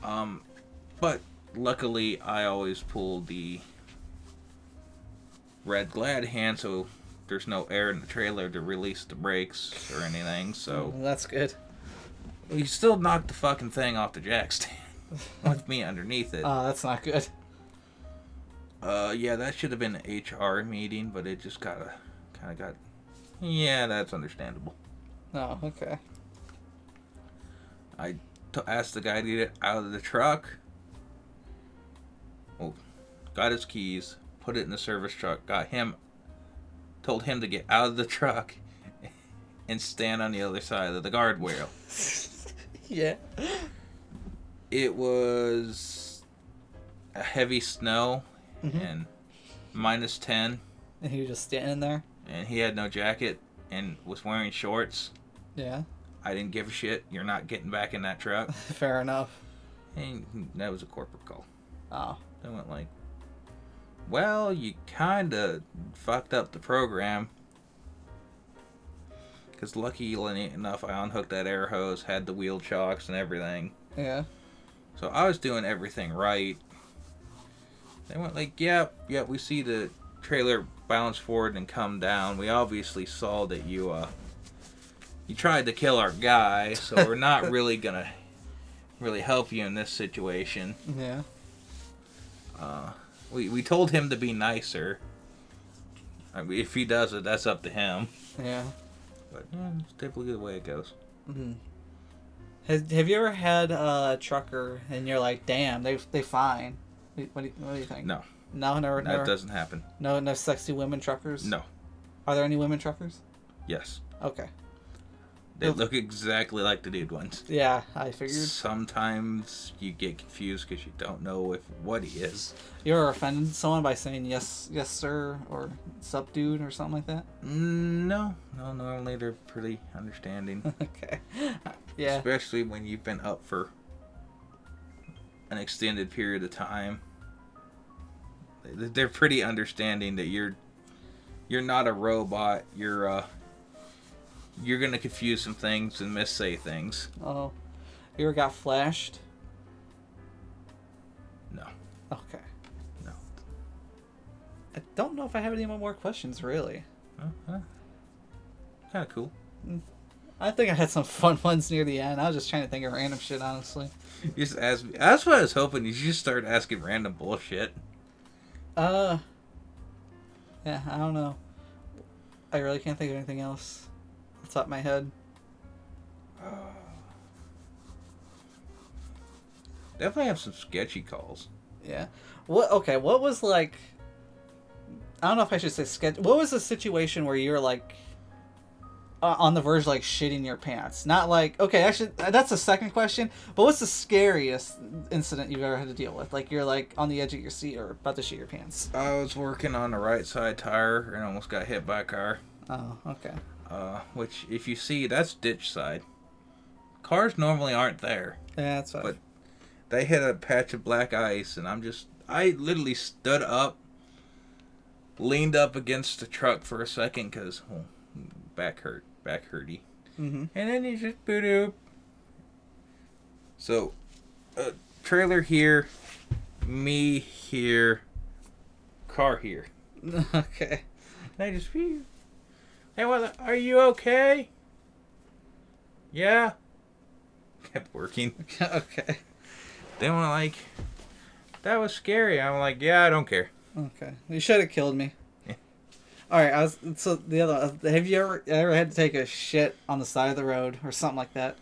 But luckily I always pull the red glad hand, so there's no air in the trailer to release the brakes or anything, so... That's good. You still knocked the fucking thing off the jack stand with me underneath it. Oh, that's not good. Yeah, that should have been an HR meeting, but it just kind of got... Yeah, that's understandable. Oh, okay. I asked the guy to get out of the truck. Well, got his keys, put it in the service truck, told him to get out of the truck and stand on the other side of the guardrail. Yeah. It was a heavy snow and -10. And he was just standing there? And he had no jacket and was wearing shorts. Yeah. I didn't give a shit. You're not getting back in that truck. Fair enough. And that was a corporate call. Oh. They went like, well, you kind of fucked up the program. Because lucky enough, I unhooked that air hose, had the wheel chocks and everything. Yeah. So I was doing everything right. They went like, yep, we see the trailer bounce forward and come down. We obviously saw that you tried to kill our guy, so we're not really gonna help you in this situation. Yeah. We told him to be nicer. I mean, if he does it, that's up to him. Yeah. But yeah, it's typically the way it goes. Mm-hmm. Have you ever had a trucker and you're like, damn, they fine? What do you think? No. No, never. That doesn't happen. No sexy women truckers? No. Are there any women truckers? Yes. Okay. They look exactly like the dude ones. Yeah, I figured. Sometimes you get confused because you don't know what he is. You ever offended someone by saying yes, sir, or sup, dude, or something like that? No. Normally they're pretty understanding. Okay. Yeah. Especially when you've been up for an extended period of time. They're pretty understanding that you're not a robot. You're gonna confuse some things and missay things. Oh, you ever got flashed? No. Okay. No. I don't know if I have any more questions, really. Kind of cool. I think I had some fun ones near the end. I was just trying to think of random shit, honestly. You just ask me. That's what I was hoping. You just start asking random bullshit. Yeah, I don't know. I really can't think of anything else off the top of my head. Definitely have some sketchy calls. Yeah. What was like... I don't know if I should say sketch... What was the situation where you were like... on the verge of like shitting your pants? Not like... Okay, actually, that's the second question. But what's the scariest incident you've ever had to deal with? Like you're like on the edge of your seat or about to shit your pants. I was working on the right side tire and almost got hit by a car. Oh, okay. Which, if you see, that's ditch side. Cars normally aren't there. Yeah, that's fine. But they hit a patch of black ice, and I literally stood up, leaned up against the truck for a second, because back hurty. Mm-hmm. And then you just boot. So, trailer here, me here, car here. Okay. And I just, phew. Hey, well, are you okay? Yeah. Kept working. Okay. Then when that was scary. I'm like, yeah, I don't care. Okay. You should have killed me. Yeah. Alright, so the other... Have you ever had to take a shit on the side of the road or something like that?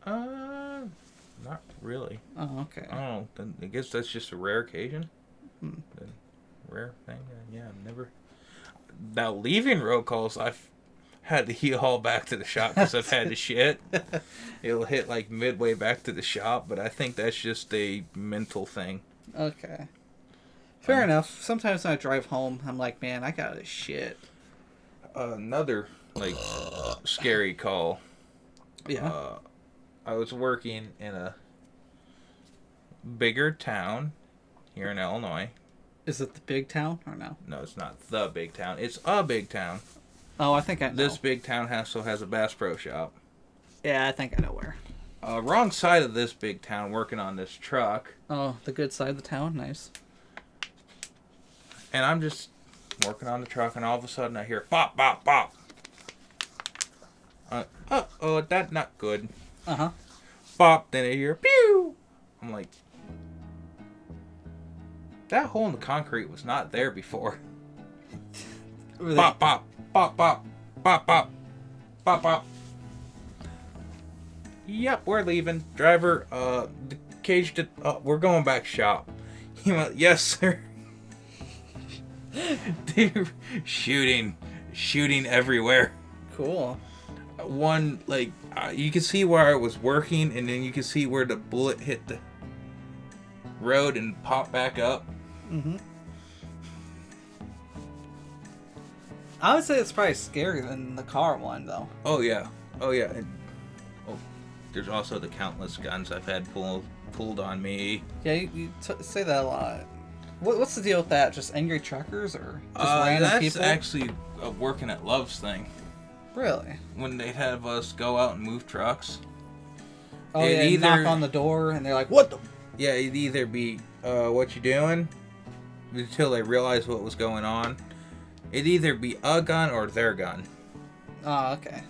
Not really. Oh, okay. Oh, I guess that's just a rare occasion. A rare thing. Yeah, never. Now, leaving road calls, I've had to haul back to the shop because I've had to shit. It'll hit like midway back to the shop, but I think that's just a mental thing. Okay. Fair enough. Sometimes when I drive home, I'm like, man, I got to shit. Another, scary call. Yeah. I was working in a bigger town here in Illinois. Is it the big town or no? No, it's not the big town. It's a big town. Oh, I think I know. This big town also has a Bass Pro Shop. Yeah, I think I know where. Wrong side of this big town working on this truck. Oh, the good side of the town? Nice. And I'm just working on the truck, and all of a sudden I hear bop, bop, bop. That's not good. Uh-huh. Bop, then I hear pew. I'm like, that hole in the concrete was not there before. Bop, bop, bop, bop, bop, bop, bop, bop. Yep, we're leaving. Driver, the cage did, we're going back shop. He went, yes, sir. Dude, shooting everywhere. Cool. One, you can see where I was working, and then you can see where the bullet hit the road and popped back up. Mm-hmm. I would say it's probably scarier than the car one, though. Oh, yeah. And, there's also the countless guns I've had pulled on me. Yeah, you say that a lot. What's the deal with that? Just angry truckers or just random that's people? That's actually a working at Love's thing. Really? When they'd have us go out and move trucks. Oh, yeah, knock on the door, and they're like, what the... Yeah, it'd either be, what you doing? Until they realized what was going on. It'd either be a gun or their gun. Oh, okay.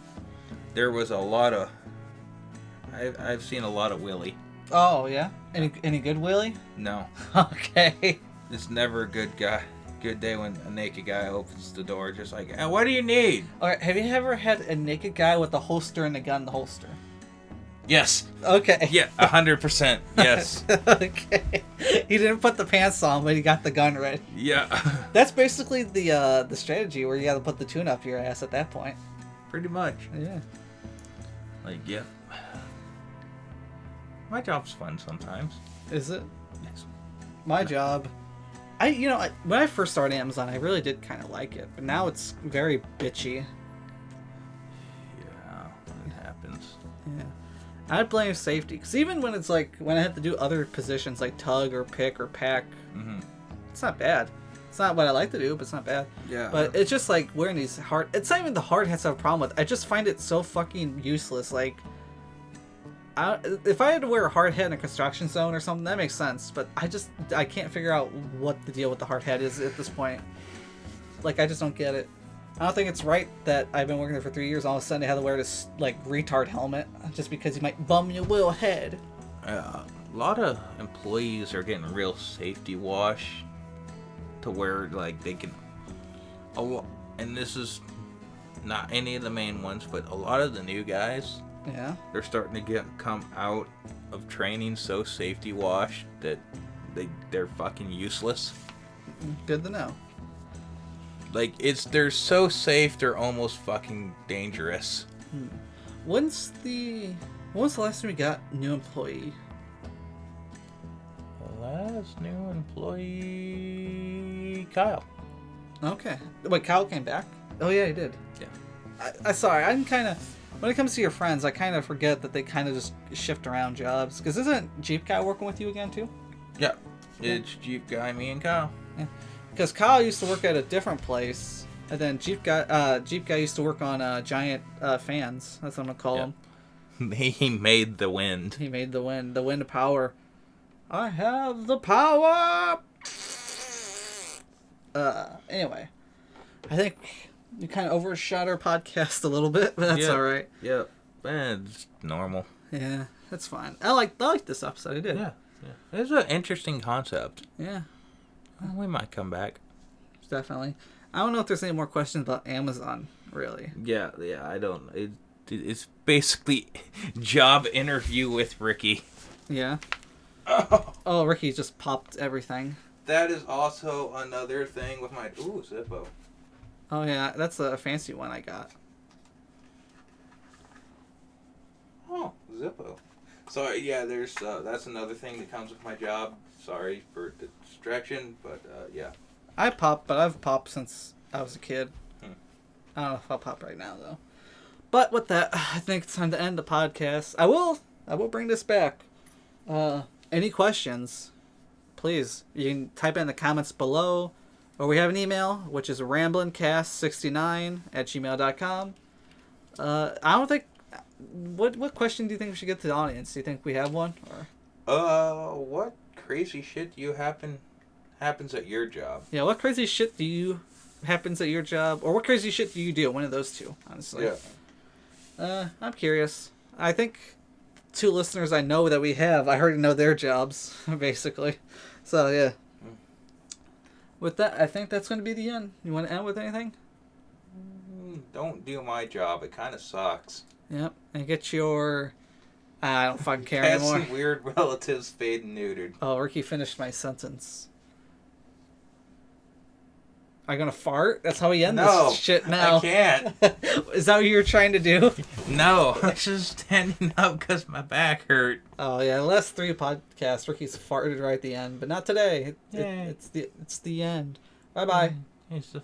There was a lot of... I've seen a lot of Willie. Oh, yeah? Any good Willie? No. Okay. It's never a good day when a naked guy opens the door, just like, what do you need? Alright, have you ever had a naked guy with a holster and a gun in the holster? Yes. Okay. Yeah, 100%. Yes. Okay. He didn't put the pants on, but he got the gun ready. Yeah. That's basically the strategy where you got to put the tune up your ass at that point. Pretty much. Yeah. Like, yeah. My job's fun sometimes. Is it? Yes. My job. When I first started Amazon, I really did kind of like it, but now it's very bitchy. Yeah, it happens. Yeah. I'd blame safety, because even when it's like, when I have to do other positions like tug or pick or pack, it's not bad. It's not what I like to do, but it's not bad. Yeah. But it's just like wearing these hard... It's not even the hard hats I have a problem with. I just find it so fucking useless. Like, if I had to wear a hard hat in a construction zone or something, that makes sense. But I can't figure out what the deal with the hard hat is at this point. Like, I just don't get it. I don't think it's right that I've been working there for 3 years. All of a sudden, I had to wear this like retard helmet just because you might bum your little head. A lot of employees are getting real safety wash to where like they can. And this is not any of the main ones, but a lot of the new guys. Yeah. They're starting to come out of training so safety washed that they're fucking useless. Good to know. Like, they're so safe, they're almost fucking dangerous. When was the last time we got new employee? The last new employee, Kyle. Okay. Wait, Kyle came back? Oh yeah, he did. Yeah. I sorry, I'm kind of... When it comes to your friends, I kind of forget that they kind of just shift around jobs. Because isn't Jeep Guy working with you again, too? Yeah. It's Jeep Guy, me, and Kyle. Yeah. Because Kyle used to work at a different place, and then Jeep Guy used to work on giant fans. That's what I'm gonna call him. He made the wind. He made the wind of power. I have the power. Anyway, I think we kind of overshot our podcast a little bit, but that's all right. Yep. It's normal. Yeah, that's fine. I like this episode. I did. Yeah. It's an interesting concept. Yeah. We might come back. Definitely. I don't know if there's any more questions about Amazon, really. Yeah, I don't. It's basically job interview with Ricky. Yeah. Oh, Ricky just popped everything. That is also another thing with my... Ooh, Zippo. Oh, yeah. That's a fancy one I got. Oh, Zippo. So, yeah, there's... that's another thing that comes with my job. Sorry for the distraction, but, yeah. I pop, but I've popped since I was a kid. I don't know if I'll pop right now, though. But with that, I think it's time to end the podcast. I will bring this back. Any questions, please, you can type in the comments below, or we have an email, which is ramblinCast69@gmail.com. I don't think... What question do you think we should get to the audience? Do you think we have one? Or What crazy shit happens at your job? Yeah, what crazy shit happens at your job? Or what crazy shit do you do? One of those two, honestly. Yeah. I'm curious. I think 2 listeners I know that we have, I already know their jobs, basically. So, yeah. With that, I think that's going to be the end. You want to end with anything? Don't do my job. It kind of sucks. Yep. And get your... I don't fucking care Pets anymore. and weird relatives spayed and neutered. Oh, Ricky finished my sentence. Are you gonna fart? That's how we end this shit now. I can't. Is that what you were trying to do? No, I'm just standing up because my back hurt. Oh yeah, the last 3 podcasts, Ricky's farted right at the end, but not today. It's the end. Bye bye. It's the